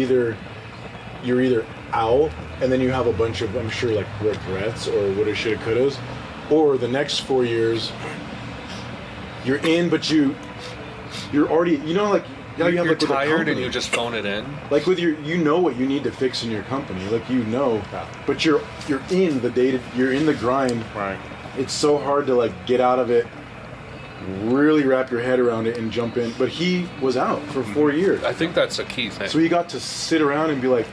you're either out and then you have a bunch of, I'm sure, like regrets or woulda, shoulda, couldas, or the next 4 years, you're in, but you're already, you know, like, you have You're like with a tired and company. you just phone it in. Like with you know what you need to fix in your company, like you know, but you're in the data, you're in the grind. Right. It's so hard to like get out of it, really wrap your head around it and jump in. But he was out for 4 years, I think that's a key thing. so he got to sit around and be like,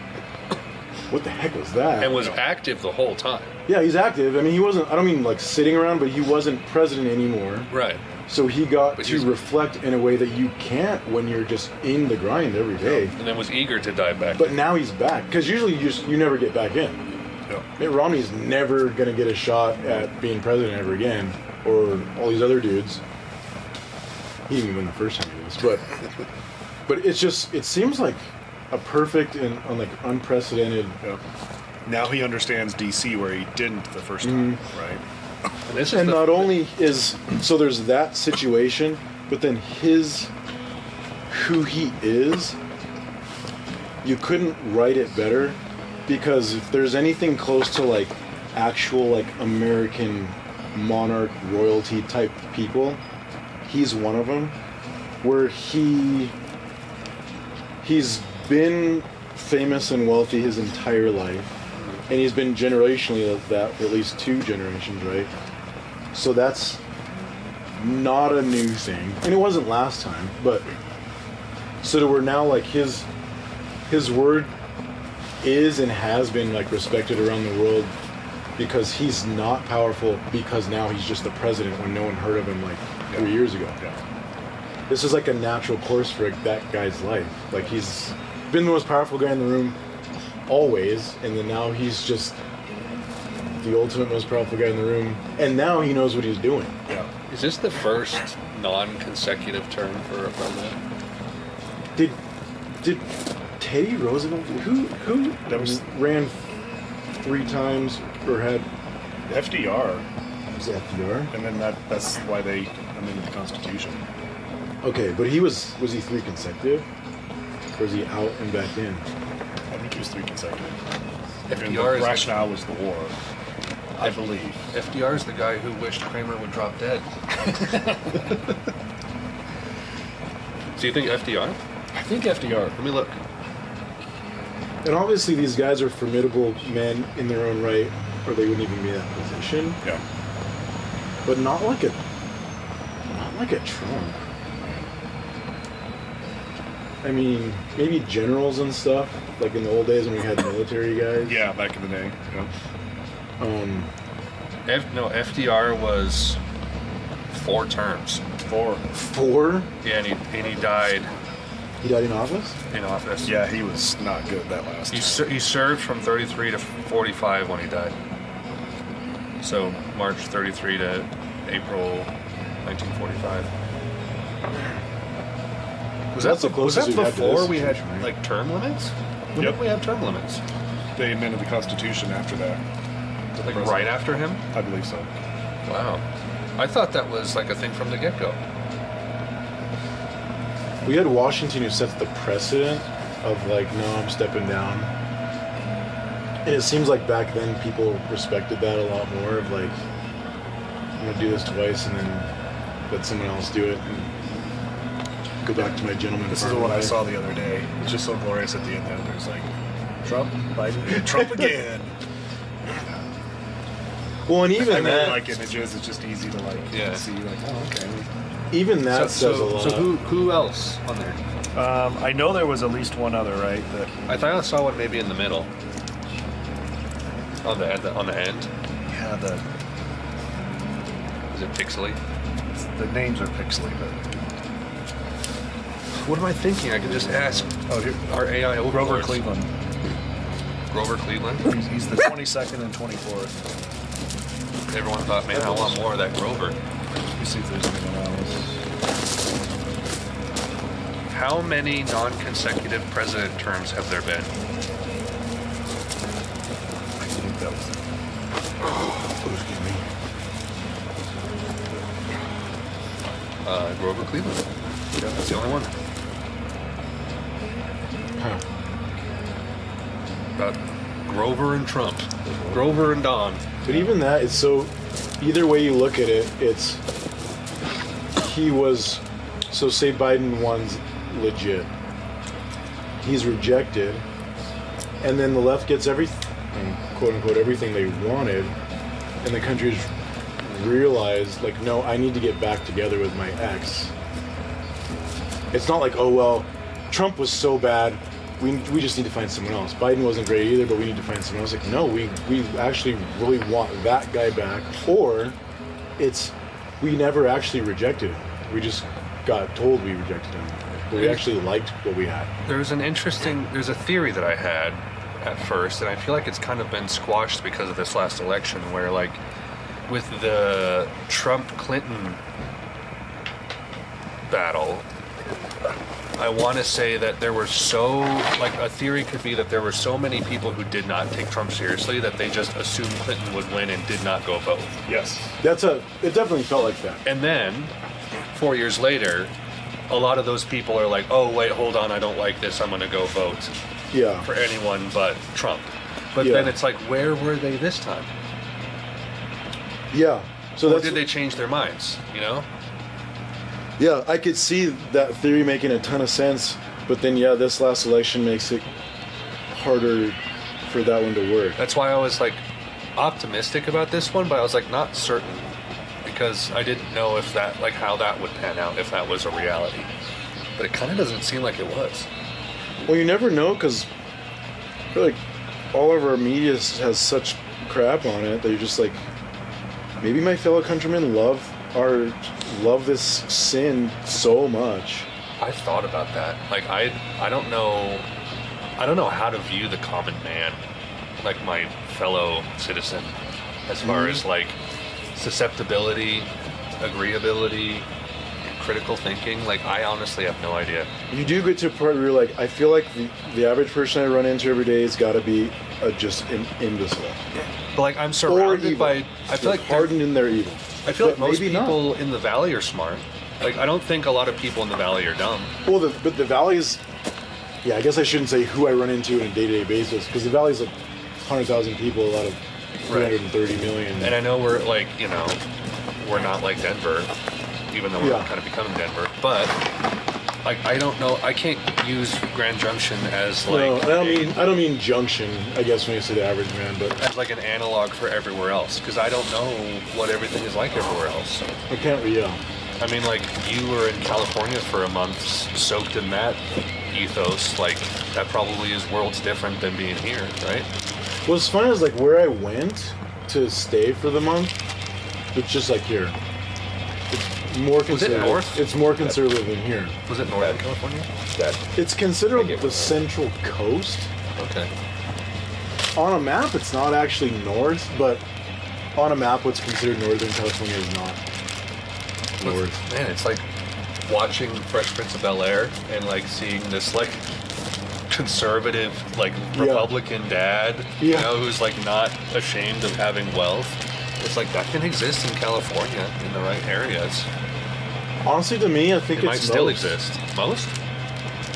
what the heck was that? And was active the whole time. Yeah, he's active. I mean, he wasn't, I don't mean like sitting around, but he wasn't president anymore. Right. So he got But to he's- reflect in a way that you can't when you're just in the grind every day. And then was eager to dive back. But now he's back. Because usually you never get back in. Yeah. Mitt Romney's never going to get a shot at being president ever again. Or all these other dudes. He didn't even win the first time he was. But it's just, it seems like a perfect and like unprecedented. Yeah. Now he understands DC where he didn't the first time, right? And this is And the- not only is, so there's that situation, but then who he is, you couldn't write it better, because if there's anything close to like actual like American monarch royalty type people, he's one of them, where he's been famous and wealthy his entire life, and he's been generationally like that for at least 2 generations, right? So that's not a new thing, and it wasn't last time, but so that we're now like his word is and has been like respected around the world, because he's not powerful because now he's just the president when no one heard of him like 3 years ago. Yeah. This is like a natural course for that guy's life. Like, he's been the most powerful guy in the room always, and then now he's just the ultimate most powerful guy in the room, and now he knows what he's doing. Yeah. Is this the first non-consecutive term for a president? Did Teddy Roosevelt, who That was- ran 3 times or had, FDR, was it FDR? and then that's why they amended the Constitution. Okay, but was he 3 consecutive? Or was he out and back in? I think he was 3 consecutive. And FDR the is rationale was the war, I believe. FDR is the guy who wished Kramer would drop dead. Do you think FDR? I think FDR. Let me look. And obviously these guys are formidable men in their own right, or they wouldn't even be in that position. Yeah. But not like a Trump. I mean, maybe generals and stuff, like in the old days when we had military guys. Yeah, back in the day. Yeah. FDR was 4 terms. 4. 4? Yeah, and he died He died in office? in office. Yeah, he was not good that last time. He served from 33 to 45 when he died. So March 33 to April 1945. Was That's the closest we've had to before this we had situation, right? like term limits? When Yep. did we have term limits? They amended the Constitution after that. Like President. right after him? I believe so. Wow. I thought that was like a thing from the get-go. We had Washington who sets the precedent of like, no, I'm stepping down. And it seems like back then people respected that a lot more, of like, I'm gonna do this twice and then let someone else do it and go back to my gentleman. This is the farm one I life. saw the other day. It's just so glorious at the end there. There's like, Trump, Biden, Trump again. Well, and I even really that, like images. It's just easy to like see. Like, oh, okay. even that says a lot. So who else on there? I know there was at least one other, right? That I thought I saw one maybe in the middle. On the end. yeah, Is it pixely? the names are pixely, but What am I thinking? I can just ask our AI overlords. Grover Cleveland. Grover Cleveland? He's the 22nd and 24th. Everyone thought, man, I want more of that Grover. Let me see if there's anyone else. How many non-consecutive president terms have there been? I think that was. Grover Cleveland. Yeah, that's the only one. About Grover and Trump. Grover and Don. But even that, it's so, either way you look at it, it's, he was, so say Biden one's legit. He's rejected, and then the left gets everything, quote unquote, everything they wanted, and the country's realized, like, no, I need to get back together with my ex. It's not like, oh, well, Trump was so bad, we just need to find someone else. Biden wasn't great either, but we need to find someone else. Like, no, we actually really want that guy back, or we never actually rejected him. We just got told we rejected him. But we actually liked what we had. There's a theory that I had at first, and I feel like it's kind of been squashed because of this last election, where like with the Trump-Clinton battle, I want to say that there were a theory could be that there were so many people who did not take Trump seriously that they just assumed Clinton would win and did not go vote. Yes. It definitely felt like that. And then 4 years later, a lot of those people are like, oh wait, hold on, I don't like this, I'm going to go vote for anyone but Trump. But then it's like, where were they this time? Yeah. So or did they change their minds, you know? Yeah, I could see that theory making a ton of sense, but then this last election makes it harder for that one to work. That's why I was like optimistic about this one, but I was like not certain because I didn't know if that, like how that would pan out, if that was a reality. But it kind of doesn't seem like it was. Well, you never know, because I feel like all of our media has such crap on it that you're just like, maybe my fellow countrymen love this sin so much. I thought about that. Like I don't know how to view the common man, like my fellow citizen, as far as like susceptibility, agreeability, critical thinking. Like I honestly have no idea. You do get to a part where you're like, I feel like the average person I run into every day has got to be just an imbecile. But like I'm surrounded by, I feel like hardened in their evil. I feel like most maybe people in the valley are smart. Like I don't think a lot of people in the valley are dumb. Well, but the valley is, I guess I shouldn't say who I run into on a day-to-day basis, because the valley's like 100,000 people out of 330 million. And I know we're like, you know, we're not like Denver, even though we're kind of becoming Denver. But like I don't know, I can't use Grand Junction as like. No, I don't mean Junction. I guess when you say the average man, but as like an analog for everywhere else, because I don't know what everything is like everywhere else. I can't. Yeah. I mean, like you were in California for a month, soaked in that ethos. Like that probably is worlds different than being here, right? What's fun is like where I went to stay for the month. It's just like here. It's more conservative. Was it north? It's more conservative than here. Was it Northern California? It's considered the central coast. Okay. On a map, it's not actually north, but on a map, what's considered Northern California is not north. Man, it's like watching Fresh Prince of Bel-Air and like seeing this like conservative, like Republican dad, you know, who's like not ashamed of having wealth. It's like that can exist in California in the right areas. Honestly, to me, I think it might still exist. Most?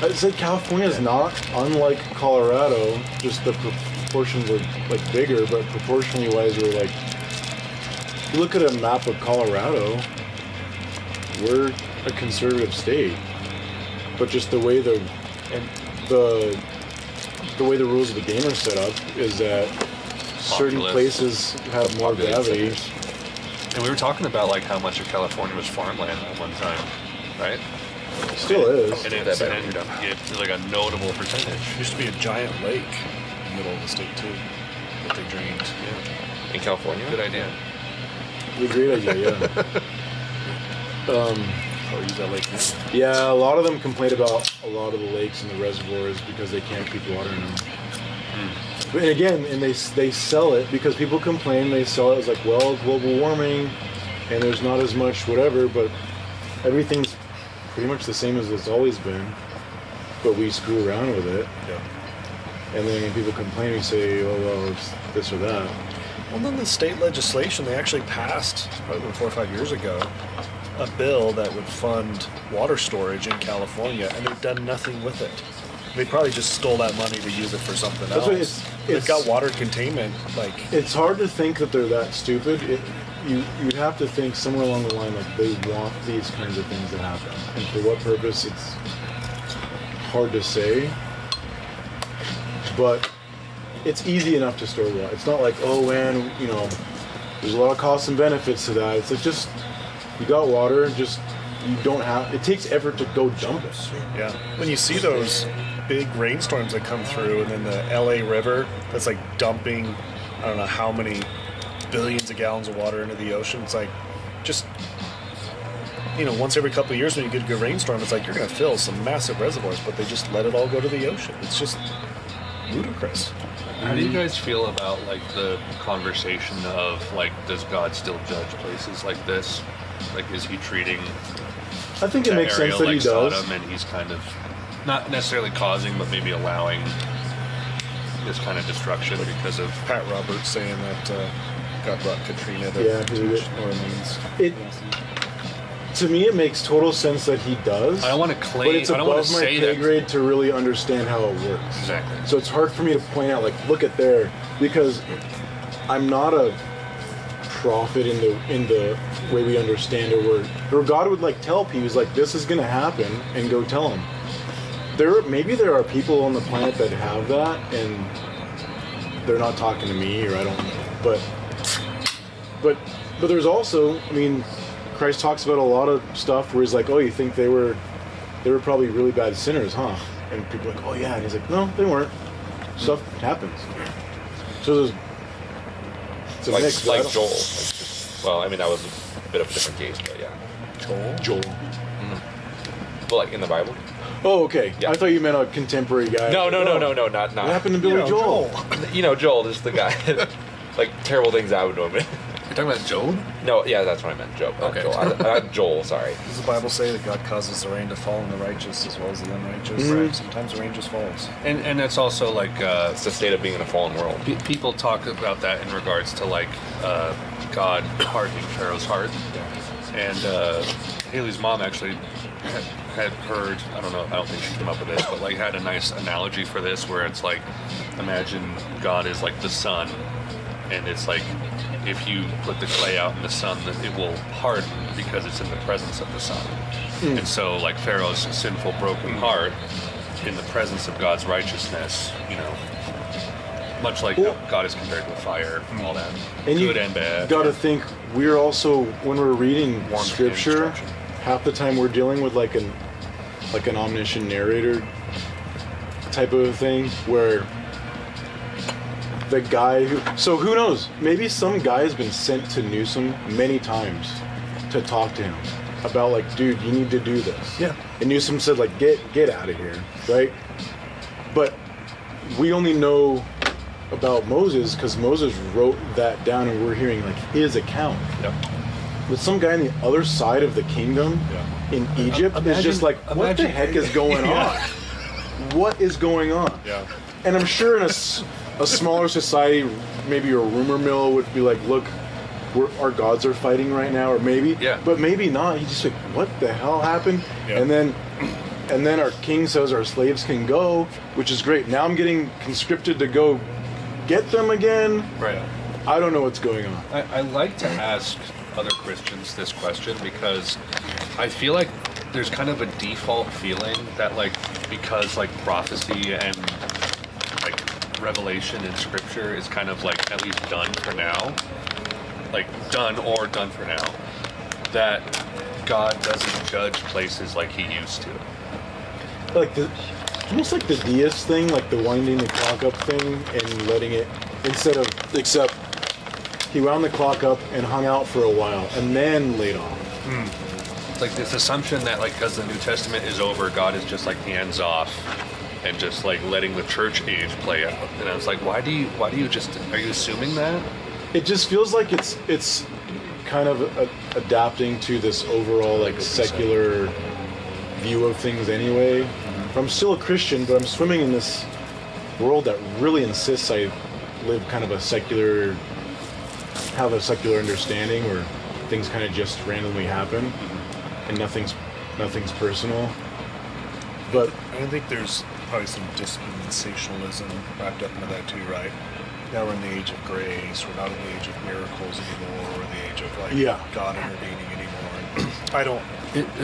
I'd say California is not unlike Colorado. Just the proportions are like bigger, but proportionally wise, we're like. If you look at a map of Colorado, we're a conservative state, but just the way the way the rules of the game are set up is that certain places have more gravity. And we were talking about like how much of California was farmland at one time, right? Still is. And it's like a notable percentage. Used to be a giant lake in the middle of the state too that they drained. Yeah. In California? Good idea. A great idea, yeah. Use that lake now. Yeah, a lot of them complain about a lot of the lakes and the reservoirs because they can't keep water in them. But again, and they sell it because people complain. They sell it as like, well, global warming, and there's not as much whatever, but everything's pretty much the same as it's always been. But we screw around with it. Yeah. And then when people complain, we say, oh well, it's this or that. Well, then the state legislation, they actually passed probably 4 or 5 years ago a bill that would fund water storage in California, and they've done nothing with it. They probably just stole that money to use it for something else. They've got water containment. Like it's hard to think that they're that stupid. You'd have to think somewhere along the line like they want these kinds of things to happen, and for what purpose? It's hard to say. But it's easy enough to store water. It's not like, oh man, you know, there's a lot of costs and benefits to that. It's like just you got water, just you don't have. It takes effort to go dump it. Yeah. When you see those big rainstorms that come through, and then the LA River that's like dumping, I don't know how many billions of gallons of water into the ocean. It's like, just, once every couple of years when you get a good rainstorm, it's like you're going to fill some massive reservoirs, but they just let it all go to the ocean. It's just ludicrous. How do you guys feel about like the conversation of like, does God still judge places like this? Like, is he treating I think it makes sense area that like he does. Sodom, and he's kind of not necessarily causing, but maybe allowing this kind of destruction because of Pat Roberts saying that God brought Katrina to Yeah, teach he did. New Orleans. To me, it makes total sense that he does. I don't want to claim. But it's I don't want above to my say pay that. grade to really understand how it works. Exactly. So it's hard for me to point out, like, look at there, because I'm not a prophet in the way we understand it. Where God would like tell people, he's like, this is going to happen, and go tell them. Maybe there are people on the planet that have that, and they're not talking to me, or I don't know. But there's also, I mean, Christ talks about a lot of stuff where he's like, oh, you think they were probably really bad sinners, huh? And people are like, oh yeah, and he's like, no, they weren't. Stuff happens. So it's a Like, mix. but I like don't- Joel. Well, I mean, that was a bit of a different case, but yeah. Joel. But like in the Bible? Oh, okay. Yeah. I thought you meant a contemporary guy. No, Oh, not. What happened to Billy You know, Joel? Joel, just the guy. Like terrible things I would do. You're talking about Job? No, yeah, that's what I meant. Joel. Okay. Joel. I'm Joel. Sorry. Does the Bible say that God causes the rain to fall on the righteous as well as the unrighteous? Mhm. Right. Sometimes the rain just falls. And it's also like It's the state of being in a fallen world. people talk about that in regards to like God hardening Pharaoh's heart. And Haley's mom actually had heard, I don't think she came up with this, but like had a nice analogy for this where it's like, imagine God is like the sun, and it's like if you put the clay out in the sun, that it will harden because it's in the presence of the sun. And so like Pharaoh's sinful, broken heart in the presence of God's righteousness, much like how God is compared to a fire, all that, And good you and bad. got to think, we're also, when we're reading Warmth and scripture, instruction. half the time we're dealing with like an omniscient narrator type of thing, where the guy who knows, maybe some guy has been sent to Newsom many times to talk to him about like, dude, you need to do this. Yeah. And Newsom said like, get out of here, right? But we only know about Moses because Moses wrote that down, and we're hearing like his account. Yep. But some guy on the other side of the kingdom in Egypt is just like, what the heck is going on? What is going on? Yeah. And I'm sure in a smaller society, maybe a rumor mill would be like, look, our gods are fighting right now, or maybe, Yeah. but maybe not. He's just like, what the hell happened? Yeah. And then our king says our slaves can go, which is great. Now I'm getting conscripted to go get them again. Right. I don't know what's going on. I like to ask other Christians this question because I feel like there's kind of a default feeling that like because like prophecy and like revelation in scripture is kind of like at least done for now, like done for now, that God doesn't judge places like he used to. Like almost like the deist thing, like the winding the clock up thing and letting it, except he wound the clock up and hung out for a while and then laid off. It's like this assumption that like because the New Testament is over, God is just like hands off and just like letting the church age play out. And I was like, why do you just, are you assuming that? It just feels like it's kind of adapting to this overall like secular view of things anyway. I'm still a Christian, but I'm swimming in this world that really insists I live kind of have a secular understanding where things kind of just randomly happen and nothing's personal. But I think there's probably some dispensationalism wrapped up into that too, right? Now we're in the age of grace. We're not in the age of miracles anymore, or the age of like God intervening anymore. I don't.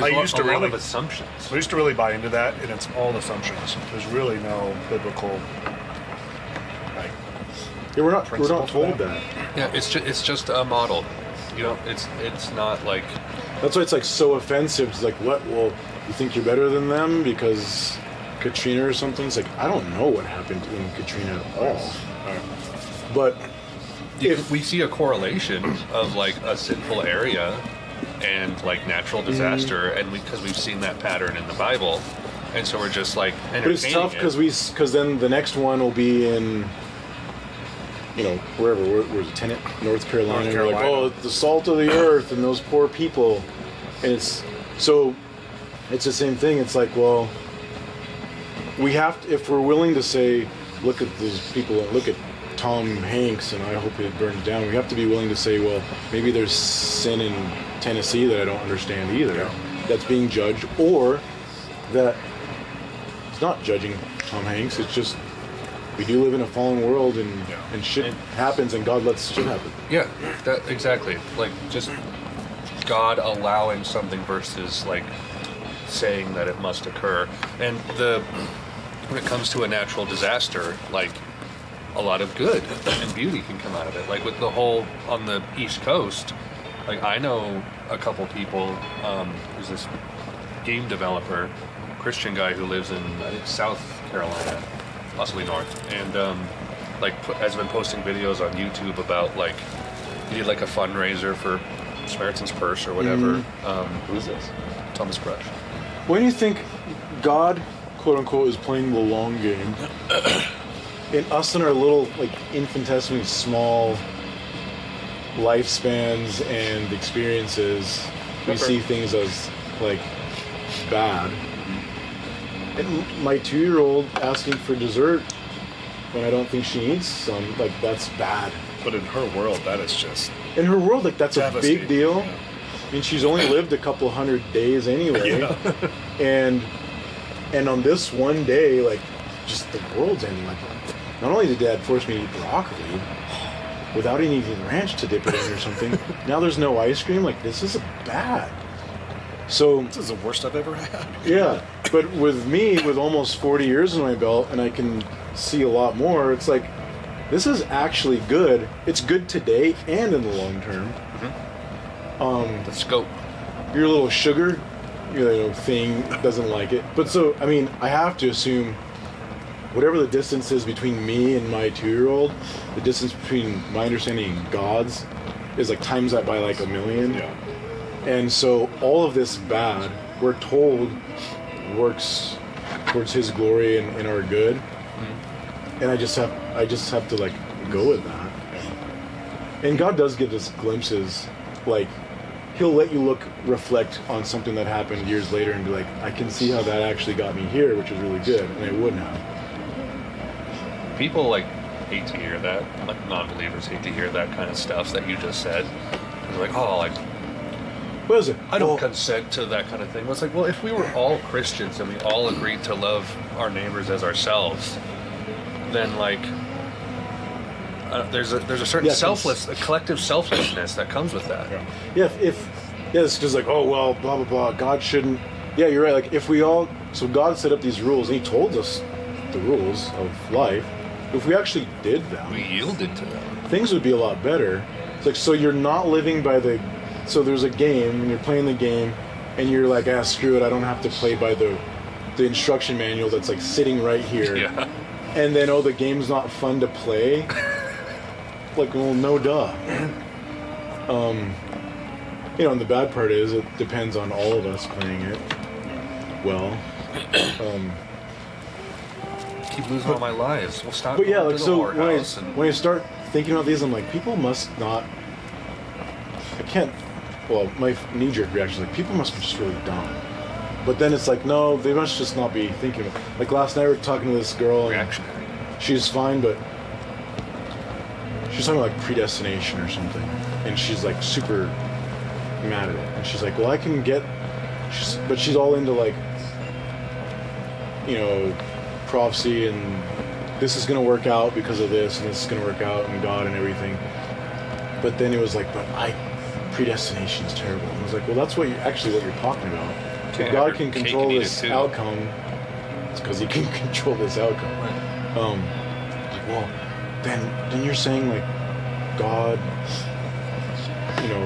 I used to a lot really of assumptions. I used to really buy into that, and it's all assumptions. There's really no biblical like. yeah, we're not Principle told for that. Yeah, it's just a model. It's not like That's why it's like so offensive. It's like, what? Well, you think you're better than them because Katrina or something. It's like, I don't know what happened in Katrina at all. But If we see a correlation of like a sinful area and like natural disaster, and because we've seen that pattern in the Bible, and so we're just like entertaining but it's tough because then the next one will be in, you know, wherever, where's it, North Carolina. North We're like, Carolina. oh, the salt of the earth and those poor people, and it's the same thing. It's like, well, we have to, if we're willing to say, look at these people and look at Tom Hanks, and I hope it burns down. We have to be willing to say, well, maybe there's sin in Tennessee that I don't understand either, that's being judged, or that it's not judging Tom Hanks. It's just we do live in a fallen world, and shit happens, and God lets shit happen. Yeah, that exactly. Like just God allowing something versus like saying that it must occur. And when it comes to a natural disaster, like a lot of good and beauty can come out of it. Like with the whole on the East Coast, like I know a couple people. There's this game developer, Christian guy who lives in I think South Carolina, possibly North, and has been posting videos on YouTube about like he did like a fundraiser for Samaritan's Purse or whatever. Who's this? Thomas Brush. When do you think God, quote unquote, is playing the long game? In us and our little, like, infinitesimally small lifespans and experiences, we see things as, like, bad. And my 2-year-old asking for dessert when I don't think she needs some, like, that's bad. But in her world, that is just In her world, like, that's a devastating. big deal. Yeah. I mean, she's only lived a couple hundred days anyway. Yeah. And on this one day, like, just the world's ending. Like, not only did Dad force me to eat broccoli without any ranch to dip it in or something, now there's no ice cream. Like, this is bad. So, This is the worst I've ever had. yeah. But with me, with almost 40 years in my belt, and I can see a lot more, it's like, this is actually good. It's good today and in the long term. The scope. Your little sugar, thing doesn't like it. But so, I mean, I have to assume whatever the distance is between me and my 2-year-old, the distance between my understanding and God's is like times that by like 1,000,000. Yeah. And so all of this bad, we're told, works towards His glory and our good. And I just have to like go with that. And God does give us glimpses, like He'll let you reflect on something that happened years later and be like, I can see how that actually got me here, which is really good, and I wouldn't have. People like hate to hear that. Like non-believers hate to hear that kind of stuff that you just said. They're like, oh, like What is it? I don't Well, consent to that kind of thing. Well, it's like, well, if we were all Christians and we all agreed to love our neighbors as ourselves, then like there's a certain a collective selflessness that comes with that. Yeah, it's just like, oh, well, blah, blah, blah, God shouldn't. Yeah, you're right. Like, if we all. So God set up these rules, and He told us the rules of life. If we actually did them, We yielded to them. things would be a lot better. It's like, so you're not living by the. So there's a game, and you're playing the game, and you're like, screw it, I don't have to play by the instruction manual that's like sitting right here. Yeah. And then, the game's not fun to play. Like, well, no duh. And the bad part is it depends on all of us playing it well. Keep losing all my lives. We'll stop. But yeah, going like, to the so whorehouse and when I start thinking about these, I'm like, people must not. I can't. Well, my knee-jerk reaction is like, people must be just really dumb. But then it's like, no, they must just not be thinking. Like last night, we were talking to this girl, and reactionary. she's fine, but she's talking about like predestination or something, and she's like super mad at it. And she's like, well, I can get, but she's all into like, prophecy and this is gonna work out because of this, and this is gonna work out and God and everything. But then it was like, predestination is terrible. And I was like, well, that's what you're talking about. So Can't God have can your cake control and eat this it too. outcome. It's because He can control this outcome. Like, well, then you're saying like God,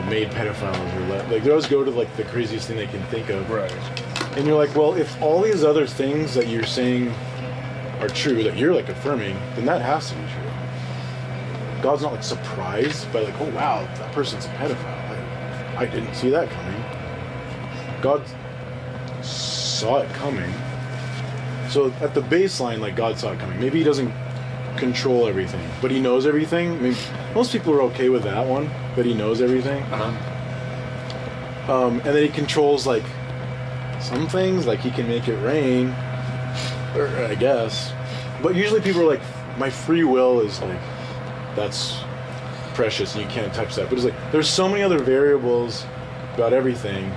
made pedophiles or like they always go to like the craziest thing they can think of. Right. And you're like, well, if all these other things that you're saying are true, that you're like affirming, then that has to be true. God's not like surprised by like, oh wow, that person's a pedophile. I didn't see that coming. God saw it coming. So at the baseline, like God saw it coming. Maybe he doesn't control everything, but he knows everything. I mean, most people are okay with that one, but he knows everything. And then he controls like some things, like he can make it rain, or I guess. But usually people are like, my free will is like, that's precious and you can't touch that. But it's like, there's so many other variables about everything.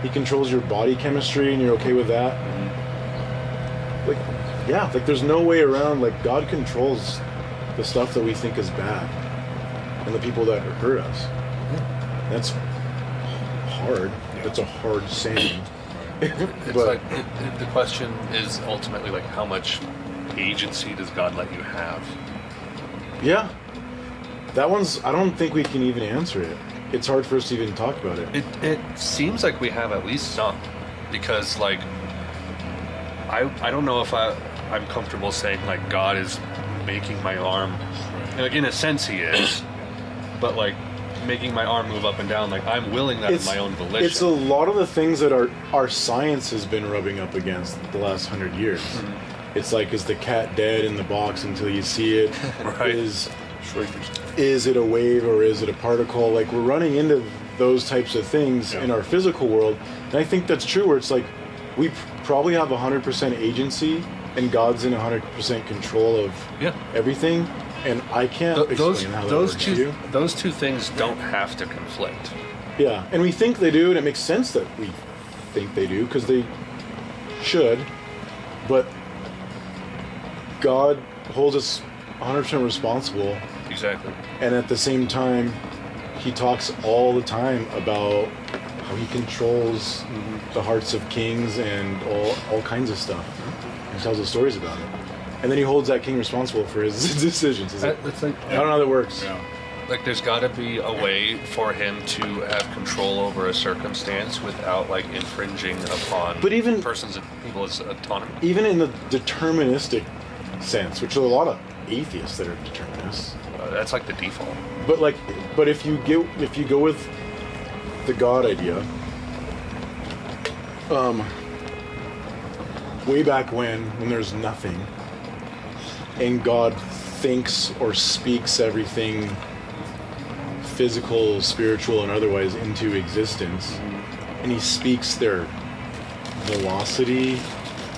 He controls your body chemistry and you're okay with that. Like, yeah, like there's no way around, like God controls the stuff that we think is bad and the people that hurt us. That's hard. That's a hard saying. It's But- like the question is ultimately like, how much agency does God let you have? Yeah. That one's, I don't think we can even answer it. It's hard for us to even talk about it. It seems like we have at least some, because like I don't know if I'm comfortable saying like God is making my arm, like in a sense he is, but like making my arm move up and down, like I'm willing that of my own volition. It's a lot of the things that our science has been rubbing up against the last 100 years. It's like, is the cat dead in the box until you see it? Right. Is it a wave or is it a particle? Like, we're running into those types of things in our physical world. And I think that's true, where it's like, we probably have 100% agency and God's in 100% control of everything. And I can't explain how that works to you. Those two things don't have to conflict. Yeah, and we think they do, and it makes sense that we think they do, because they should. But God holds us 100% responsible. Exactly. And at the same time, he talks all the time about how he controls the hearts of kings and all kinds of stuff. He tells us stories about it. And then he holds that king responsible for his decisions. It's like, I don't know how that works. Yeah. like there's got to be a way for him to have control over a circumstance without like infringing upon But even- people's autonomy. Even in the deterministic sense, which are a lot of atheists that are determinists. That's like the default. But if you go with the God idea, way back when there's nothing, and God thinks or speaks everything, physical, spiritual, and otherwise, into existence, and he speaks their velocity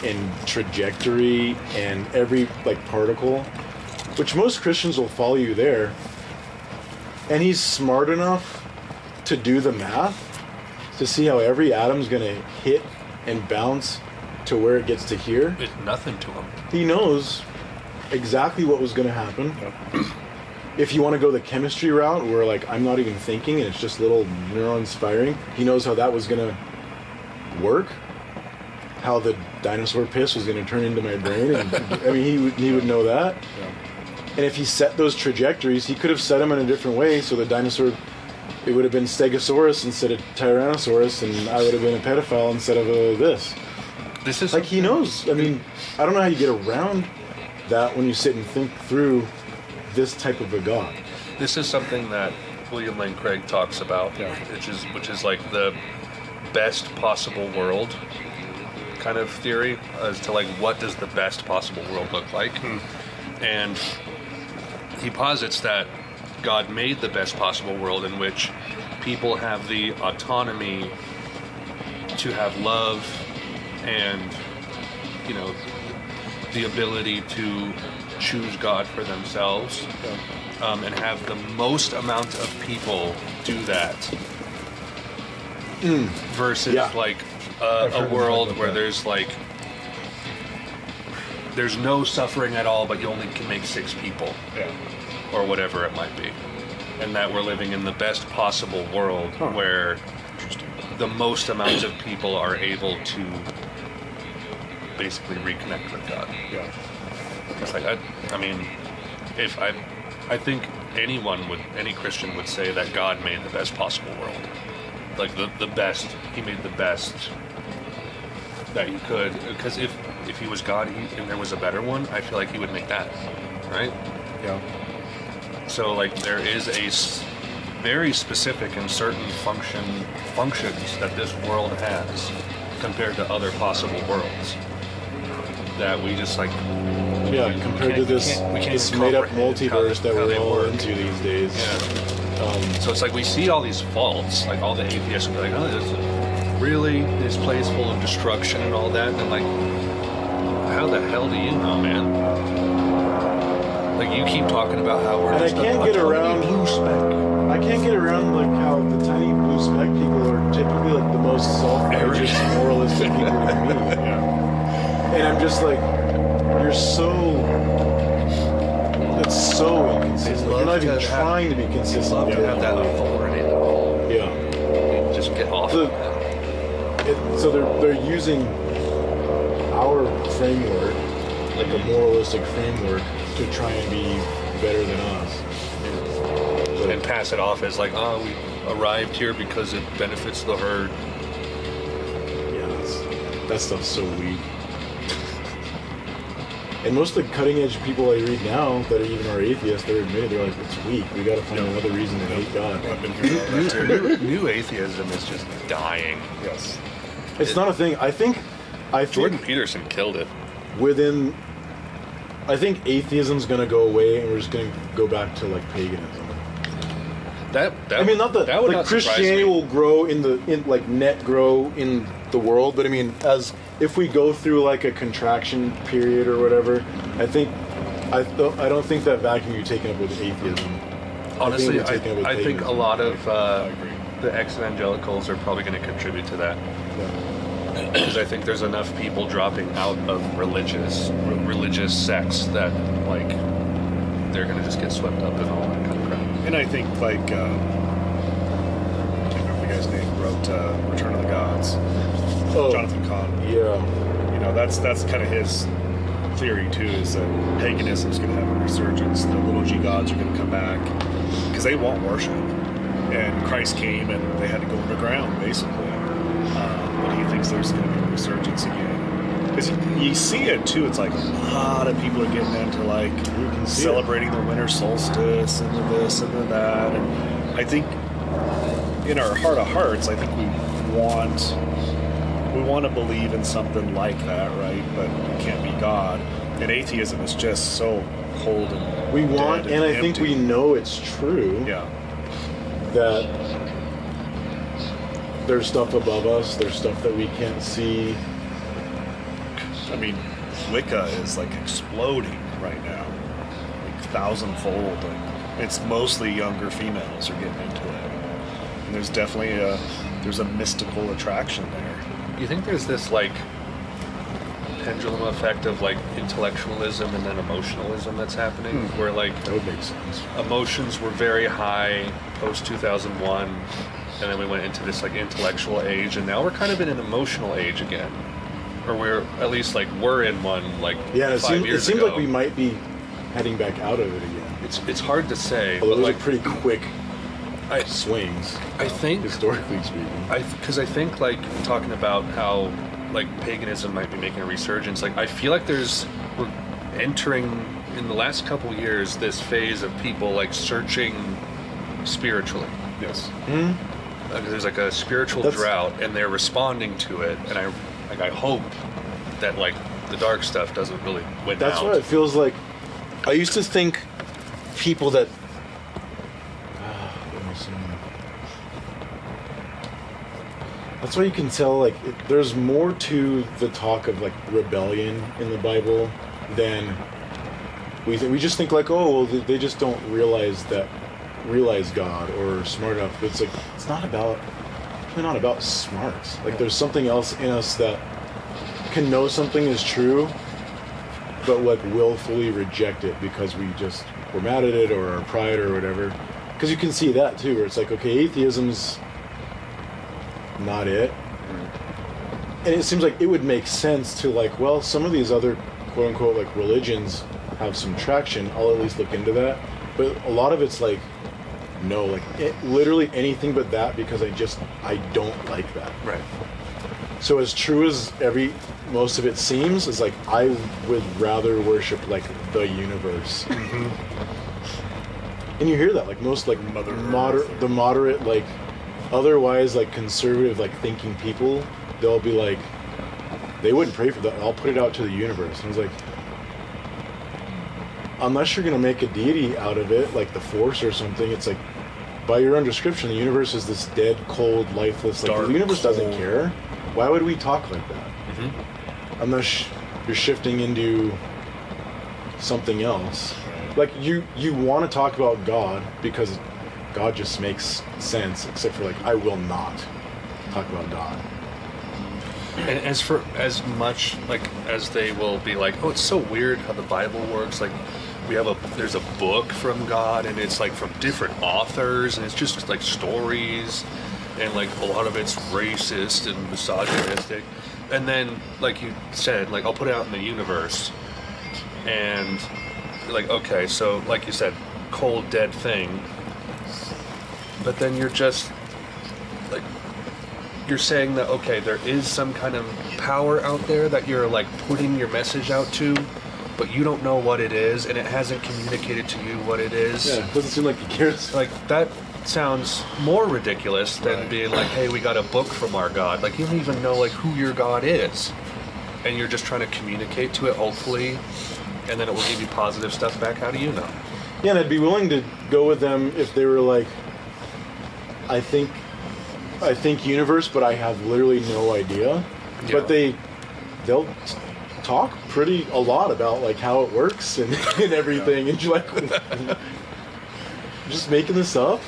and trajectory and every particle, which most Christians will follow you there, and he's smart enough to do the math to see how every atom's going to hit and bounce to where it gets to here. It's nothing to him. He knows exactly what was going to happen. If you want to go the chemistry route where I'm not even thinking and it's just little neurons firing, he knows how that was going to work, how the dinosaur piss was going to turn into my brain, and I mean he would know that. And if he set those trajectories, he could have set them in a different way, so the dinosaur, it would have been Stegosaurus instead of Tyrannosaurus, and I would have been a pedophile instead of this. This is He knows. I mean, I don't know how you get around that when you sit and think through this type of a God. This is something that William Lane Craig talks about, which is like the best possible world kind of theory as to what does the best possible world look like. And he posits that God made the best possible world in which people have the autonomy to have love and the ability to choose God for themselves, and have the most amount of people do that versus a world where there's no suffering at all, but you only can make 6 people or whatever it might be, and that we're living in the best possible world where the most amount of people are able to basically reconnect with God. It's I think any Christian would say that God made the best possible world. He made the best that he could, because if he was God and there was a better one, I feel like he would make that, right? Yeah. So like there is very specific and certain functions that this world has compared to other possible worlds that we just like. Yeah, compared to this made-up multiverse that we're all into these days. Yeah. So it's like we see all these faults, like all the atheists will be like, oh, this place full of destruction and all that, and I'm like, how the hell do you know, man? Like you keep talking about how we're just I can't get around blue speck. I can't get around like how the tiny blue speck people are typically like the most self-righteous, moralistic people you can meet. Yeah. And I'm just like, you're so. It's so inconsistent. You're not even trying to be consistent. Love to have that authority, though. Yeah. Just get off of that. So they're using our framework, like a moralistic framework, to try and be better than us. And pass it off as like, oh, we arrived here because it benefits the herd. Yeah, that stuff's so weak. And most of the cutting edge people I read now that are atheists, they're admitted, they're like, it's weak. We got to find another reason to hate God. I've been hearing about that too. New atheism is just dying. Yes. It's not a thing. I think Jordan Peterson killed it. I think atheism's going to go away, and we're just going to go back to like paganism. That not that would like not Christianity will grow net grow in the world, but I mean, as if we go through like a contraction period or whatever, I don't think that vacuum you're taking up with atheism. Honestly, I think a lot of the ex-evangelicals are probably going to contribute to that. Because I think there's enough people dropping out of religious sects that like they're going to just get swept up in all that kind of crap. And I think like I can't remember the guy's name wrote Return of the Gods. Jonathan Cahn. Yeah. You know, that's kind of his theory too, is that paganism's going to have a resurgence. The little g gods are going to come back because they won't worship. And Christ came and they had to go underground basically. But he thinks there's going to be a resurgence again. Because you see it too. It's like a lot of people are getting into like celebrating the winter solstice and this and that. And I think in our heart of hearts, I think we want to believe in something like that, right? But it can't be God. And atheism is just so cold and we want, dead and I empty. think we know it's true. Yeah. That there's stuff above us. There's stuff that we can't see. I mean, Wicca is like exploding right now, like thousandfold. Like, it's mostly younger females are getting into it, and there's definitely a mystical attraction there. You think there's this like pendulum effect of like intellectualism and then emotionalism that's happening, where like That would make sense. emotions were very high post 2001, and then we went into this like intellectual age, and now we're kind of in an emotional age again. Or we're at least like we're in one like Yeah, it 5 years seems ago. like we might be heading back out of it again. It's hard to say. Although But those like, are pretty quick I swings. I think historically speaking. because I think like talking about how like paganism might be making a resurgence. Like I feel like we're entering in the last couple years this phase of people like searching spiritually. Yes. There's like a spiritual drought, and they're responding to it. And I hope that like the dark stuff doesn't really win That's out. what it feels like. I used to think people that. Let me see. That's why you can tell, like, there's more to the talk of like rebellion in the Bible than we think. We just think like, oh, well, they just don't realize God or are smart enough. But it's like it's not about smarts. Like there's something else in us that can know something is true, but like willfully reject it because we're mad at it or our pride or whatever. Because you can see that too, where it's like, okay, atheism's not it. And it seems like it would make sense to like, well, some of these other quote unquote like religions have some traction. I'll at least look into that. But a lot of it's like, no, like literally anything but that, because I don't like that. Right. So as true as most of it seems, is like I would rather worship like the universe. And you hear that like most like the moderate like otherwise like conservative like thinking people, they'll be like they wouldn't pray for that. I'll put it out to the universe. And I was like, unless you're gonna make a deity out of it, like the Force or something, it's like by your own description, the universe is this dead, cold, lifeless. Like Dark, the universe doesn't cold. care. Why would we talk like that? Unless you're shifting into something else. Like you want to talk about God because God just makes sense. Except for like, I will not talk about God. And as for as much like as they will be like, oh, it's so weird how the Bible works. Like there's a book from God, and it's like from different authors, and it's just like stories, and like a lot of it's racist and misogynistic. And then, like you said, like I'll put it out in the universe, and like okay, so like you said, cold dead thing. But then you're just like you're saying that okay, there is some kind of power out there that you're like putting your message out to, but you don't know what it is, and it hasn't communicated to you what it is. Yeah, it doesn't seem like he cares. Like that sounds more ridiculous than being like, hey, we got a book from our God. Like you don't even know like who your God is, and you're just trying to communicate to it, hopefully, and then it will give you positive stuff back. How do you know? Yeah, and I'd be willing to go with them if they were like, I think universe, but I have literally no idea. Yeah. But they'll talk a lot about like how it works and, and everything, and you're like, just making this up.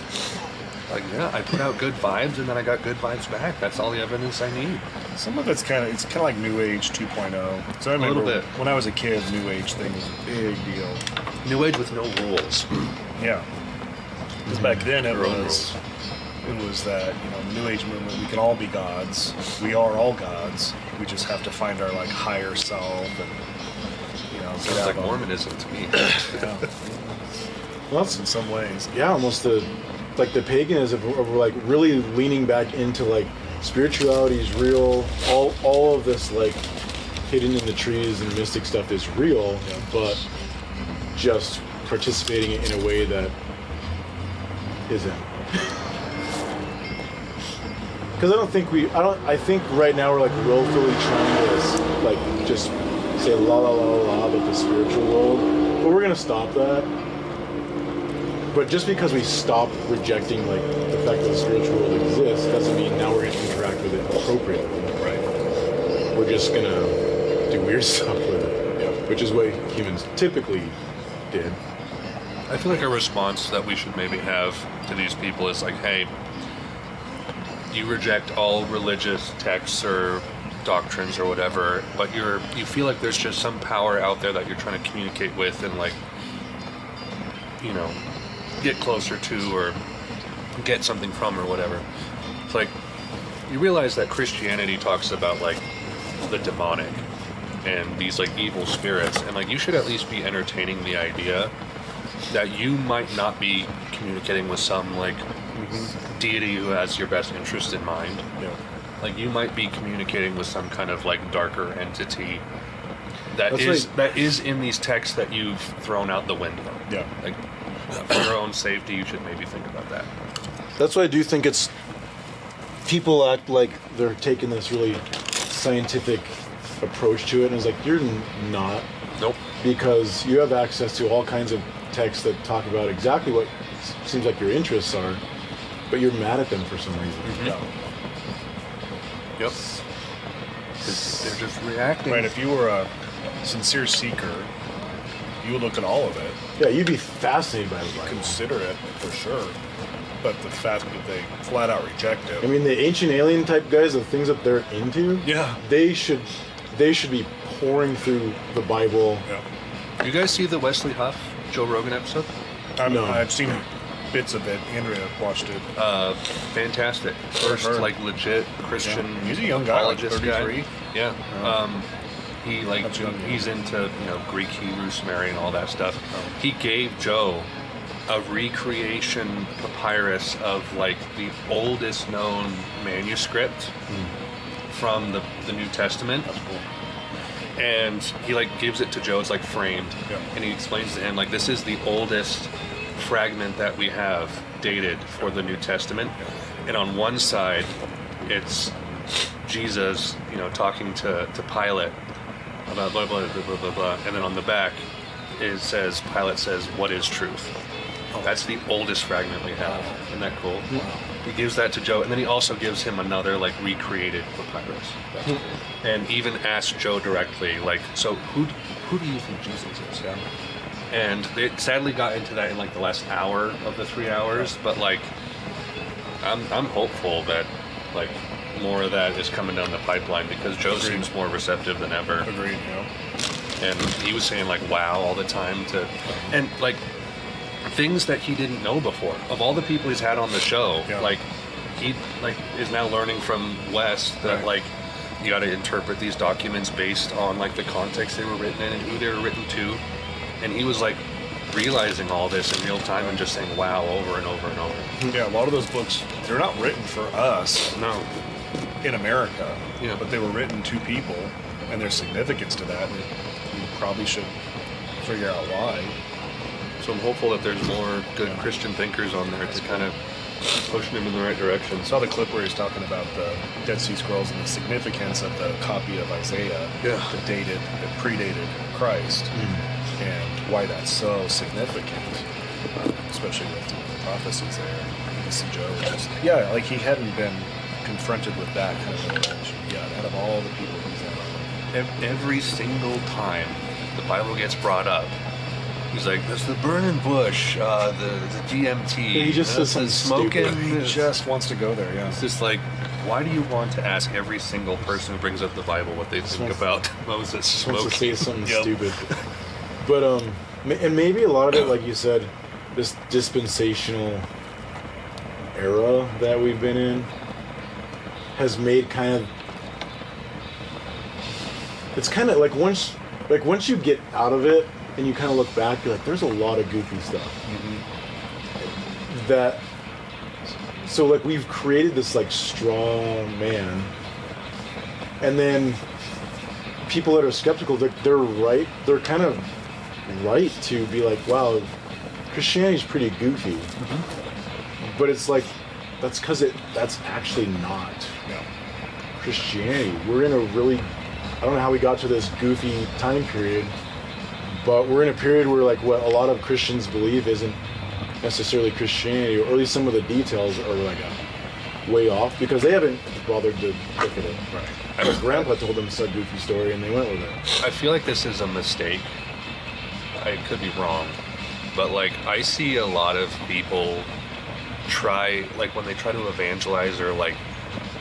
Like, yeah, I put out good vibes, and then I got good vibes back. That's all the evidence I need. Some of it's kind of like New Age 2.0. So I remember little bit. when I was a kid, New Age thing was a big deal. New Age with no rules. Yeah. Because back then it Your own was that, the New Age movement, we can all be gods. We are all gods. We just have to find our like higher self and Sounds like Mormonism to me. Yeah. Well, that's In some ways. yeah, almost the paganism of like really leaning back into like spirituality is real. All of this like hidden in the trees and mystic stuff is real, but just participating in a way that isn't. Because I think right now we're like willfully trying to like just say la la la la about the spiritual world, but we're gonna stop that. But just because we stop rejecting like the fact that the spiritual world exists doesn't mean now we're gonna interact with it appropriately. Right. We're just gonna do weird stuff with it, which is what humans typically did. I feel like a response that we should maybe have to these people is like, hey, you reject all religious texts or doctrines or whatever, but you feel like there's just some power out there that you're trying to communicate with and like, get closer to or get something from or whatever. It's like you realize that Christianity talks about like the demonic and these like evil spirits, and like you should at least be entertaining the idea that you might not be communicating with some like deity who has your best interest in mind. Yeah. Like you might be communicating with some kind of like darker entity that That's is in these texts that you've thrown out the window. Yeah. Like for your own safety, you should maybe think about that. That's why I do think it's people act like they're taking this really scientific approach to it, and it's like you're not. Nope. Because you have access to all kinds of texts that talk about exactly what seems like your interests are, but you're mad at them for some reason. Yeah. Yep. 'Cause they're just reacting. Right. If you were a sincere seeker, you would look at all of it, Yeah, you'd be fascinated by the Bible. consider it for sure. But the fact that they flat out reject it. I mean, the ancient alien type guys, the things that they're into, Yeah. they should be pouring through the Bible. Yeah. You guys see the Wesley Huff Joe Rogan episode? No. I've seen bits of it. Andrea watched it. Fantastic. First, Heard. like legit Christian Yeah. He's a young guy, like apologist 33. guy. Yeah. He like That's young, yeah. he's into Greek, Hebrew, Sumerian, all that stuff. He gave Joe a recreation papyrus of like the oldest known manuscript from the New Testament. That's cool. And he like gives it to Joe. It's like framed, Yeah. and he explains to him like this is the oldest fragment that we have dated for the New Testament. And on one side, it's Jesus, talking to Pilate about blah blah blah blah blah blah, and then on the back, Pilate says, "What is truth?" That's the oldest fragment we have. Isn't that cool? He gives that to Joe, and then he also gives him another like recreated papyrus, and even asks Joe directly, like, "So who do you think Jesus is?" Yeah. And they sadly got into that in like the last hour of the 3 hours, but like, I'm hopeful that like more of that is coming down the pipeline because Joe Agreed. seems more receptive than ever. Agreed. And he was saying like wow all the time and like things that he didn't know before. Of all the people he's had on the show, Yeah. like he like is now learning from Wes that Right. like you got to interpret these documents based on like the context they were written in and who they were written to. And he was like realizing all this in real time and just saying wow over and over and over. Yeah, a lot of those books, they're not written for us No. in America, Yeah. but they were written to people, and there's significance to that. And you probably should figure out why. So I'm hopeful that there's more good Christian thinkers on there to kind of pushing him in the right direction. I saw the clip where he's talking about the Dead Sea Scrolls and the significance of the copy of Isaiah Yeah. that predated Christ, and why that's so significant, especially with the prophecies there. You can see Joe just, like he hadn't been confronted with that kind of revelation yet, out of all the people he's had on. Every single time the Bible gets brought up, he's like, "There's the burning bush, the DMT." Yeah, he just says something smoking. stupid. He just wants to go there, yeah. It's just like, why do you want to ask every single person who brings up the Bible what they think wants- about Moses Just wants to smoking? say something Yep. stupid. But and maybe a lot of it, like you said, this dispensational era that we've been in has made it's kind of like once you get out of it and you kind of look back, you're like, there's a lot of goofy stuff that. So like we've created this like strong man, and then people that are skeptical, they're right. They're kind of right to be like, wow, Christianity's pretty goofy. But it's like that's because that's actually not Yeah. Christianity. We're in a really, I don't know how we got to this goofy time period, but we're in a period where like what a lot of Christians believe isn't necessarily Christianity, or at least some of the details are like way off because they haven't bothered to look at it. Right. My grandpa told them some goofy story and they went with it. I feel like this is a mistake. I could be wrong, but like I see a lot of people try, like when they try to evangelize or like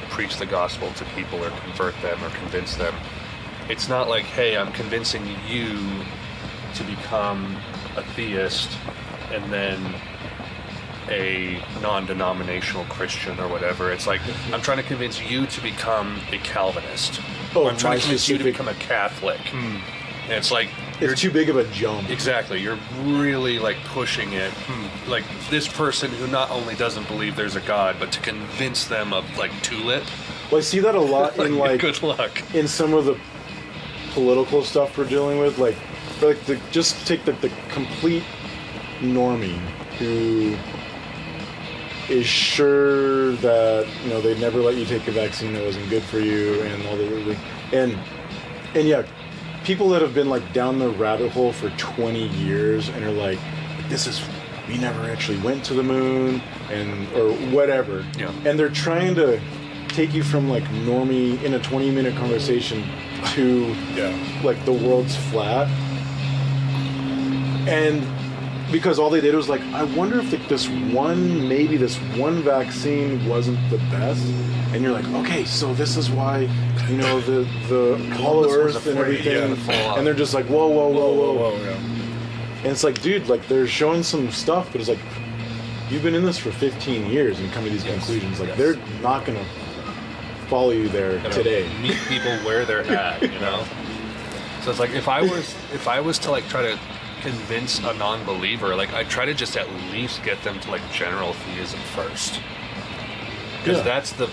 preach the gospel to people or convert them or convince them, it's not like, hey, I'm convincing you to become a theist and then a non-denominational Christian or whatever. It's like, I'm trying to convince you to become a Calvinist. Oh, Or I'm trying my to convince you to specific- become a Catholic. And it's like, It's too big of a jump. exactly, you're really like pushing it. Like this person who not only doesn't believe there's a God, but to convince them of like tulip. Well, I see that a lot in like good luck. in some of the political stuff we're dealing with, just take the complete normie who is sure that they'd never let you take a vaccine that wasn't good for you and all the and yeah, people that have been like down the rabbit hole for 20 years and are like, we never actually went to the moon or whatever. Yeah. And they're trying to take you from like normie in a 20-minute conversation to like the world's flat. And because all they did was like, I wonder if this one vaccine wasn't the best. And you're like, okay, so this is why, the hollow was earth and afraid, everything. to fall out. And they're just like, whoa. yeah. And it's like, dude, like they're showing some stuff, but it's like, you've been in this for 15 years and come to these conclusions. Like they're not gonna follow you there today. Meet people where they're at, So it's like if I was to like try to convince a non-believer, like I'd try to just at least get them to like general theism first. Because Yeah.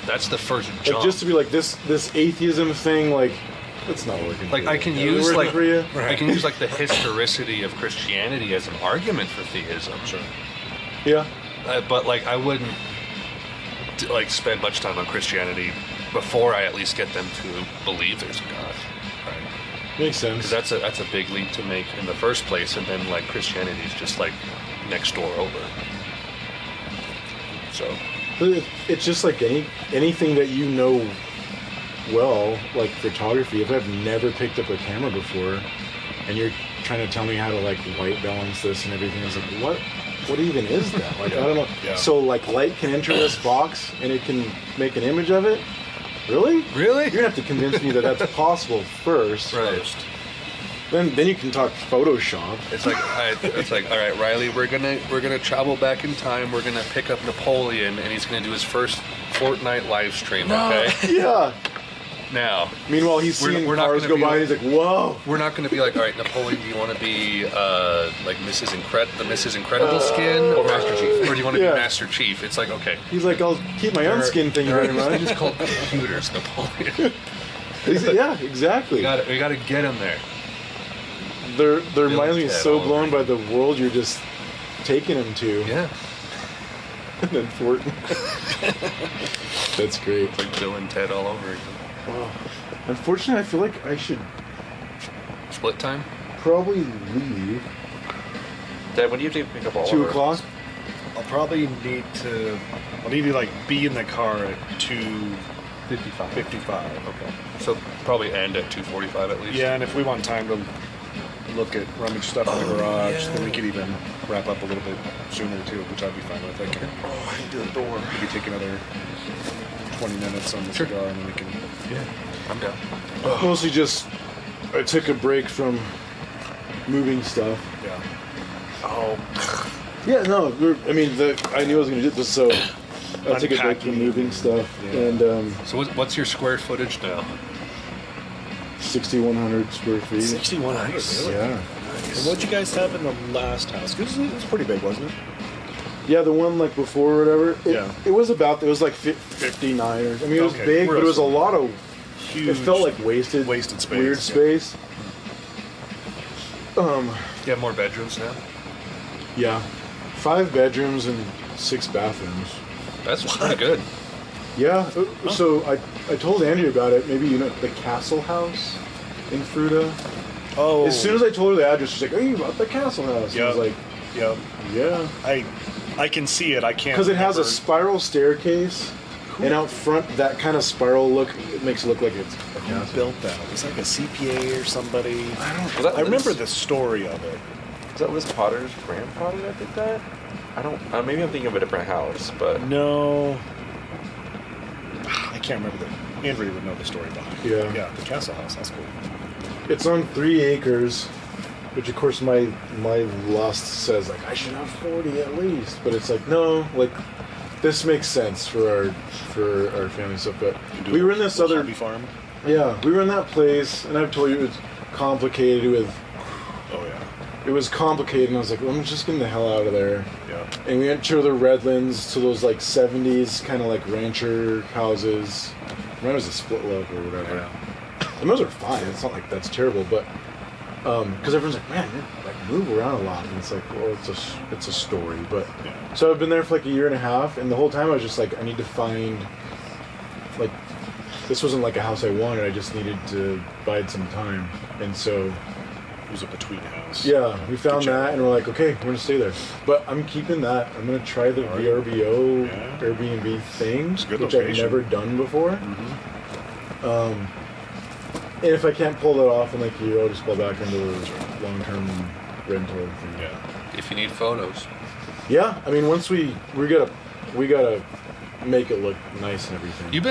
that's the first Like jump. just to be like this atheism thing, like it's not working. Like for I you. can Is it use working like for you? I can use like the historicity of Christianity as an argument for theism. Sure. Yeah. But like I wouldn't like spend much time on Christianity before I at least get them to believe there's a God. Right. Makes sense. Because that's a big leap to make in the first place, and then like Christianity is just like next door over. So But it's just like anything that you know well, like photography. If I've never picked up a camera before, and you're trying to tell me how to like white balance this and everything, I was like, what even is that? Like I don't know. Yeah. So like light can enter this box and it can make an image of it. Really? really, You're gonna have to convince me that that's possible first. right. Then you can talk Photoshop. It's like all right, Riley, we're gonna travel back in time. We're gonna pick up Napoleon, and he's gonna do his first Fortnite live stream. Okay, Yeah. now Meanwhile, he's We're- seeing we're not cars gonna go be by, like- and he's like, "Whoa!" we're not gonna be like, all right, Napoleon, do you want to be like the Mrs. Incredible skin, Or Master Chief. or do you want to Yeah. be Master Chief? It's like okay, He's like, "I'll keep my own skin, thank you very They're much." just called computers, Napoleon. Yeah, exactly. we gotta get him there. Their minds are Ted so all blown over. by the world you're just taking them to. Yeah, And then Fortin. That's great. it's like Bill and Ted all over again. Wow. Unfortunately, I feel like I should Split time. probably leave. Dad, when do you have to pick up all 2 of o'clock. I'll probably need to like be in the car at 2:55. 55. Okay, so probably end at 2:45 at least. Yeah, and if we want time to look at rummage stuff in the garage, then we could even wrap up a little bit sooner too, which I'd be fine with. I can Oh, I need the door. maybe take another 20 minutes on the Sure. cigar, and then we can. Yeah, I'm down. Mostly just, I took a break from moving stuff. Yeah. Oh. Yeah, no, I mean, I knew I was going to do this, so I took a break from Unpacking. moving stuff. Yeah. And So what's your square footage now? 6,100 square feet. 6,100. Really? Yeah. And what'd you guys have in the last house? Because it was pretty big, wasn't it? Yeah, the one like before or whatever. Yeah. It was like 59 or, I mean, it was Okay, big, we're but it was a also lot of, Huge. it felt like wasted space. weird yeah. space. You have more bedrooms now? Yeah. 5 bedrooms and 6 bathrooms. That's pretty good. Yeah, so I told Andrea about it. Maybe you know the Castle House in Fruta. Oh. As soon as I told her the address, she's like, "Oh, you bought the Castle House?" And I was like, yeah. "Yeah," I can see it. I can't. because it has a remember- spiral staircase, and out front, that kind of spiral look, it makes it look like it's a Who castle. built that? It was like a CPA or somebody. Was that I remember Liz? the story of it. Is that Liz Potter's grandfather that did that? I don't. Maybe I'm thinking of a different house, but No. I can't remember the. Andrea would know the story behind it. Yeah. Yeah, the Castle House. That's cool. It's on 3 acres, which of course my lust says like I should have 40 at least, but it's like no, like this makes sense for our family stuff. But Do we a were in this little other hobby farm. Yeah, we were in that place, and I've told you it was complicated with. Oh yeah. It was complicated, and I was like, well, I'm just getting the hell out of there. Yeah. And we went to the Redlands, to those like 70s kind of like rancher houses. Mine was a split look or whatever. Yeah. And those are fine. It's not like that's terrible, but because everyone's like, man, you like move around a lot, and it's like, well, it's a story. But Yeah. so I've been there for like a year and a half, and the whole time I was just like, I need to find like this wasn't like a house I wanted. I just needed to bide some time, and so. It was a between house. Yeah, we found Good job. that and we're like, okay, we're gonna stay there. But I'm keeping that. I'm gonna try the Alright. VRBO Yeah. Airbnb thing, It's a good which I've location. never done before. Mm-hmm. And if I can't pull that off in like a year, I'll just go back into the long-term rental thing. Yeah. If you need photos. Yeah, I mean, once we gotta make it look nice and everything. You've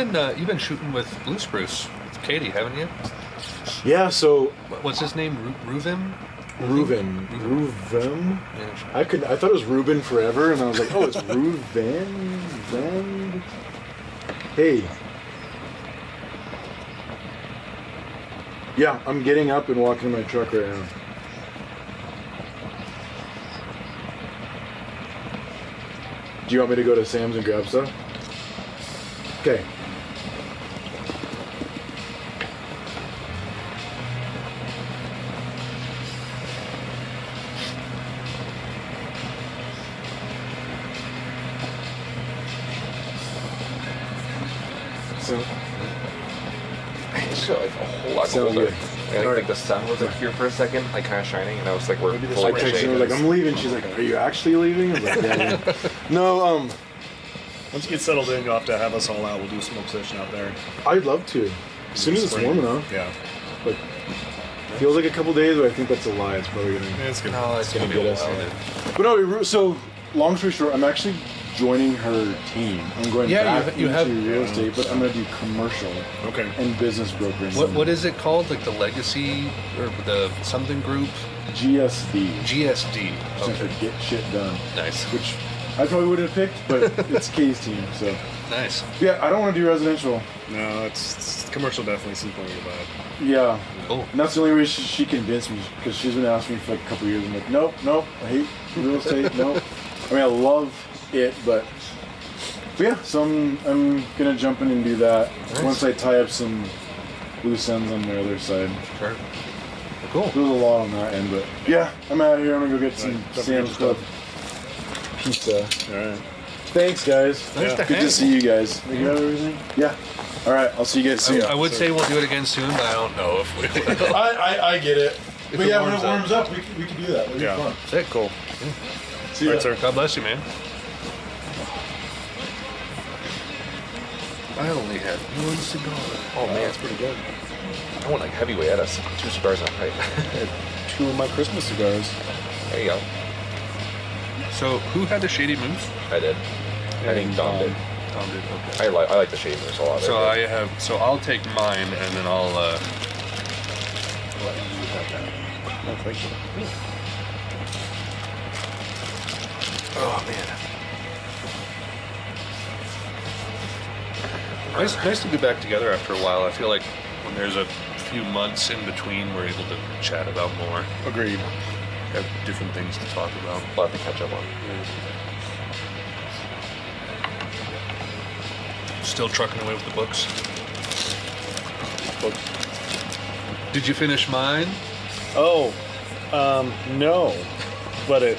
been shooting with Blue Spruce with Katie, haven't you? Yeah, so What's his name? Ruvim? Reuven. Yeah. I thought it was Ruben forever, and I was like, oh, it's Reuven. Van. Hey. Yeah, I'm getting up and walking to my truck right now. Do you want me to go to Sam's and grab stuff? Okay. So, I just feel like a whole lot Sounds colder. good. I think Alright. like the sun was like here for a second, like kind of shining, and I was like, we're Maybe this fully I texted her like, I'm leaving. She's like, are you actually leaving? I was like, yeah. No, Once you get settled in, you'll have to have us all out. We'll do a smoke session out there. I'd love to. As soon as it's Spring. warm enough. Yeah. Like, feels like a couple days, but I think that's a lie. It's probably gonna. It's good. No, it's gonna gonna be get a us while. there. But no, so long story short, I'm actually joining her team. I'm going Yeah, back you into have- real estate, but I'm gonna do commercial Okay. and business brokering. What is it called? Like the Legacy or the something group? GSD? GSD. Stands for Get Shit Done. Nice. Which I probably wouldn't have picked, but it's Kay's team. So Nice. yeah, I don't want to do residential. No, it's commercial definitely seems more bad. Yeah. Cool. And that's the only way she convinced me, because she's been asking me for like a couple of years. I'm like, nope, I hate real estate. Nope. I mean, I love it, but yeah. So I'm gonna jump in and do that once I tie up some loose ends on the other side. Sure. Cool. There's a lot on that end, but yeah, I'm out of here. I'm gonna go get some Right. Sam's Club pizza. All right. Thanks, guys. Nice to Good hang. to see you guys. You got everything? Yeah. All right. I'll see you guys soon. I would say we'll do it again soon, but I don't know if we will. I get it. If But it yeah, when warms it up. warms up, we can do that. It'll be Yeah. fun. Sick. Cool. See All ya. right, sir. God bless you, man. I only had one cigar. Oh man, That's pretty good. I want like heavyweight. I had 2 cigars on pipe. Two of my Christmas cigars. There you go. So who had the Shady Moose? I did. I think Dom did. Tom did. Okay. I like the Shady Moose a lot. So I have. So I'll take mine, and then I'll. Oh, thank you. Oh man. Nice to be back together after a while. I feel like when there's a few months in between, we're able to chat about more. Agreed. Have different things to talk about. A lot to catch up on. Still trucking away with the books. Books. Did you finish mine? Oh, no, but it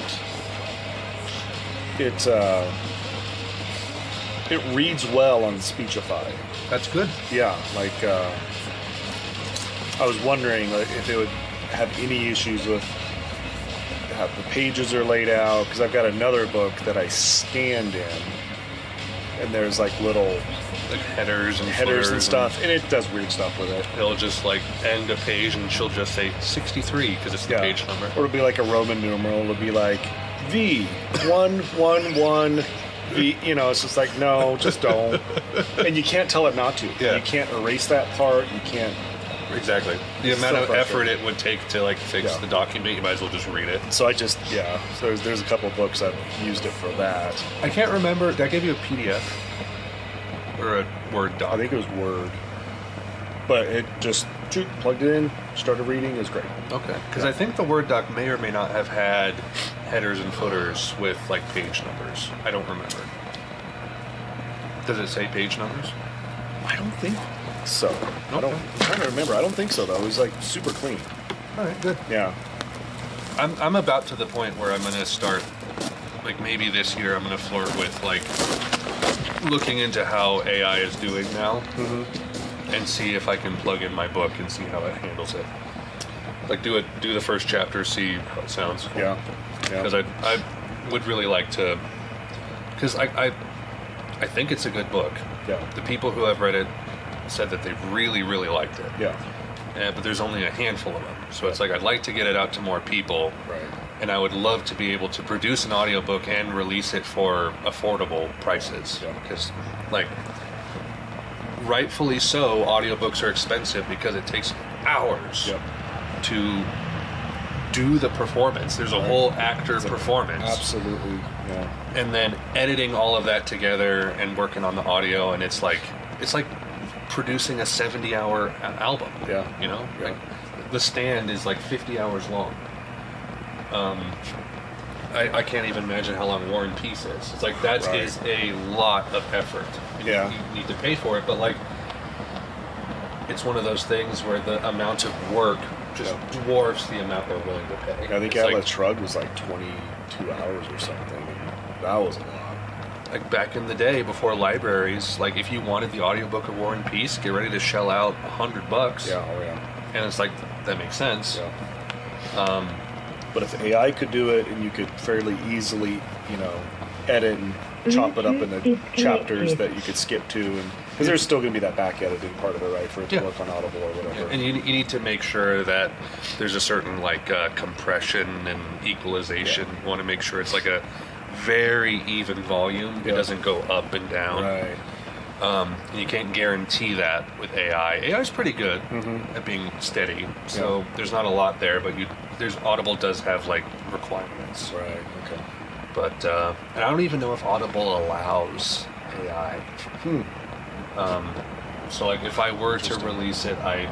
reads well on Speechify. That's good. Yeah, like I was wondering like, if it would have any issues with how the pages are laid out, because I've got another book that I scanned in, and there's like little Like headers and headers and footers stuff, and it does weird stuff with it. It'll just like end a page, and she'll just say 63 because it's the Yeah. page number. Or it'll be like a Roman numeral. It'll be like V111 V. You know, it's just like no, just don't. And you can't tell it not to. Yeah. You can't erase that part. You can't. Exactly. The It's amount so of effort frustrating. it would take to like fix Yeah. the document, you might as well just read it. So I just So there's a couple books I've used it for that. I can't remember. Did I give you a PDF or a Word doc? I think it was Word, but it just plugged it in, started reading. It was great. Okay. Because I think the Word doc may or may not have had headers and footers with like page numbers. I don't remember. Does it say page numbers? I don't think so. I don't. I'm trying to remember. I don't think so though. It was like super clean. All right, good. Yeah. I'm about to the point where I'm gonna start, like maybe this year I'm gonna flirt with like looking into how AI is doing now, and see if I can plug in my book and see how it handles it. Like do the first chapter, see how it sounds. Yeah. Because I would really like to, because I think it's a good book. Yeah. The people who have read it said that they really liked it. Yeah. But there's only a handful of them. So it's like I'd like to get it out to more people. Right. And I would love to be able to produce an audiobook and release it for affordable prices. Yeah. Because, like, rightfully so, audiobooks are expensive because it takes hours Yep. to do the performance. There's a whole actor performance. Absolutely. Yeah. And then editing all of that together and working on the audio, and it's like producing a 70-hour album. Yeah. You know? Yeah. Like, The Stand is like 50 hours long. I can't even imagine how long War and Peace is. It's like that is Right. a lot of effort. Yeah. You need to pay for it, but like it's one of those things where the amount of work just dwarfs the amount they're willing to pay. I think It's like, Atlas Shrugged was like 22 hours or something. That was a lot. like back in the day before libraries, like if you wanted the audiobook of War and Peace, get ready to shell out $100. Yeah, oh yeah. And it's like that makes sense. Yeah. But if AI could do it and you could fairly easily, edit and chop it up into chapters that you could skip to, and because there's still going to be that back editing part of it, right, for it to Yeah. work on Audible or whatever. And you need to make sure that there's a certain like compression and equalization. Yeah. You want to make sure it's like a very even volume. Yeah. It doesn't go up and down. Right. And you can't guarantee that with AI. AI is pretty good Mm-hmm. at being steady, so there's not a lot there. But Audible does have like requirements. Right. Okay. But and I don't even know if Audible allows AI. So like if I were to release it, I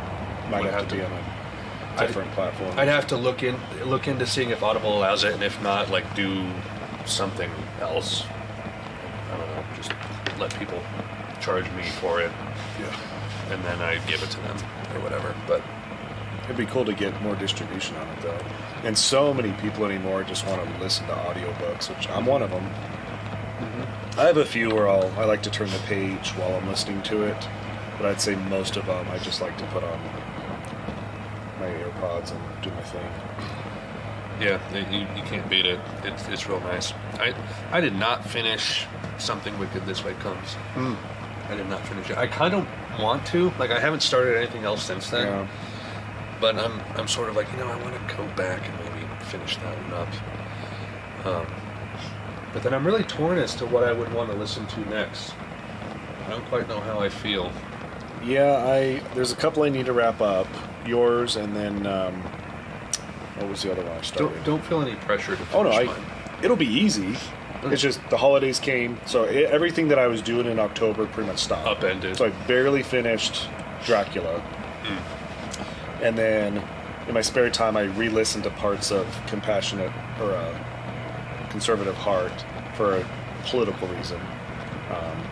Might would have to be on a different platform. I'd have to look into seeing if Audible allows it, and if not, like do something else. I don't know, just let people charge me for it, Yeah. and then I give it to them or whatever. But It'd be cool to get more distribution on it, though. And so many people anymore just want to listen to audiobooks, which I'm one of them. I have a few where I like to turn the page while I'm listening to it, but I'd say most of them I just like to put on my AirPods and do my thing. yeah, you can't beat it. It's real nice. I did not finish Something Wicked This Way Comes. I did not finish it. I kind of want to. Like I haven't started anything else since then. Yeah. But I'm sort of like, I want to go back and maybe finish that one up. But then I'm really torn as to what I would want to listen to next. I don't quite know how I feel. Yeah, there's a couple I need to wrap up. Yours, and then what was the other one I started? Don't feel any pressure to Oh no, finish mine. it'll be easy. It's just the holidays came, so everything that I was doing in October pretty much stopped. Upended. So I barely finished Dracula, and then in my spare time I re-listened to parts of Compassionate or Conservative Heart for a political reason.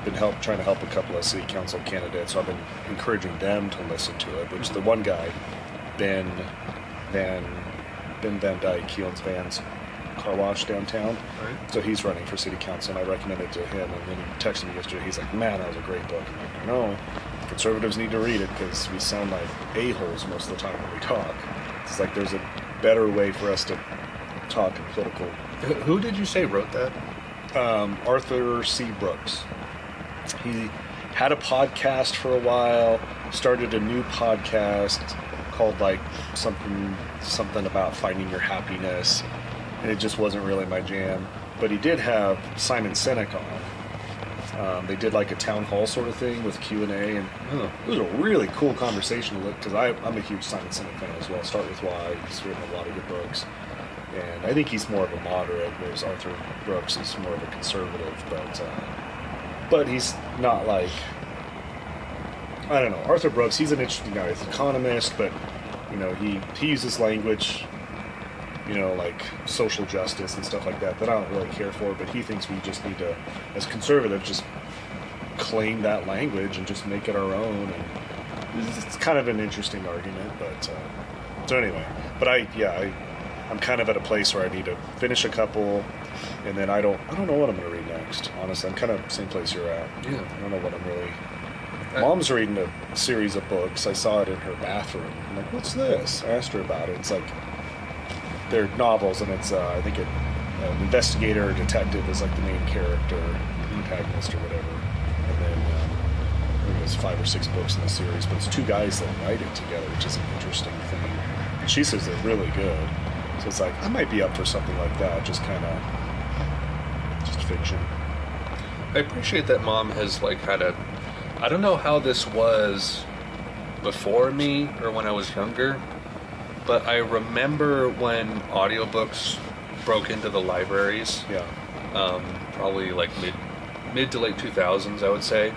Been trying to help a couple of city council candidates, so I've been encouraging them to listen to it. Which the one guy, Ben Van Dyke, he owns Van's car wash downtown. Right. So he's running for city council, and I recommended it to him. And then he texted me yesterday. He's like, "Man, that was a great book." I'm like, "I know. Conservatives need to read it because we sound like a-holes most of the time when we talk. It's like there's a better way for us to talk in political." Who did you say wrote that? Arthur C. Brooks. He had a podcast for a while. Started a new podcast called like something about finding your happiness, and it just wasn't really my jam. But he did have Simon Sinek on. They did like a town hall sort of thing with Q&A, and it was a really cool conversation to look, because I'm a huge Simon Sinek fan as well. Start With Why. He's written a lot of good books, and I think he's more of a moderate, whereas Arthur Brooks is more of a conservative. But he's not like, I don't know. Arthur Brooks, he's an interesting guy. He's an economist, but he uses language, like social justice and stuff like that I don't really care for. But he thinks we just need to, as conservatives, just claim that language and just make it our own. And it's kind of an interesting argument. But so anyway, but I'm kind of at a place where I need to finish a couple, and then I don't know what I'm going to read next. Honestly, I'm kind of same place you're at. Yeah. I don't know what I'm really. Mom's reading a series of books. I saw it in her bathroom. I'm like, "What's this?" I asked her about it. It's like they're novels, and it's I think an investigator or detective is like the main character, antagonist or whatever. And then I think there's 5 or 6 books in the series, but it's 2 guys that write it together, which is an interesting thing. And she says they're really good. So it's like I might be up for something like that, just fiction. I appreciate that Mom has like had I don't know how this was before me or when I was younger, but I remember when audiobooks broke into the libraries. Yeah. Probably like mid to late 2000s, I would say,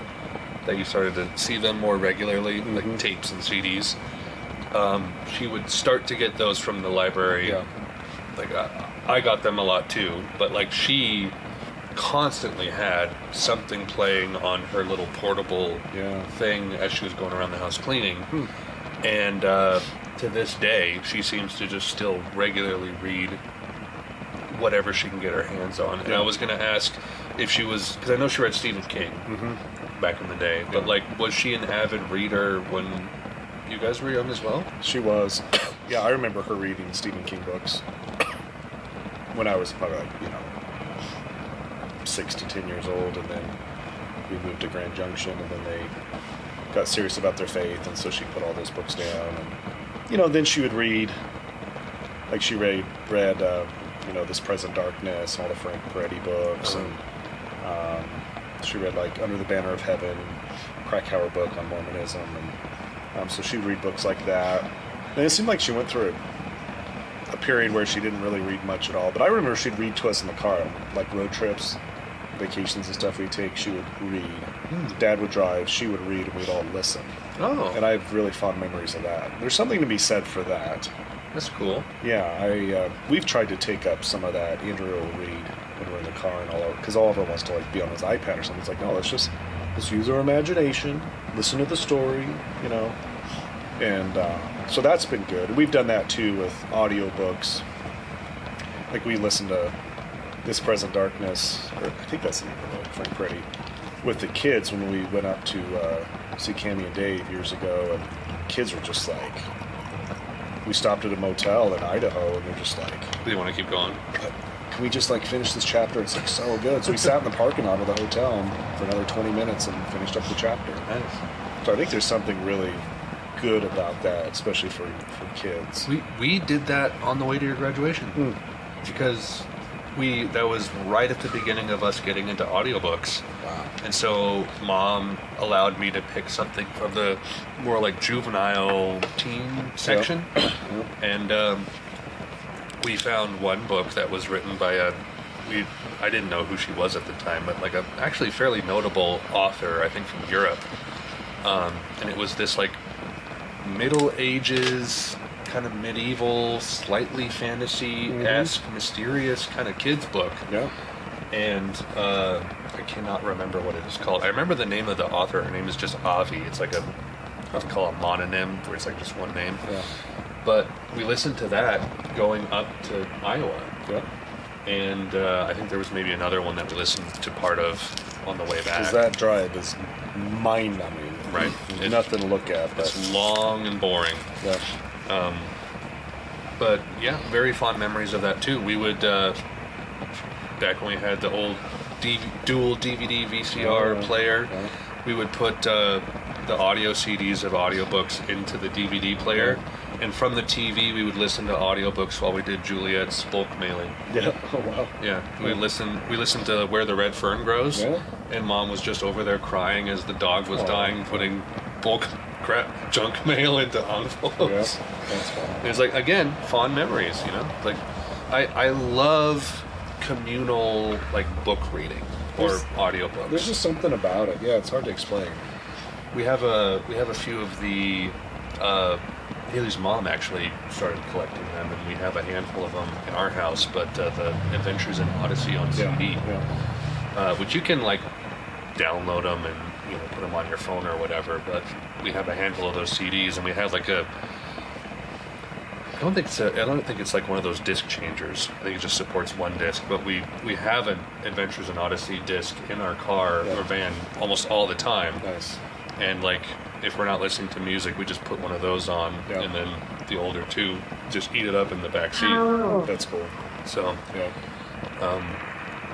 that you started to see them more regularly, like tapes and CDs. She would start to get those from the library. Yeah. Like I got them a lot too, but like she constantly had something playing on her little portable thing as she was going around the house cleaning. And to this day, she seems to just still regularly read whatever she can get her hands on. And I was going to ask if she was, because I know she read Stephen King back in the day, but like, was she an avid reader when you guys were young as well? She was. Yeah, I remember her reading Stephen King books when I was probably like, 6 to 10 years old, and then we moved to Grand Junction, and then they got serious about their faith, and so she put all those books down, and then she would read, like she read This Present Darkness, and all the Frank Peretti books, and she read like Under the Banner of Heaven, Krakauer book on Mormonism, and so she'd read books like that. And it seemed like she went through a period where she didn't really read much at all, but I remember she'd read to us in the car, like road trips, vacations and stuff we'd take. She would read. Dad would drive, she would read, and we'd all listen. Oh, And I have really fond memories of that. There's something to be said for that. that's cool. Yeah, we've tried to take up some of that. Andrew will read when we're in the car and all, because Oliver wants to like be on his iPad or something. It's like, no, let's use our imagination, listen to the story, and so that's been good. We've done that too with audiobooks. Like we listened to This Present Darkness, or I think that's the name of it, Frank Peretti, with the kids when we went up to see Cammie and Dave years ago, and kids were just like, we stopped at a motel in Idaho, and they're just like, Do you want to keep going? can we just like finish this chapter? It's like so good. So we sat in the parking lot of the hotel for another 20 minutes and finished up the chapter. Nice. So I think there's something really good about that, especially for kids. We did that on the way to your graduation because that was right at the beginning of us getting into audiobooks. Wow. And so Mom allowed me to pick something from the more like juvenile teen section. And we found one book that was written by I didn't know who she was at the time, but like a actually fairly notable author, I think from Europe. And it was this like Middle Ages, kind of medieval, slightly fantasy-esque, mysterious kind of kids book. Yeah. And I cannot remember what it is called. I remember the name of the author. Her name is just Avi. It's like I have to call it a mononym, where it's like just one name. Yeah. But we listened to that going up to Iowa. Yeah. And I think there was maybe another one that we listened to part of on the way back. Because that drive is mind-numbing. Right. There's nothing to look at. But It's long and boring. yeah. But yeah, very fond memories of that too. We would, back when we had the old dual DVD VCR player, we would put the audio CDs of audiobooks into the DVD player. And from the TV, we would listen to audiobooks while we did Juliet's bulk mailing. Yeah. Oh, wow. Yeah, we listened to Where the Red Fern Grows, and Mom was just over there crying as the dog was dying, putting bulk junk mail into envelopes. Yeah. That's fun. And it's like, again, fond memories, Like, I love communal like book reading or audiobooks. There's just something about it. Yeah, it's hard to explain. We have a few of the. Haley's mom actually started collecting them, and we have a handful of them in our house. But the Adventures in Odyssey on CD, which you can like download them and put them on your phone or whatever. But we have a handful of those CDs, and we have like a. I don't think it's like one of those disc changers. I think it just supports one disc. But we have an Adventures in Odyssey disc in our car or van almost all the time. Nice. And like, if we're not listening to music, we just put one of those on, and then the older two just eat it up in the back seat. That's cool. So,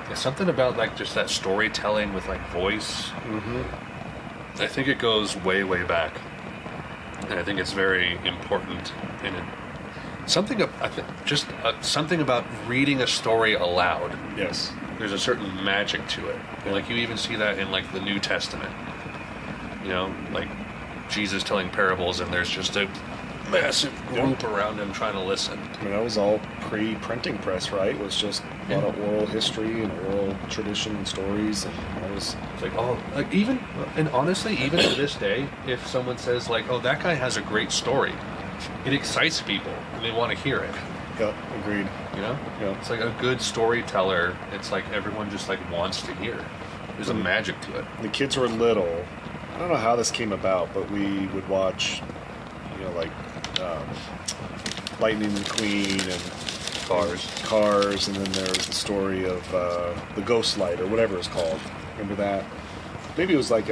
there's something about like just that storytelling with like voice. I think it goes way, way back, and I think it's very important. And something about reading a story aloud. Yes. There's a certain magic to it, and like you even see that in like the New Testament. Like Jesus telling parables, and there's just a massive group around him trying to listen. I mean, that was all pre-printing press, right? It was just a lot of oral history and oral tradition and stories, and that was It's like, and honestly, even to this day, if someone says like, oh, that guy has a great story, it excites people, and they want to hear it. yeah, agreed. You know? Yeah. It's like a good storyteller. It's like everyone just like wants to hear. There's a magic to it. The kids were little. I don't know how this came about, but we would watch, like Lightning McQueen and Cars, and then there was the story of the Ghost Light or whatever it's called. Remember that? Maybe it was like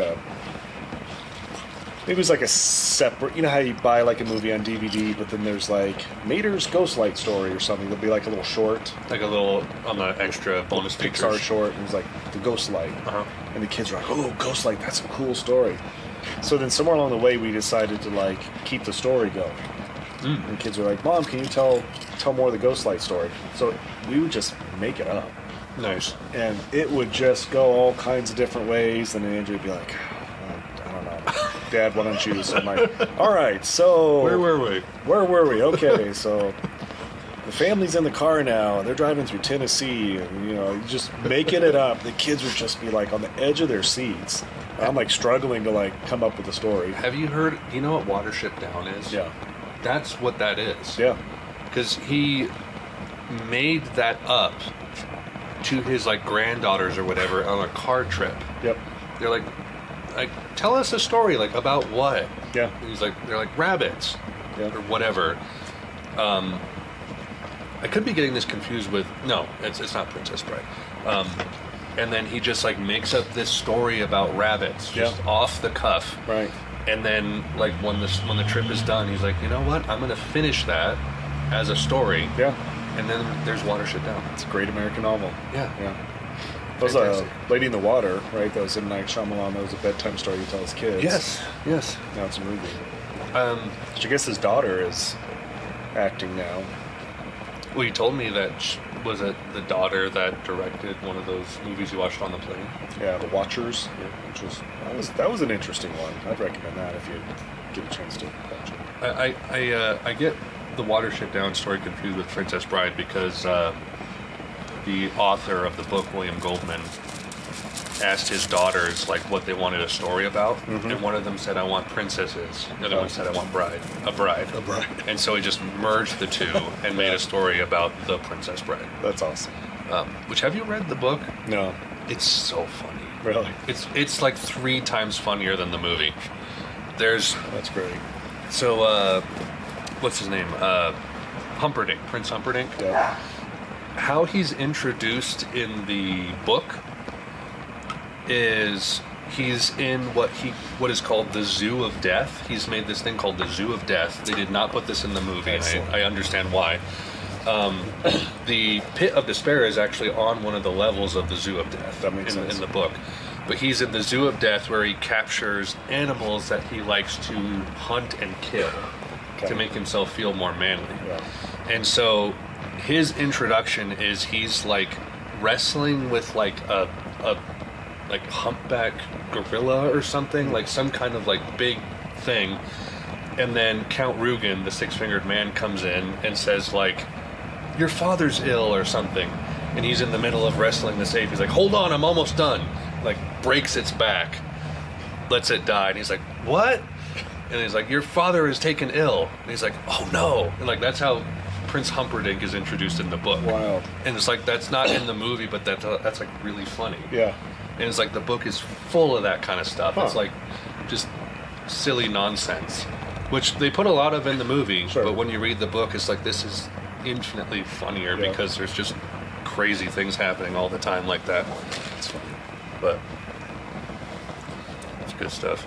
a separate. You know how you buy like a movie on DVD, but then there's like Mater's Ghost Light story or something. There'll be like a little short, Like a little on the extra bonus Pixar features. short, and it was like the Ghost Light. Uh-huh. And the kids were like, "Oh, Ghost Light, that's a cool story." So then somewhere along the way, we decided to like keep the story going. And the kids were like, "Mom, can you tell more of the Ghost Light story?" So we would just make it up, Nice. and it would just go all kinds of different ways. And then Andrew would be like, "I don't know, Dad, why don't you?" So I'm like, "All right, so Where were we? Where were we? Okay, so the family's in the car now. They're driving through Tennessee, and just making it up. The kids would just be like on the edge of their seats. I'm like struggling to like come up with a story. Have you heard? You know what Watership Down is? Yeah, That's what that is. yeah, Because he made that up to his like granddaughters or whatever on a car trip. yep, They're like, tell us a story, like about what? yeah, And they're like rabbits yeah. or whatever. I could be getting this confused with it's not Princess Bride. And then he just like makes up this story about rabbits just Yeah. off the cuff. Right. And then like when the trip is done, he's like, you know what? I'm gonna finish that as a story. Yeah, And then there's Watership Down. it's a great American novel. Yeah. Yeah. That was Fantastic. Lady in the Water, right? That was M. Night Shyamalan. That was a bedtime story you tell his kids. Yes. Now it's a movie. Um, I guess his daughter is acting now. well, you told me that was it the daughter that directed one of those movies you watched on the plane? Yeah, The Watchers, which that was an interesting one. I'd recommend that if you get a chance to watch it. I get the Watership Down story confused with Princess Bride because the author of the book, William Goldman, asked his daughters like what they wanted a story about, and one of them said, "I want princesses." The other one said, "I want a bride." And so he just merged the two and made a story about the Princess Bride. That's awesome. Which, have you read the book? No, It's so funny. really, It's like 3 times funnier than the movie. There's that's great. so what's his name? Humperdinck, Prince Humperdinck. Yeah. How he's introduced in the book is he's in what is called the Zoo of Death. He's made this thing called the Zoo of Death. They did not put this in the movie, and Excellent. I understand why. The Pit of Despair is actually on one of the levels of the Zoo of Death That makes in sense. the book. But he's in the Zoo of Death where he captures animals that he likes to hunt and kill Okay. to make himself feel more manly. Yeah. And so his introduction is he's like wrestling with like a like humpback gorilla or something, like some kind of like big thing. And then Count Rugen, the six-fingered man, comes in and says like, "Your father's ill" or something. And he's in the middle of wrestling this ape. He's like, "Hold on, I'm almost done." Like breaks its back, lets it die. And he's like, "What?" And he's like, "Your father is taken ill." And he's like, "Oh no." And like that's how Prince Humperdinck is introduced in the book. Wow. And it's like that's not in the movie, but that's like really funny. Yeah. And it's like the book is full of that kind of stuff. It's Huh. like just silly nonsense, which they put a lot of in the movie. Sure. But when you read the book, it's like this is infinitely funnier Yeah. because there's just crazy things happening all the time like that. It's funny. But it's good stuff.